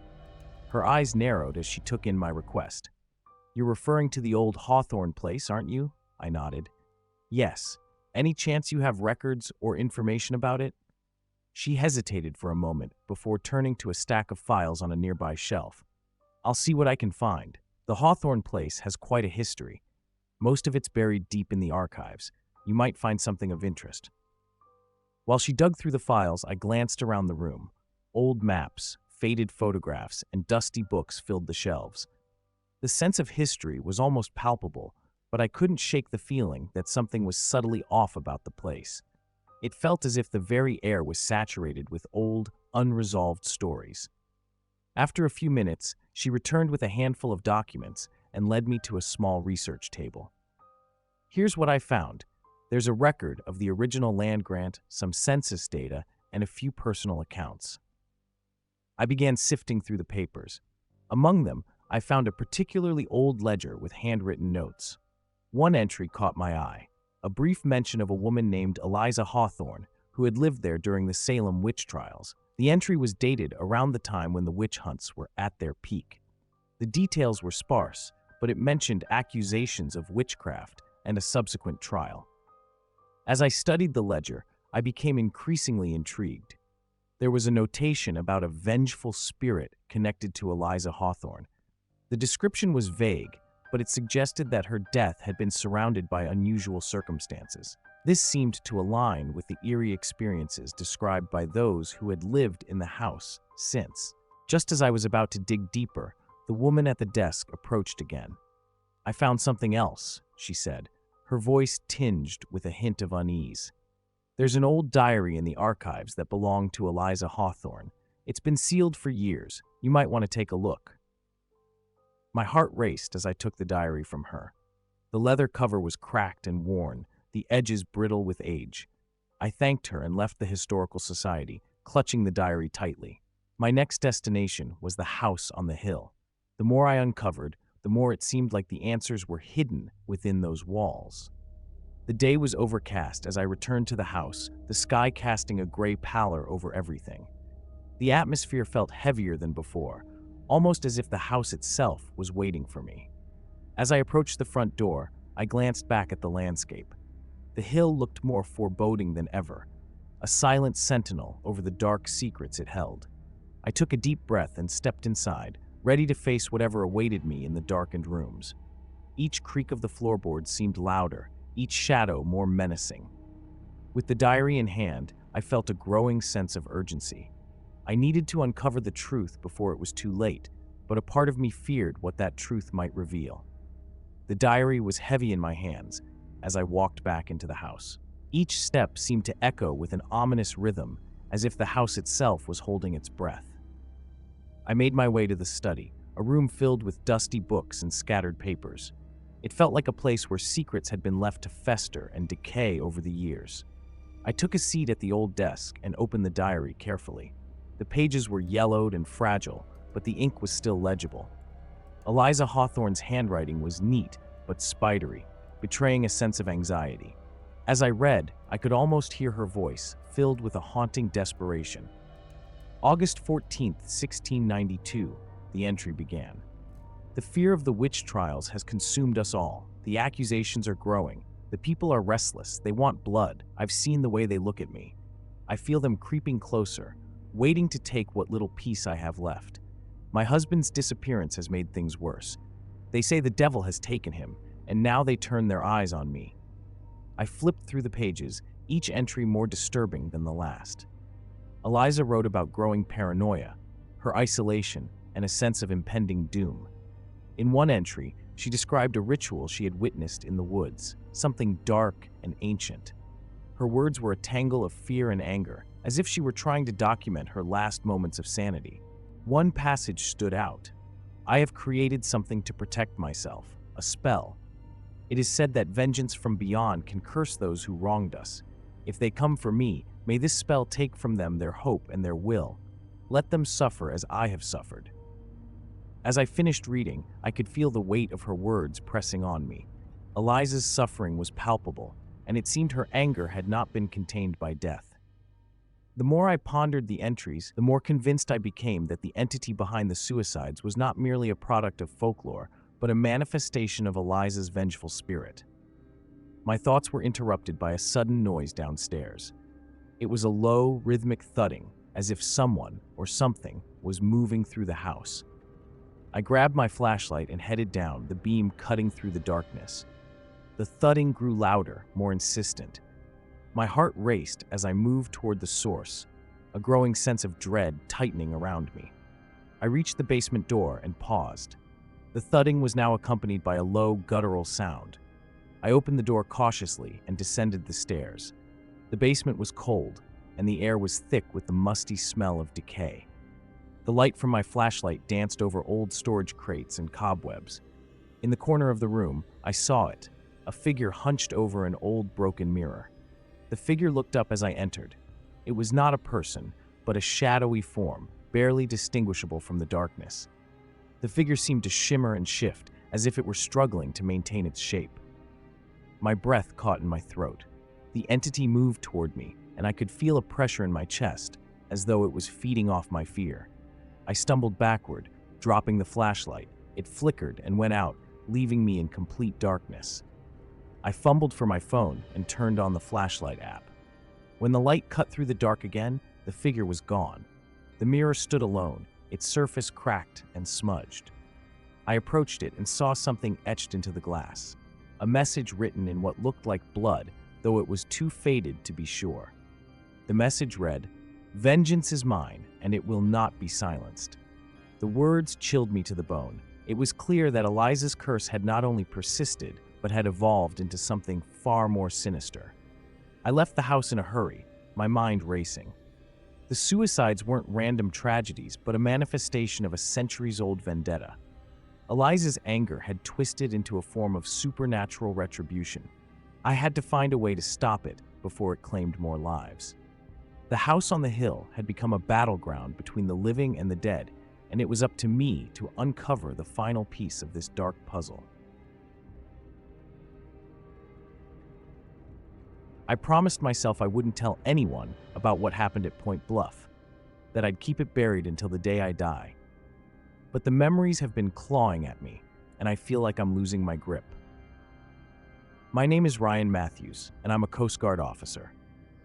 Her eyes narrowed as she took in my request. "You're referring to the old Hawthorne place, aren't you?" I nodded. "Yes. Any chance you have records or information about it?" She hesitated for a moment before turning to a stack of files on a nearby shelf. "I'll see what I can find. The Hawthorne place has quite a history. Most of it's buried deep in the archives. You might find something of interest." While she dug through the files, I glanced around the room. Old maps, faded photographs, and dusty books filled the shelves. The sense of history was almost palpable, but I couldn't shake the feeling that something was subtly off about the place. It felt as if the very air was saturated with old, unresolved stories. After a few minutes, she returned with a handful of documents and led me to a small research table. "Here's what I found. There's a record of the original land grant, some census data, and a few personal accounts." I began sifting through the papers. Among them, I found a particularly old ledger with handwritten notes. One entry caught my eye, a brief mention of a woman named Eliza Hawthorne, who had lived there during the Salem witch trials. The entry was dated around the time when the witch hunts were at their peak. The details were sparse, but it mentioned accusations of witchcraft and a subsequent trial. As I studied the ledger, I became increasingly intrigued. There was a notation about a vengeful spirit connected to Eliza Hawthorne. The description was vague, but it suggested that her death had been surrounded by unusual circumstances. This seemed to align with the eerie experiences described by those who had lived in the house since. Just as I was about to dig deeper, the woman at the desk approached again. "I found something else," she said, her voice tinged with a hint of unease. "There's an old diary in the archives that belonged to Eliza Hawthorne. It's been sealed for years. You might want to take a look." My heart raced as I took the diary from her. The leather cover was cracked and worn, the edges brittle with age. I thanked her and left the Historical Society, clutching the diary tightly. My next destination was the house on the hill. The more I uncovered, the more it seemed like the answers were hidden within those walls. The day was overcast as I returned to the house, the sky casting a gray pallor over everything. The atmosphere felt heavier than before, almost as if the house itself was waiting for me. As I approached the front door, I glanced back at the landscape. The hill looked more foreboding than ever, a silent sentinel over the dark secrets it held. I took a deep breath and stepped inside, ready to face whatever awaited me in the darkened rooms. Each creak of the floorboards seemed louder, each shadow more menacing. With the diary in hand, I felt a growing sense of urgency. I needed to uncover the truth before it was too late, but a part of me feared what that truth might reveal. The diary was heavy in my hands as I walked back into the house. Each step seemed to echo with an ominous rhythm, as if the house itself was holding its breath. I made my way to the study, a room filled with dusty books and scattered papers. It felt like a place where secrets had been left to fester and decay over the years. I took a seat at the old desk and opened the diary carefully. The pages were yellowed and fragile, but the ink was still legible. Eliza Hawthorne's handwriting was neat but spidery, betraying a sense of anxiety. As I read, I could almost hear her voice, filled with a haunting desperation. August 14th, 1692, the entry began. The fear of the witch trials has consumed us all. The accusations are growing. The people are restless. They want blood. I've seen the way they look at me. I feel them creeping closer, waiting to take what little peace I have left. My husband's disappearance has made things worse. They say the devil has taken him, and now they turn their eyes on me. I flipped through the pages, each entry more disturbing than the last. Eliza wrote about growing paranoia, her isolation, and a sense of impending doom. In one entry, she described a ritual she had witnessed in the woods, something dark and ancient. Her words were a tangle of fear and anger, as if she were trying to document her last moments of sanity. One passage stood out. "I have created something to protect myself, a spell. It is said that vengeance from beyond can curse those who wronged us. If they come for me, may this spell take from them their hope and their will. Let them suffer as I have suffered." As I finished reading, I could feel the weight of her words pressing on me. Eliza's suffering was palpable, and it seemed her anger had not been contained by death. The more I pondered the entries, the more convinced I became that the entity behind the suicides was not merely a product of folklore, but a manifestation of Eliza's vengeful spirit. My thoughts were interrupted by a sudden noise downstairs. It was a low, rhythmic thudding, as if someone or something was moving through the house. I grabbed my flashlight and headed down, the beam cutting through the darkness. The thudding grew louder, more insistent. My heart raced as I moved toward the source, a growing sense of dread tightening around me. I reached the basement door and paused. The thudding was now accompanied by a low, guttural sound. I opened the door cautiously and descended the stairs. The basement was cold, and the air was thick with the musty smell of decay. The light from my flashlight danced over old storage crates and cobwebs. In the corner of the room, I saw it, a figure hunched over an old broken mirror. The figure looked up as I entered. It was not a person, but a shadowy form, barely distinguishable from the darkness. The figure seemed to shimmer and shift, as if it were struggling to maintain its shape. My breath caught in my throat. The entity moved toward me, and I could feel a pressure in my chest, as though it was feeding off my fear. I stumbled backward, dropping the flashlight. It flickered and went out, leaving me in complete darkness. I fumbled for my phone and turned on the flashlight app. When the light cut through the dark again, the figure was gone. The mirror stood alone, its surface cracked and smudged. I approached it and saw something etched into the glass. A message written in what looked like blood, though it was too faded to be sure. The message read, "Vengeance is mine, and it will not be silenced." The words chilled me to the bone. It was clear that Eliza's curse had not only persisted, but had evolved into something far more sinister. I left the house in a hurry, my mind racing. The suicides weren't random tragedies, but a manifestation of a centuries-old vendetta. Eliza's anger had twisted into a form of supernatural retribution. I had to find a way to stop it before it claimed more lives. The house on the hill had become a battleground between the living and the dead, and it was up to me to uncover the final piece of this dark puzzle. I promised myself I wouldn't tell anyone about what happened at Point Bluff, that I'd keep it buried until the day I die. But the memories have been clawing at me, and I feel like I'm losing my grip. My name is Ryan Matthews, and I'm a Coast Guard officer.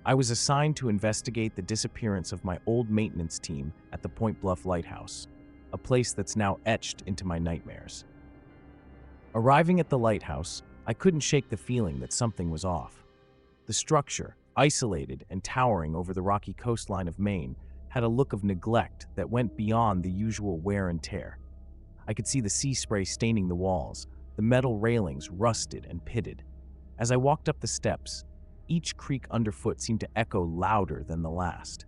I was assigned to investigate the disappearance of my old maintenance team at the Point Bluff Lighthouse, a place that's now etched into my nightmares. Arriving at the lighthouse, I couldn't shake the feeling that something was off. The structure, isolated and towering over the rocky coastline of Maine, had a look of neglect that went beyond the usual wear and tear. I could see the sea spray staining the walls, the metal railings rusted and pitted. As I walked up the steps, each creak underfoot seemed to echo louder than the last.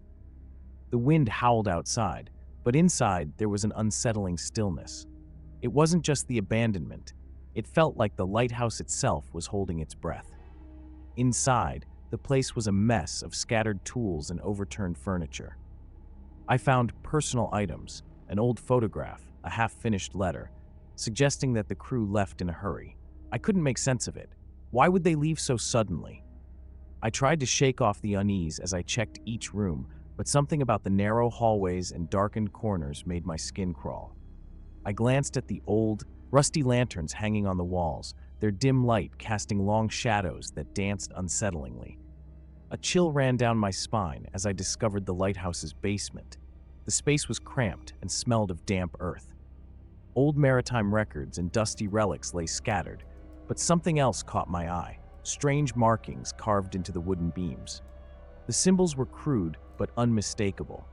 The wind howled outside, but inside there was an unsettling stillness. It wasn't just the abandonment. It felt like the lighthouse itself was holding its breath. Inside, the place was a mess of scattered tools and overturned furniture. I found personal items, an old photograph, a half-finished letter, suggesting that the crew left in a hurry. I couldn't make sense of it. Why would they leave so suddenly? I tried to shake off the unease as I checked each room, but something about the narrow hallways and darkened corners made my skin crawl. I glanced at the old, rusty lanterns hanging on the walls, their dim light casting long shadows that danced unsettlingly. A chill ran down my spine as I discovered the lighthouse's basement. The space was cramped and smelled of damp earth. Old maritime records and dusty relics lay scattered, but something else caught my eye: strange markings carved into the wooden beams. The symbols were crude but unmistakable.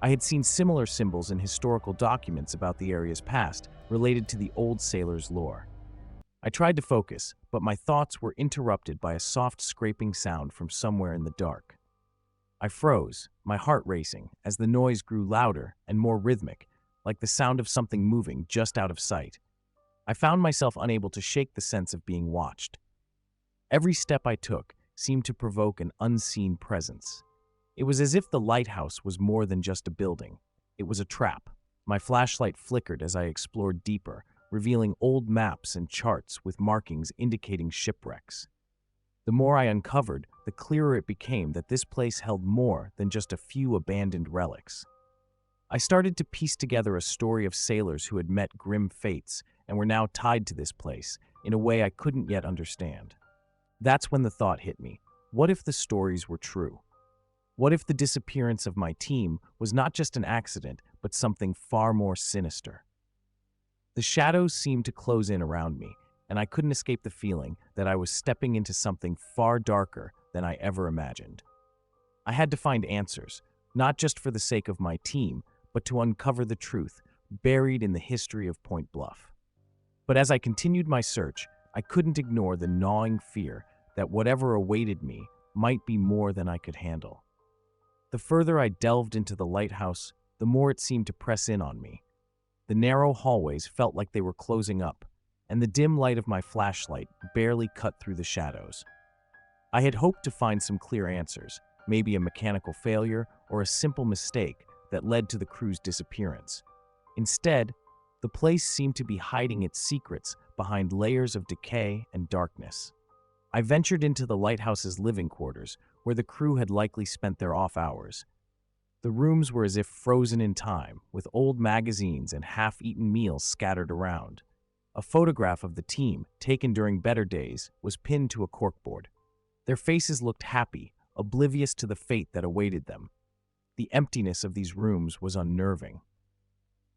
I had seen similar symbols in historical documents about the area's past, related to the old sailors' lore. I tried to focus, but my thoughts were interrupted by a soft scraping sound from somewhere in the dark. I froze, my heart racing, as the noise grew louder and more rhythmic, like the sound of something moving just out of sight. I found myself unable to shake the sense of being watched. Every step I took seemed to provoke an unseen presence. It was as if the lighthouse was more than just a building. It was a trap. My flashlight flickered as I explored deeper, revealing old maps and charts with markings indicating shipwrecks. The more I uncovered, the clearer it became that this place held more than just a few abandoned relics. I started to piece together a story of sailors who had met grim fates and were now tied to this place in a way I couldn't yet understand. That's when the thought hit me: what if the stories were true? What if the disappearance of my team was not just an accident, but something far more sinister? The shadows seemed to close in around me, and I couldn't escape the feeling that I was stepping into something far darker than I ever imagined. I had to find answers, not just for the sake of my team, but to uncover the truth buried in the history of Point Bluff. But as I continued my search, I couldn't ignore the gnawing fear that whatever awaited me might be more than I could handle. The further I delved into the lighthouse, the more it seemed to press in on me. The narrow hallways felt like they were closing up, and the dim light of my flashlight barely cut through the shadows. I had hoped to find some clear answers, maybe a mechanical failure or a simple mistake that led to the crew's disappearance. Instead, the place seemed to be hiding its secrets behind layers of decay and darkness. I ventured into the lighthouse's living quarters, where the crew had likely spent their off hours. The rooms were as if frozen in time, with old magazines and half-eaten meals scattered around. A photograph of the team, taken during better days, was pinned to a corkboard. Their faces looked happy, oblivious to the fate that awaited them. The emptiness of these rooms was unnerving.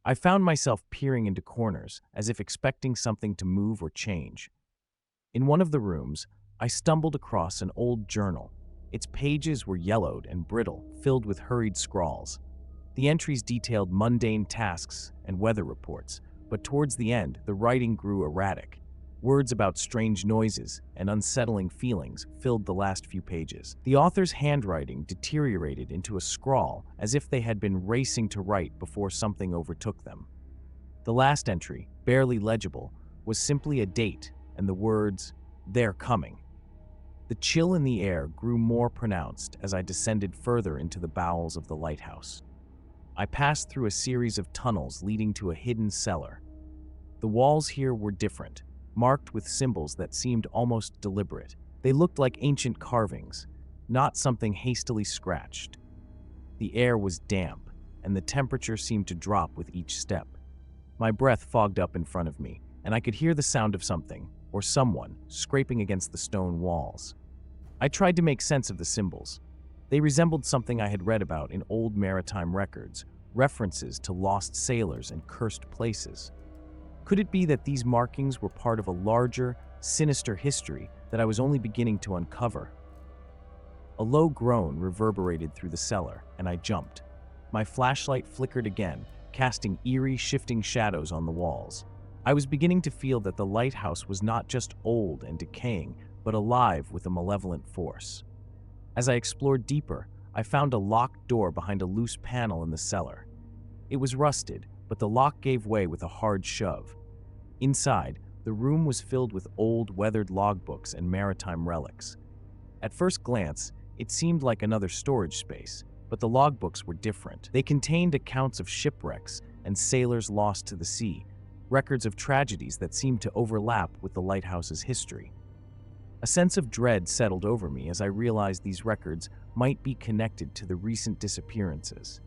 I found myself peering into corners, as if expecting something to move or change. In one of the rooms, I stumbled across an old journal. Its pages were yellowed and brittle, filled with hurried scrawls. The entries detailed mundane tasks and weather reports, but towards the end, the writing grew erratic. Words about strange noises and unsettling feelings filled the last few pages. The author's handwriting deteriorated into a scrawl, as if they had been racing to write before something overtook them. The last entry, barely legible, was simply a date and the words, "They're coming." The chill in the air grew more pronounced as I descended further into the bowels of the lighthouse. I passed through a series of tunnels leading to a hidden cellar. The walls here were different, marked with symbols that seemed almost deliberate. They looked like ancient carvings, not something hastily scratched. The air was damp, and the temperature seemed to drop with each step. My breath fogged up in front of me, and I could hear the sound of something, or someone, scraping against the stone walls. I tried to make sense of the symbols, They resembled something I had read about in old maritime records, references to lost sailors and cursed places. Could it be that these markings were part of a larger, sinister history that I was only beginning to uncover? A low groan reverberated through the cellar, and I jumped. My flashlight flickered again, casting eerie, shifting shadows on the walls. I was beginning to feel that the lighthouse was not just old and decaying, but alive with a malevolent force. As I explored deeper, I found a locked door behind a loose panel in the cellar. It was rusted, but the lock gave way with a hard shove. Inside, the room was filled with old, weathered logbooks and maritime relics. At first glance, it seemed like another storage space, but the logbooks were different. They contained accounts of shipwrecks and sailors lost to the sea, records of tragedies that seemed to overlap with the lighthouse's history. A sense of dread settled over me as I realized these records might be connected to the recent disappearances.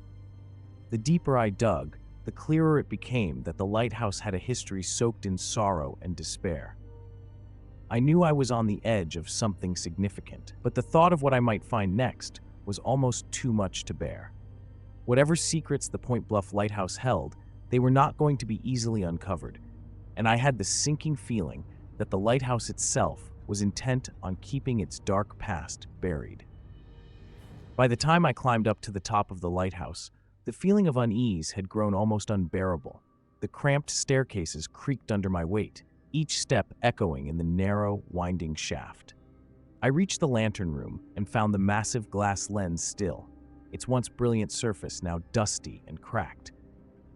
The deeper I dug, the clearer it became that the lighthouse had a history soaked in sorrow and despair. I knew I was on the edge of something significant, but the thought of what I might find next was almost too much to bear. Whatever secrets the Point Bluff Lighthouse held, they were not going to be easily uncovered, and I had the sinking feeling that the lighthouse itself was intent on keeping its dark past buried. By the time I climbed up to the top of the lighthouse, the feeling of unease had grown almost unbearable. The cramped staircases creaked under my weight, each step echoing in the narrow, winding shaft. I reached the lantern room and found the massive glass lens still, its once brilliant surface now dusty and cracked.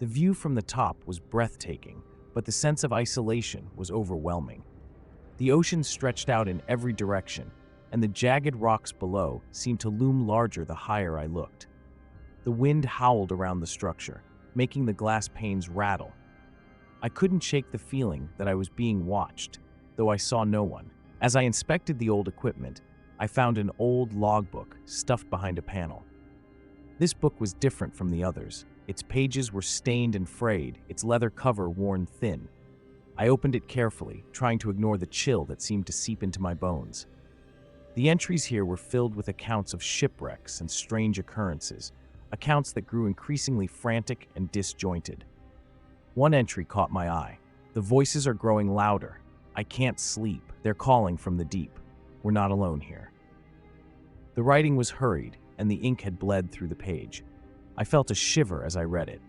The view from the top was breathtaking, but the sense of isolation was overwhelming. The ocean stretched out in every direction, and the jagged rocks below seemed to loom larger the higher I looked. The wind howled around the structure, making the glass panes rattle. I couldn't shake the feeling that I was being watched, though I saw no one. As I inspected the old equipment, I found an old logbook stuffed behind a panel. This book was different from the others. Its pages were stained and frayed, its leather cover worn thin. I opened it carefully, trying to ignore the chill that seemed to seep into my bones. The entries here were filled with accounts of shipwrecks and strange occurrences, accounts that grew increasingly frantic and disjointed. One entry caught my eye. The voices are growing louder. I can't sleep. They're calling from the deep. We're not alone here. The writing was hurried, and the ink had bled through the page. I felt a shiver as I read it.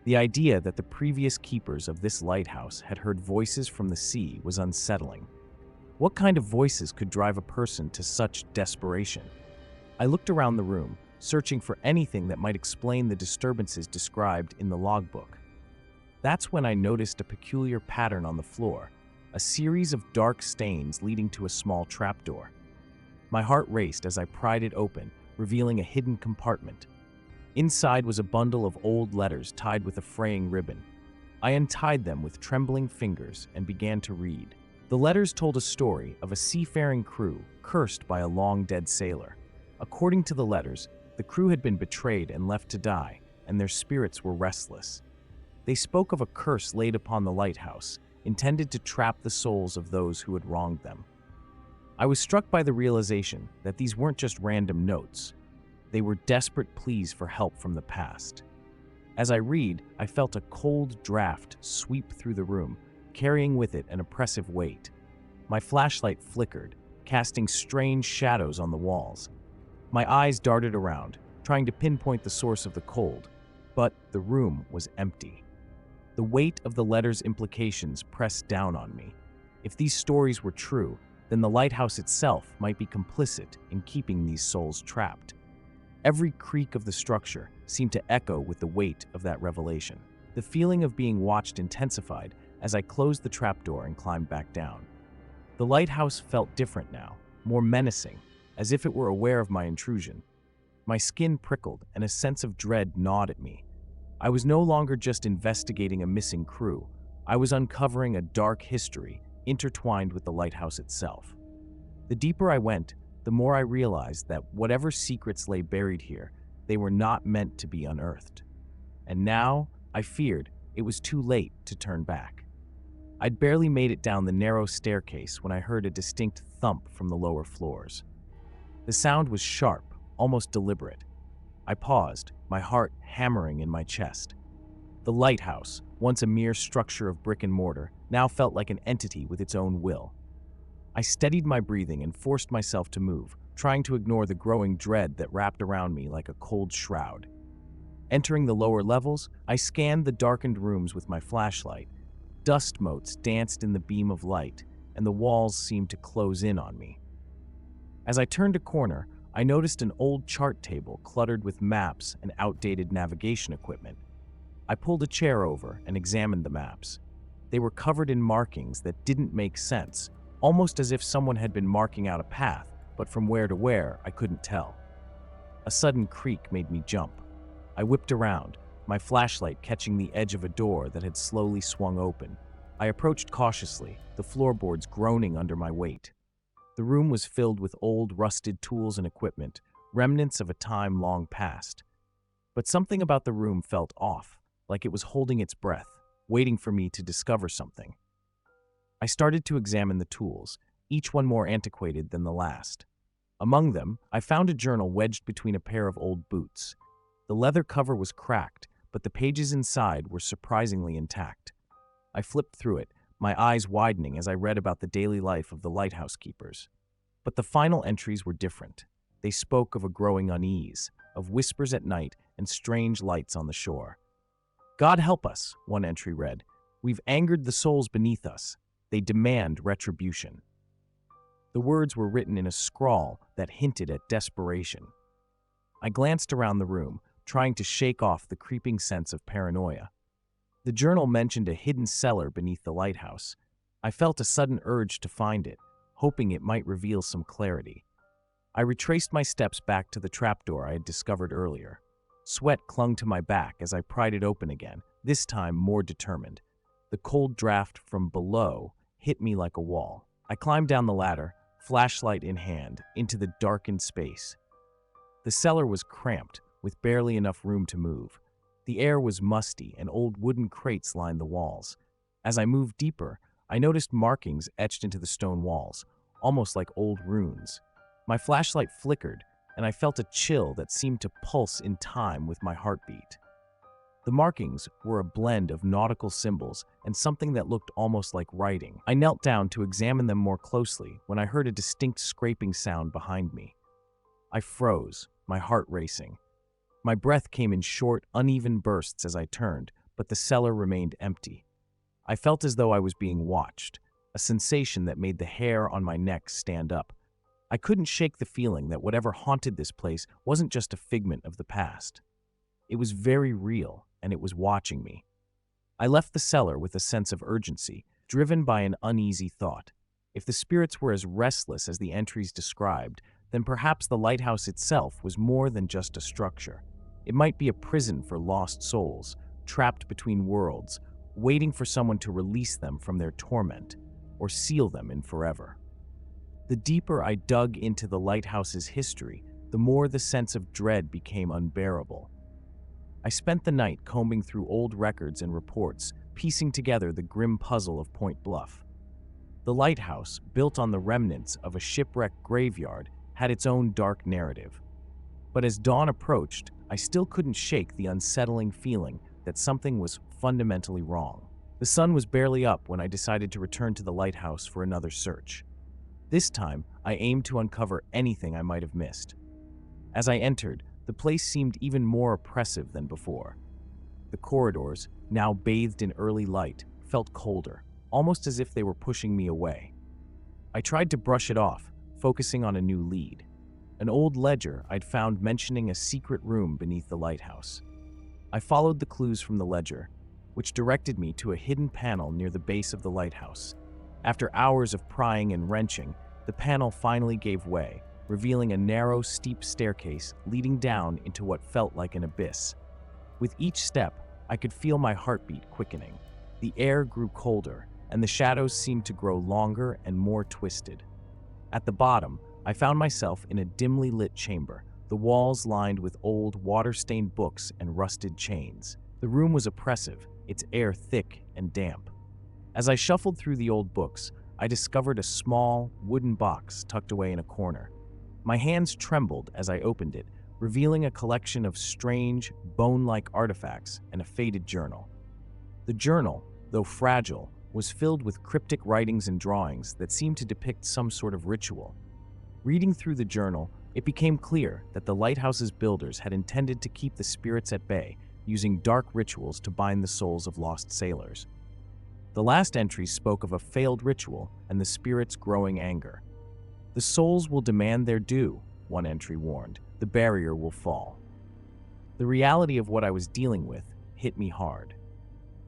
The idea that the previous keepers of this lighthouse had heard voices from the sea was unsettling. What kind of voices could drive a person to such desperation? I looked around the room, searching for anything that might explain the disturbances described in the logbook. That's when I noticed a peculiar pattern on the floor, a series of dark stains leading to a small trapdoor. My heart raced as I pried it open, revealing a hidden compartment. Inside was a bundle of old letters tied with a fraying ribbon. I untied them with trembling fingers and began to read. The letters told a story of a seafaring crew cursed by a long-dead sailor. According to the letters, the crew had been betrayed and left to die, and their spirits were restless. They spoke of a curse laid upon the lighthouse, intended to trap the souls of those who had wronged them. I was struck by the realization that these weren't just random notes. They were desperate pleas for help from the past. As I read, I felt a cold draft sweep through the room, carrying with it an oppressive weight. My flashlight flickered, casting strange shadows on the walls. My eyes darted around, trying to pinpoint the source of the cold, but the room was empty. The weight of the letter's implications pressed down on me. If these stories were true, then the lighthouse itself might be complicit in keeping these souls trapped. Every creak of the structure seemed to echo with the weight of that revelation. The feeling of being watched intensified as I closed the trapdoor and climbed back down. The lighthouse felt different now, more menacing, as if it were aware of my intrusion. My skin prickled and a sense of dread gnawed at me. I was no longer just investigating a missing crew. I was uncovering a dark history intertwined with the lighthouse itself. The deeper I went, the more I realized that whatever secrets lay buried here, they were not meant to be unearthed. And now, I feared, it was too late to turn back. I'd barely made it down the narrow staircase when I heard a distinct thump from the lower floors. The sound was sharp, almost deliberate. I paused, my heart hammering in my chest. The lighthouse, once a mere structure of brick and mortar, now felt like an entity with its own will. I steadied my breathing and forced myself to move, trying to ignore the growing dread that wrapped around me like a cold shroud. Entering the lower levels, I scanned the darkened rooms with my flashlight. Dust motes danced in the beam of light, and the walls seemed to close in on me. As I turned a corner, I noticed an old chart table cluttered with maps and outdated navigation equipment. I pulled a chair over and examined the maps. They were covered in markings that didn't make sense, almost as if someone had been marking out a path, but from where to where, I couldn't tell. A sudden creak made me jump. I whipped around, my flashlight catching the edge of a door that had slowly swung open. I approached cautiously, the floorboards groaning under my weight. The room was filled with old, rusted tools and equipment, remnants of a time long past. But something about the room felt off, like it was holding its breath, waiting for me to discover something. I started to examine the tools, each one more antiquated than the last. Among them, I found a journal wedged between a pair of old boots. The leather cover was cracked, but the pages inside were surprisingly intact. I flipped through it, my eyes widening as I read about the daily life of the lighthouse keepers. But the final entries were different. They spoke of a growing unease, of whispers at night and strange lights on the shore. "God help us," one entry read. "We've angered the souls beneath us. They demand retribution." The words were written in a scrawl that hinted at desperation. I glanced around the room, trying to shake off the creeping sense of paranoia. The journal mentioned a hidden cellar beneath the lighthouse. I felt a sudden urge to find it, hoping it might reveal some clarity. I retraced my steps back to the trapdoor I had discovered earlier. Sweat clung to my back as I pried it open again, this time more determined. The cold draft from below hit me like a wall. I climbed down the ladder, flashlight in hand, into the darkened space. The cellar was cramped, with barely enough room to move. The air was musty, and old wooden crates lined the walls. As I moved deeper, I noticed markings etched into the stone walls, almost like old runes. My flashlight flickered, and I felt a chill that seemed to pulse in time with my heartbeat. The markings were a blend of nautical symbols and something that looked almost like writing. I knelt down to examine them more closely when I heard a distinct scraping sound behind me. I froze, my heart racing. My breath came in short, uneven bursts as I turned, but the cellar remained empty. I felt as though I was being watched, a sensation that made the hair on my neck stand up. I couldn't shake the feeling that whatever haunted this place wasn't just a figment of the past. It was very real, and it was watching me. I left the cellar with a sense of urgency, driven by an uneasy thought. If the spirits were as restless as the entries described, then perhaps the lighthouse itself was more than just a structure. It might be a prison for lost souls, trapped between worlds, waiting for someone to release them from their torment, or seal them in forever. The deeper I dug into the lighthouse's history, the more the sense of dread became unbearable. I spent the night combing through old records and reports, piecing together the grim puzzle of Point Bluff. The lighthouse, built on the remnants of a shipwrecked graveyard, had its own dark narrative. But as dawn approached, I still couldn't shake the unsettling feeling that something was fundamentally wrong. The sun was barely up when I decided to return to the lighthouse for another search. This time, I aimed to uncover anything I might have missed. As I entered, the place seemed even more oppressive than before. The corridors, now bathed in early light, felt colder, almost as if they were pushing me away. I tried to brush it off, focusing on a new lead. An old ledger I'd found mentioning a secret room beneath the lighthouse. I followed the clues from the ledger, which directed me to a hidden panel near the base of the lighthouse. After hours of prying and wrenching, the panel finally gave way, revealing a narrow, steep staircase leading down into what felt like an abyss. With each step, I could feel my heartbeat quickening. The air grew colder, and the shadows seemed to grow longer and more twisted. At the bottom, I found myself in a dimly lit chamber, the walls lined with old, water-stained books and rusted chains. The room was oppressive, its air thick and damp. As I shuffled through the old books, I discovered a small, wooden box tucked away in a corner. My hands trembled as I opened it, revealing a collection of strange, bone-like artifacts and a faded journal. The journal, though fragile, was filled with cryptic writings and drawings that seemed to depict some sort of ritual. Reading through the journal, it became clear that the lighthouse's builders had intended to keep the spirits at bay, using dark rituals to bind the souls of lost sailors. The last entries spoke of a failed ritual and the spirits' growing anger. "The souls will demand their due," one entry warned. "The barrier will fall." The reality of what I was dealing with hit me hard.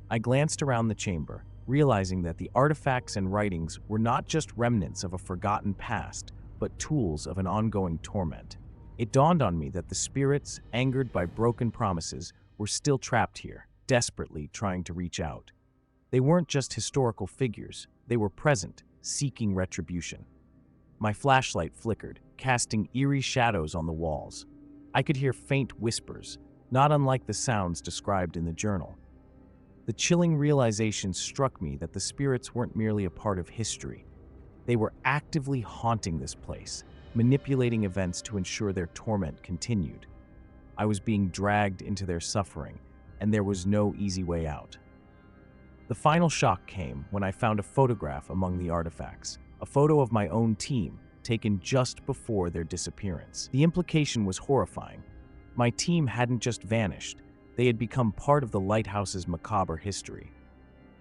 I glanced around the chamber, realizing that the artifacts and writings were not just remnants of a forgotten past, but tools of an ongoing torment. It dawned on me that the spirits, angered by broken promises, were still trapped here, desperately trying to reach out. They weren't just historical figures, they were present, seeking retribution. My flashlight flickered, casting eerie shadows on the walls. I could hear faint whispers, not unlike the sounds described in the journal. The chilling realization struck me that the spirits weren't merely a part of history. They were actively haunting this place, manipulating events to ensure their torment continued. I was being dragged into their suffering, and there was no easy way out. The final shock came when I found a photograph among the artifacts, a photo of my own team, taken just before their disappearance. The implication was horrifying. My team hadn't just vanished, they had become part of the lighthouse's macabre history.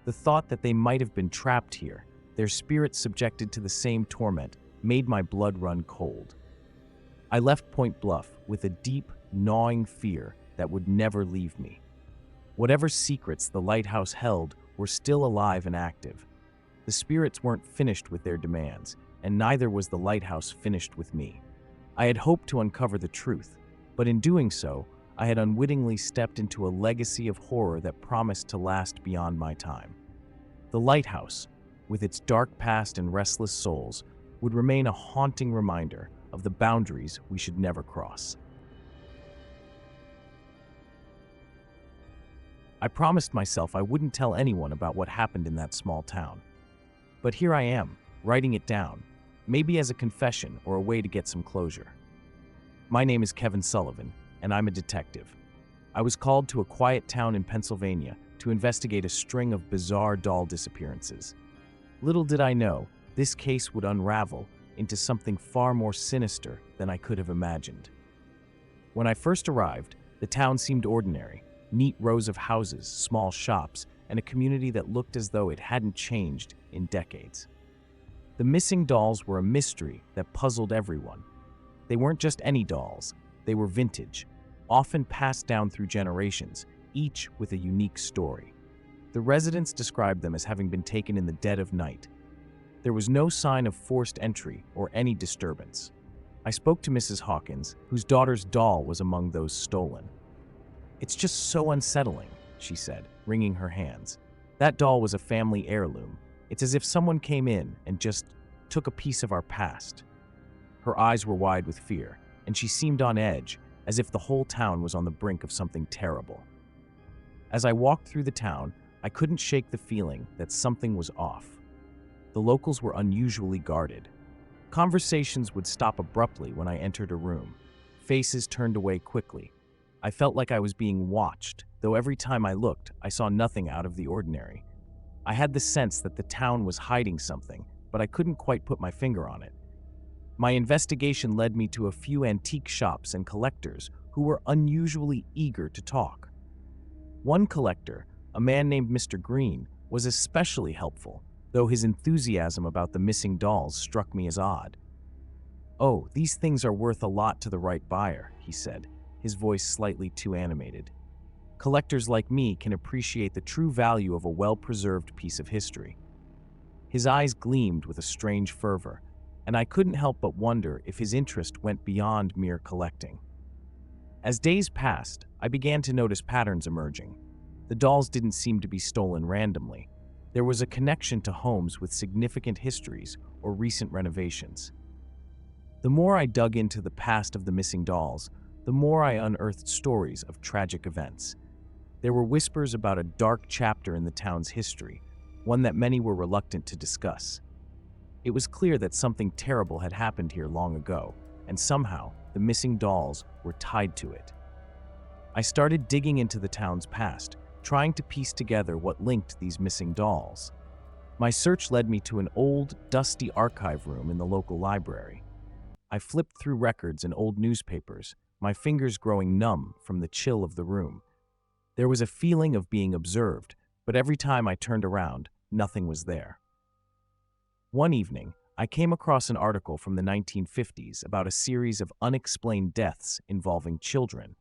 The thought that they might have been trapped here, their spirits subjected to the same torment, made my blood run cold. I left Point Bluff with a deep, gnawing fear that would never leave me. Whatever secrets the lighthouse held were still alive and active. The spirits weren't finished with their demands, and neither was the lighthouse finished with me. I had hoped to uncover the truth, but in doing so, I had unwittingly stepped into a legacy of horror that promised to last beyond my time. The lighthouse, with its dark past and restless souls, would remain a haunting reminder of the boundaries we should never cross. I promised myself I wouldn't tell anyone about what happened in that small town. But here I am, writing it down, maybe as a confession or a way to get some closure. My name is Kevin Sullivan, and I'm a detective. I was called to a quiet town in Pennsylvania to investigate a string of bizarre doll disappearances. Little did I know, this case would unravel into something far more sinister than I could have imagined. When I first arrived, the town seemed ordinary. Neat rows of houses, small shops, and a community that looked as though it hadn't changed in decades. The missing dolls were a mystery that puzzled everyone. They weren't just any dolls, they were vintage, often passed down through generations, each with a unique story. The residents described them as having been taken in the dead of night. There was no sign of forced entry or any disturbance. I spoke to Mrs. Hawkins, whose daughter's doll was among those stolen. "It's just so unsettling," she said, wringing her hands. "That doll was a family heirloom. It's as if someone came in and just took a piece of our past." Her eyes were wide with fear, and she seemed on edge, as if the whole town was on the brink of something terrible. As I walked through the town, I couldn't shake the feeling that something was off. The locals were unusually guarded. Conversations would stop abruptly when I entered a room. Faces turned away quickly. I felt like I was being watched, though every time I looked, I saw nothing out of the ordinary. I had the sense that the town was hiding something, but I couldn't quite put my finger on it. My investigation led me to a few antique shops and collectors who were unusually eager to talk. One collector, a man named Mr. Green, was especially helpful, though his enthusiasm about the missing dolls struck me as odd. "Oh, these things are worth a lot to the right buyer," he said, his voice slightly too animated. "Collectors like me can appreciate the true value of a well-preserved piece of history." His eyes gleamed with a strange fervor, and I couldn't help but wonder if his interest went beyond mere collecting. As days passed, I began to notice patterns emerging. The dolls didn't seem to be stolen randomly. There was a connection to homes with significant histories or recent renovations. The more I dug into the past of the missing dolls, the more I unearthed stories of tragic events. There were whispers about a dark chapter in the town's history, one that many were reluctant to discuss. It was clear that something terrible had happened here long ago, and somehow the missing dolls were tied to it. I started digging into the town's past, trying to piece together what linked these missing dolls. My search led me to an old, dusty archive room in the local library. I flipped through records and old newspapers, my fingers growing numb from the chill of the room. There was a feeling of being observed, but every time I turned around, nothing was there. One evening, I came across an article from the 1950s about a series of unexplained deaths involving children.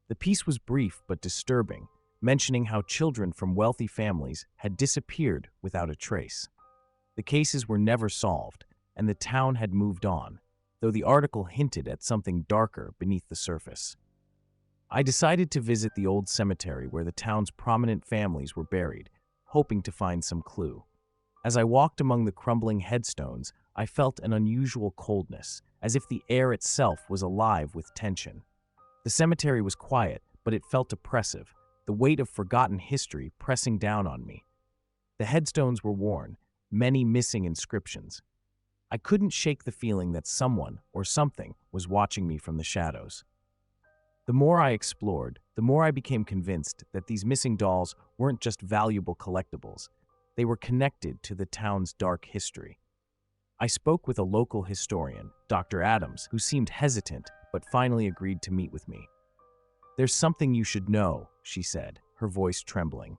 The piece was brief but disturbing, mentioning how children from wealthy families had disappeared without a trace. The cases were never solved, and the town had moved on, though the article hinted at something darker beneath the surface. I decided to visit the old cemetery where the town's prominent families were buried, hoping to find some clue. As I walked among the crumbling headstones, I felt an unusual coldness, as if the air itself was alive with tension. The cemetery was quiet, but it felt oppressive, the weight of forgotten history pressing down on me. The headstones were worn, many missing inscriptions. I couldn't shake the feeling that someone or something was watching me from the shadows. The more I explored, the more I became convinced that these missing dolls weren't just valuable collectibles. They were connected to the town's dark history. I spoke with a local historian, Dr. Adams, who seemed hesitant but finally agreed to meet with me. "There's something you should know," she said, her voice trembling.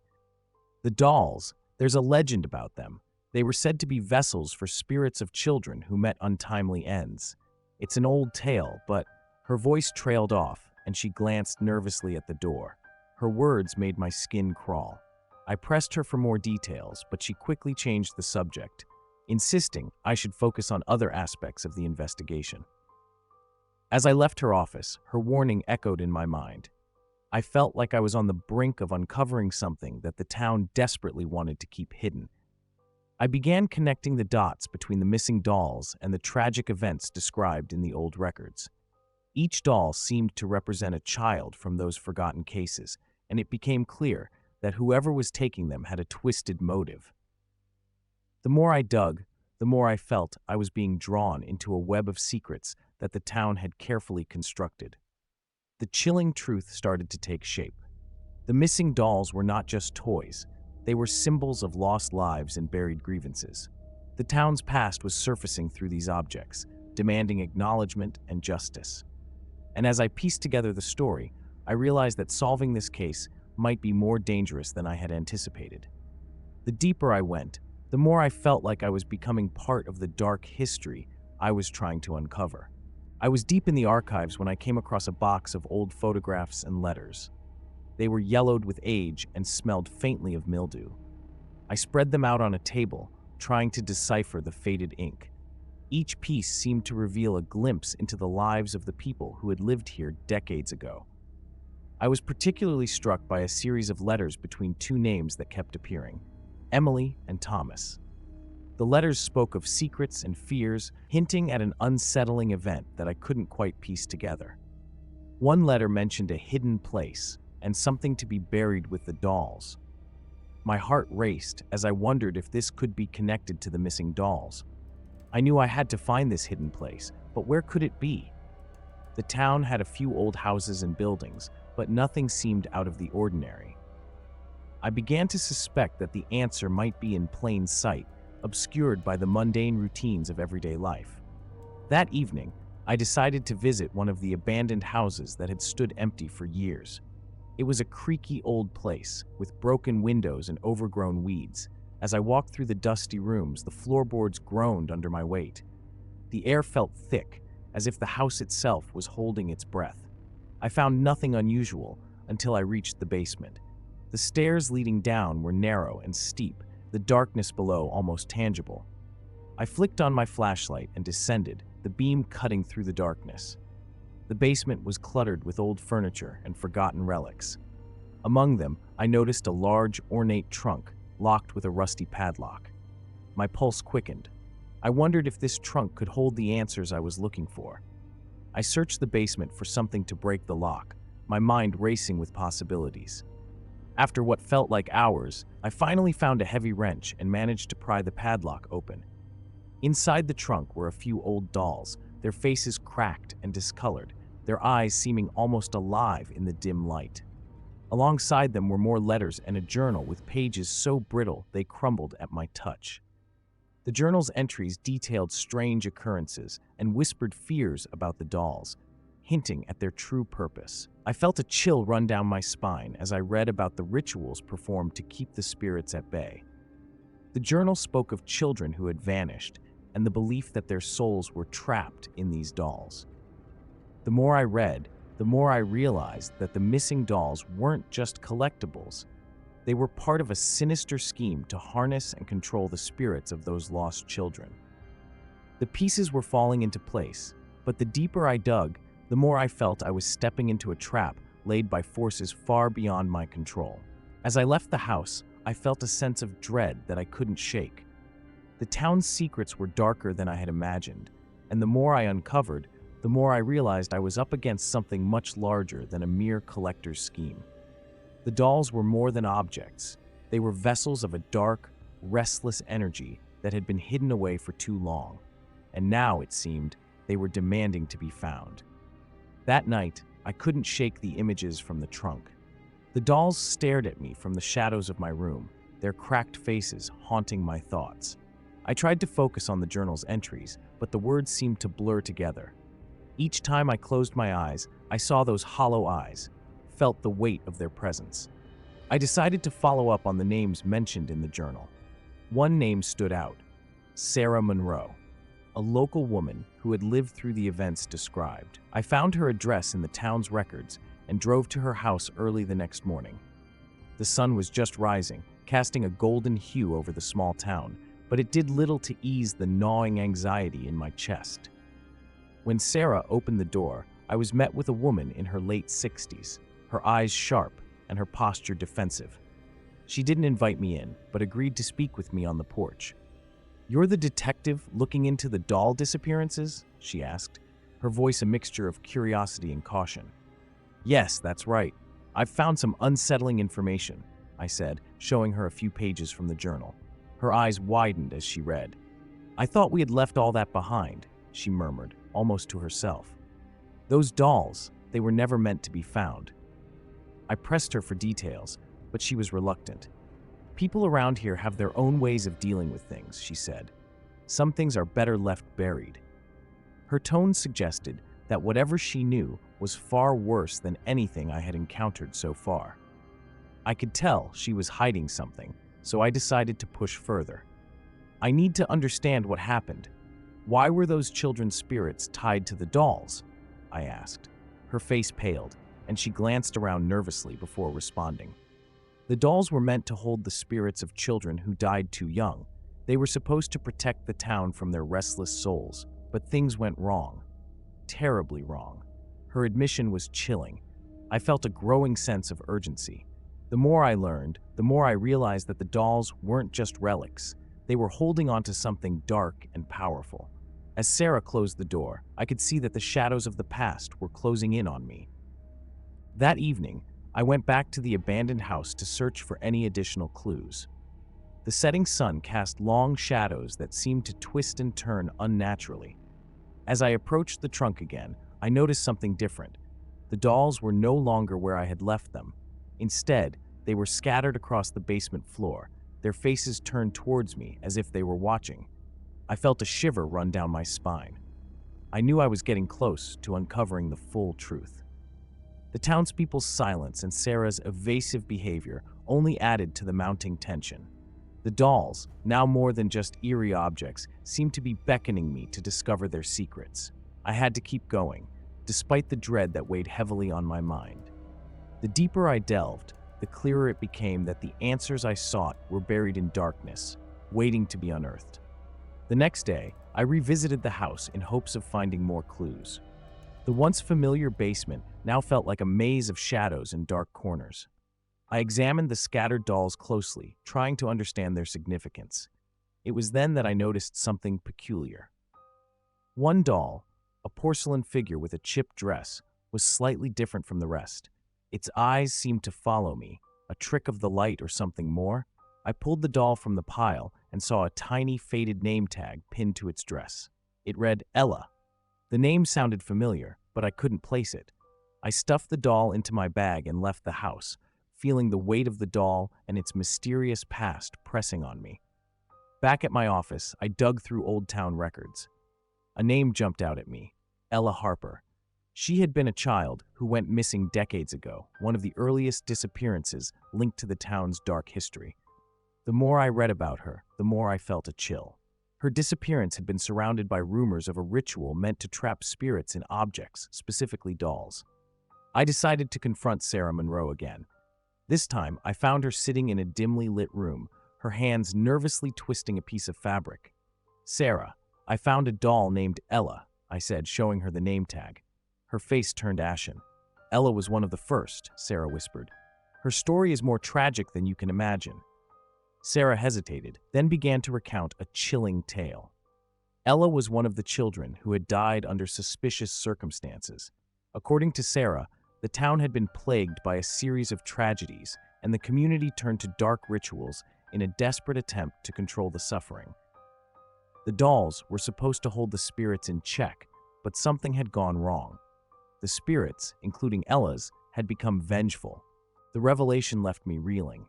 "The dolls, there's a legend about them. They were said to be vessels for spirits of children who met untimely ends. It's an old tale, but..." Her voice trailed off, and she glanced nervously at the door. Her words made my skin crawl. I pressed her for more details, but she quickly changed the subject, insisting I should focus on other aspects of the investigation. As I left her office, her warning echoed in my mind. I felt like I was on the brink of uncovering something that the town desperately wanted to keep hidden. I began connecting the dots between the missing dolls and the tragic events described in the old records. Each doll seemed to represent a child from those forgotten cases, and it became clear that whoever was taking them had a twisted motive. The more I dug, the more I felt I was being drawn into a web of secrets that the town had carefully constructed. The chilling truth started to take shape. The missing dolls were not just toys. They were symbols of lost lives and buried grievances. The town's past was surfacing through these objects, demanding acknowledgement and justice. And as I pieced together the story, I realized that solving this case might be more dangerous than I had anticipated. The deeper I went, the more I felt like I was becoming part of the dark history I was trying to uncover. I was deep in the archives when I came across a box of old photographs and letters. They were yellowed with age and smelled faintly of mildew. I spread them out on a table, trying to decipher the faded ink. Each piece seemed to reveal a glimpse into the lives of the people who had lived here decades ago. I was particularly struck by a series of letters between two names that kept appearing: Emily and Thomas. The letters spoke of secrets and fears, hinting at an unsettling event that I couldn't quite piece together. One letter mentioned a hidden place and something to be buried with the dolls. My heart raced as I wondered if this could be connected to the missing dolls. I knew I had to find this hidden place, but where could it be? The town had a few old houses and buildings, but nothing seemed out of the ordinary. I began to suspect that the answer might be in plain sight, obscured by the mundane routines of everyday life. That evening, I decided to visit one of the abandoned houses that had stood empty for years. It was a creaky old place, with broken windows and overgrown weeds. As I walked through the dusty rooms, the floorboards groaned under my weight. The air felt thick, as if the house itself was holding its breath. I found nothing unusual until I reached the basement. The stairs leading down were narrow and steep, the darkness below almost tangible. I flicked on my flashlight and descended, the beam cutting through the darkness. The basement was cluttered with old furniture and forgotten relics. Among them, I noticed a large, ornate trunk, locked with a rusty padlock. My pulse quickened. I wondered if this trunk could hold the answers I was looking for. I searched the basement for something to break the lock, my mind racing with possibilities. After what felt like hours, I finally found a heavy wrench and managed to pry the padlock open. Inside the trunk were a few old dolls, their faces cracked and discolored, their eyes seeming almost alive in the dim light. Alongside them were more letters and a journal with pages so brittle they crumbled at my touch. The journal's entries detailed strange occurrences and whispered fears about the dolls, hinting at their true purpose. I felt a chill run down my spine as I read about the rituals performed to keep the spirits at bay. The journal spoke of children who had vanished and the belief that their souls were trapped in these dolls. The more I read, the more I realized that the missing dolls weren't just collectibles. They were part of a sinister scheme to harness and control the spirits of those lost children. The pieces were falling into place, but the deeper I dug, the more I felt I was stepping into a trap laid by forces far beyond my control. As I left the house, I felt a sense of dread that I couldn't shake. The town's secrets were darker than I had imagined, and the more I uncovered, the more I realized I was up against something much larger than a mere collector's scheme. The dolls were more than objects. They were vessels of a dark, restless energy that had been hidden away for too long, and now, it seemed, they were demanding to be found. That night, I couldn't shake the images from the trunk. The dolls stared at me from the shadows of my room, their cracked faces haunting my thoughts. I tried to focus on the journal's entries, but the words seemed to blur together. Each time I closed my eyes, I saw those hollow eyes, felt the weight of their presence. I decided to follow up on the names mentioned in the journal. One name stood out: Sarah Monroe, a local woman who had lived through the events described. I found her address in the town's records and drove to her house early the next morning. The sun was just rising, casting a golden hue over the small town, but it did little to ease the gnawing anxiety in my chest. When Sarah opened the door, I was met with a woman in her late 60s, her eyes sharp and her posture defensive. She didn't invite me in, but agreed to speak with me on the porch. "You're the detective looking into the doll disappearances?" she asked, her voice a mixture of curiosity and caution. "Yes, that's right. I've found some unsettling information," I said, showing her a few pages from the journal. Her eyes widened as she read. "I thought we had left all that behind," she murmured, almost to herself. "Those dolls, they were never meant to be found." I pressed her for details, but she was reluctant. "People around here have their own ways of dealing with things," she said. "Some things are better left buried." Her tone suggested that whatever she knew was far worse than anything I had encountered so far. I could tell she was hiding something, so I decided to push further. "I need to understand what happened. Why were those children's spirits tied to the dolls?" I asked. Her face paled, and she glanced around nervously before responding. "The dolls were meant to hold the spirits of children who died too young. They were supposed to protect the town from their restless souls, but things went wrong. Terribly wrong." Her admission was chilling. I felt a growing sense of urgency. The more I learned, the more I realized that the dolls weren't just relics. They were holding on to something dark and powerful. As Sarah closed the door, I could see that the shadows of the past were closing in on me. That evening, I went back to the abandoned house to search for any additional clues. The setting sun cast long shadows that seemed to twist and turn unnaturally. As I approached the trunk again, I noticed something different. The dolls were no longer where I had left them. Instead, they were scattered across the basement floor, their faces turned towards me as if they were watching. I felt a shiver run down my spine. I knew I was getting close to uncovering the full truth. The townspeople's silence and Sarah's evasive behavior only added to the mounting tension. The dolls, now more than just eerie objects, seemed to be beckoning me to discover their secrets. I had to keep going, despite the dread that weighed heavily on my mind. The deeper I delved, the clearer it became that the answers I sought were buried in darkness, waiting to be unearthed. The next day, I revisited the house in hopes of finding more clues. The once familiar basement now felt like a maze of shadows and dark corners. I examined the scattered dolls closely, trying to understand their significance. It was then that I noticed something peculiar. One doll, a porcelain figure with a chipped dress, was slightly different from the rest. Its eyes seemed to follow me, a trick of the light or something more. I pulled the doll from the pile and saw a tiny faded name tag pinned to its dress. It read Ella. The name sounded familiar, but I couldn't place it. I stuffed the doll into my bag and left the house, feeling the weight of the doll and its mysterious past pressing on me. Back at my office, I dug through old town records. A name jumped out at me: Ella Harper. She had been a child who went missing decades ago, one of the earliest disappearances linked to the town's dark history. The more I read about her, the more I felt a chill. Her disappearance had been surrounded by rumors of a ritual meant to trap spirits in objects, specifically dolls. I decided to confront Sarah Monroe again. This time, I found her sitting in a dimly lit room, her hands nervously twisting a piece of fabric. "Sarah, I found a doll named Ella," I said, showing her the name tag. Her face turned ashen. "Ella was one of the first," Sarah whispered. "Her story is more tragic than you can imagine." Sarah hesitated, then began to recount a chilling tale. Ella was one of the children who had died under suspicious circumstances. According to Sarah, the town had been plagued by a series of tragedies, and the community turned to dark rituals in a desperate attempt to control the suffering. The dolls were supposed to hold the spirits in check, but something had gone wrong. The spirits, including Ella's, had become vengeful. The revelation left me reeling.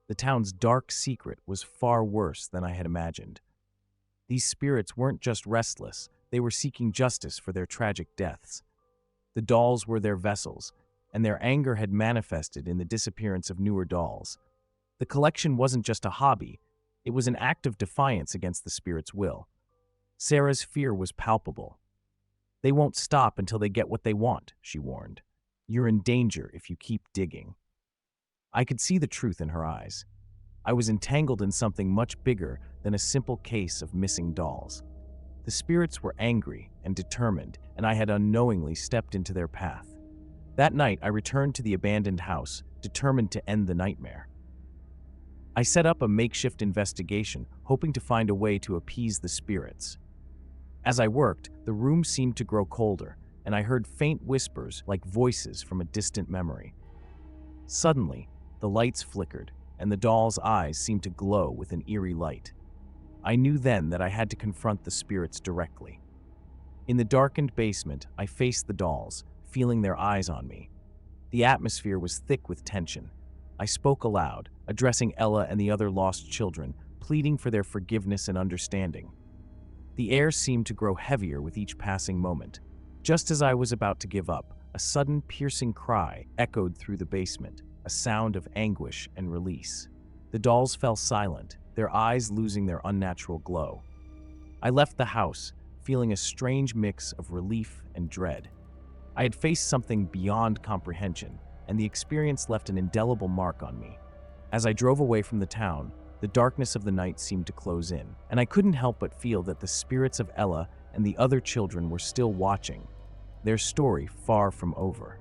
The town's dark secret was far worse than I had imagined. These spirits weren't just restless, they were seeking justice for their tragic deaths. The dolls were their vessels, and their anger had manifested in the disappearance of newer dolls. The collection wasn't just a hobby, it was an act of defiance against the spirit's will. Sarah's fear was palpable. "They won't stop until they get what they want," she warned. "You're in danger if you keep digging." I could see the truth in her eyes. I was entangled in something much bigger than a simple case of missing dolls. The spirits were angry and determined, and I had unknowingly stepped into their path. That night, I returned to the abandoned house, determined to end the nightmare. I set up a makeshift investigation, hoping to find a way to appease the spirits. As I worked, the room seemed to grow colder, and I heard faint whispers like voices from a distant memory. Suddenly, the lights flickered, and the doll's eyes seemed to glow with an eerie light. I knew then that I had to confront the spirits directly. In the darkened basement, I faced the dolls, feeling their eyes on me. The atmosphere was thick with tension. I spoke aloud, addressing Ella and the other lost children, pleading for their forgiveness and understanding. The air seemed to grow heavier with each passing moment. Just as I was about to give up, a sudden piercing cry echoed through the basement, a sound of anguish and release. The dolls fell silent, their eyes losing their unnatural glow. I left the house, feeling a strange mix of relief and dread. I had faced something beyond comprehension, and the experience left an indelible mark on me. As I drove away from the town, the darkness of the night seemed to close in, and I couldn't help but feel that the spirits of Ella and the other children were still watching, their story far from over.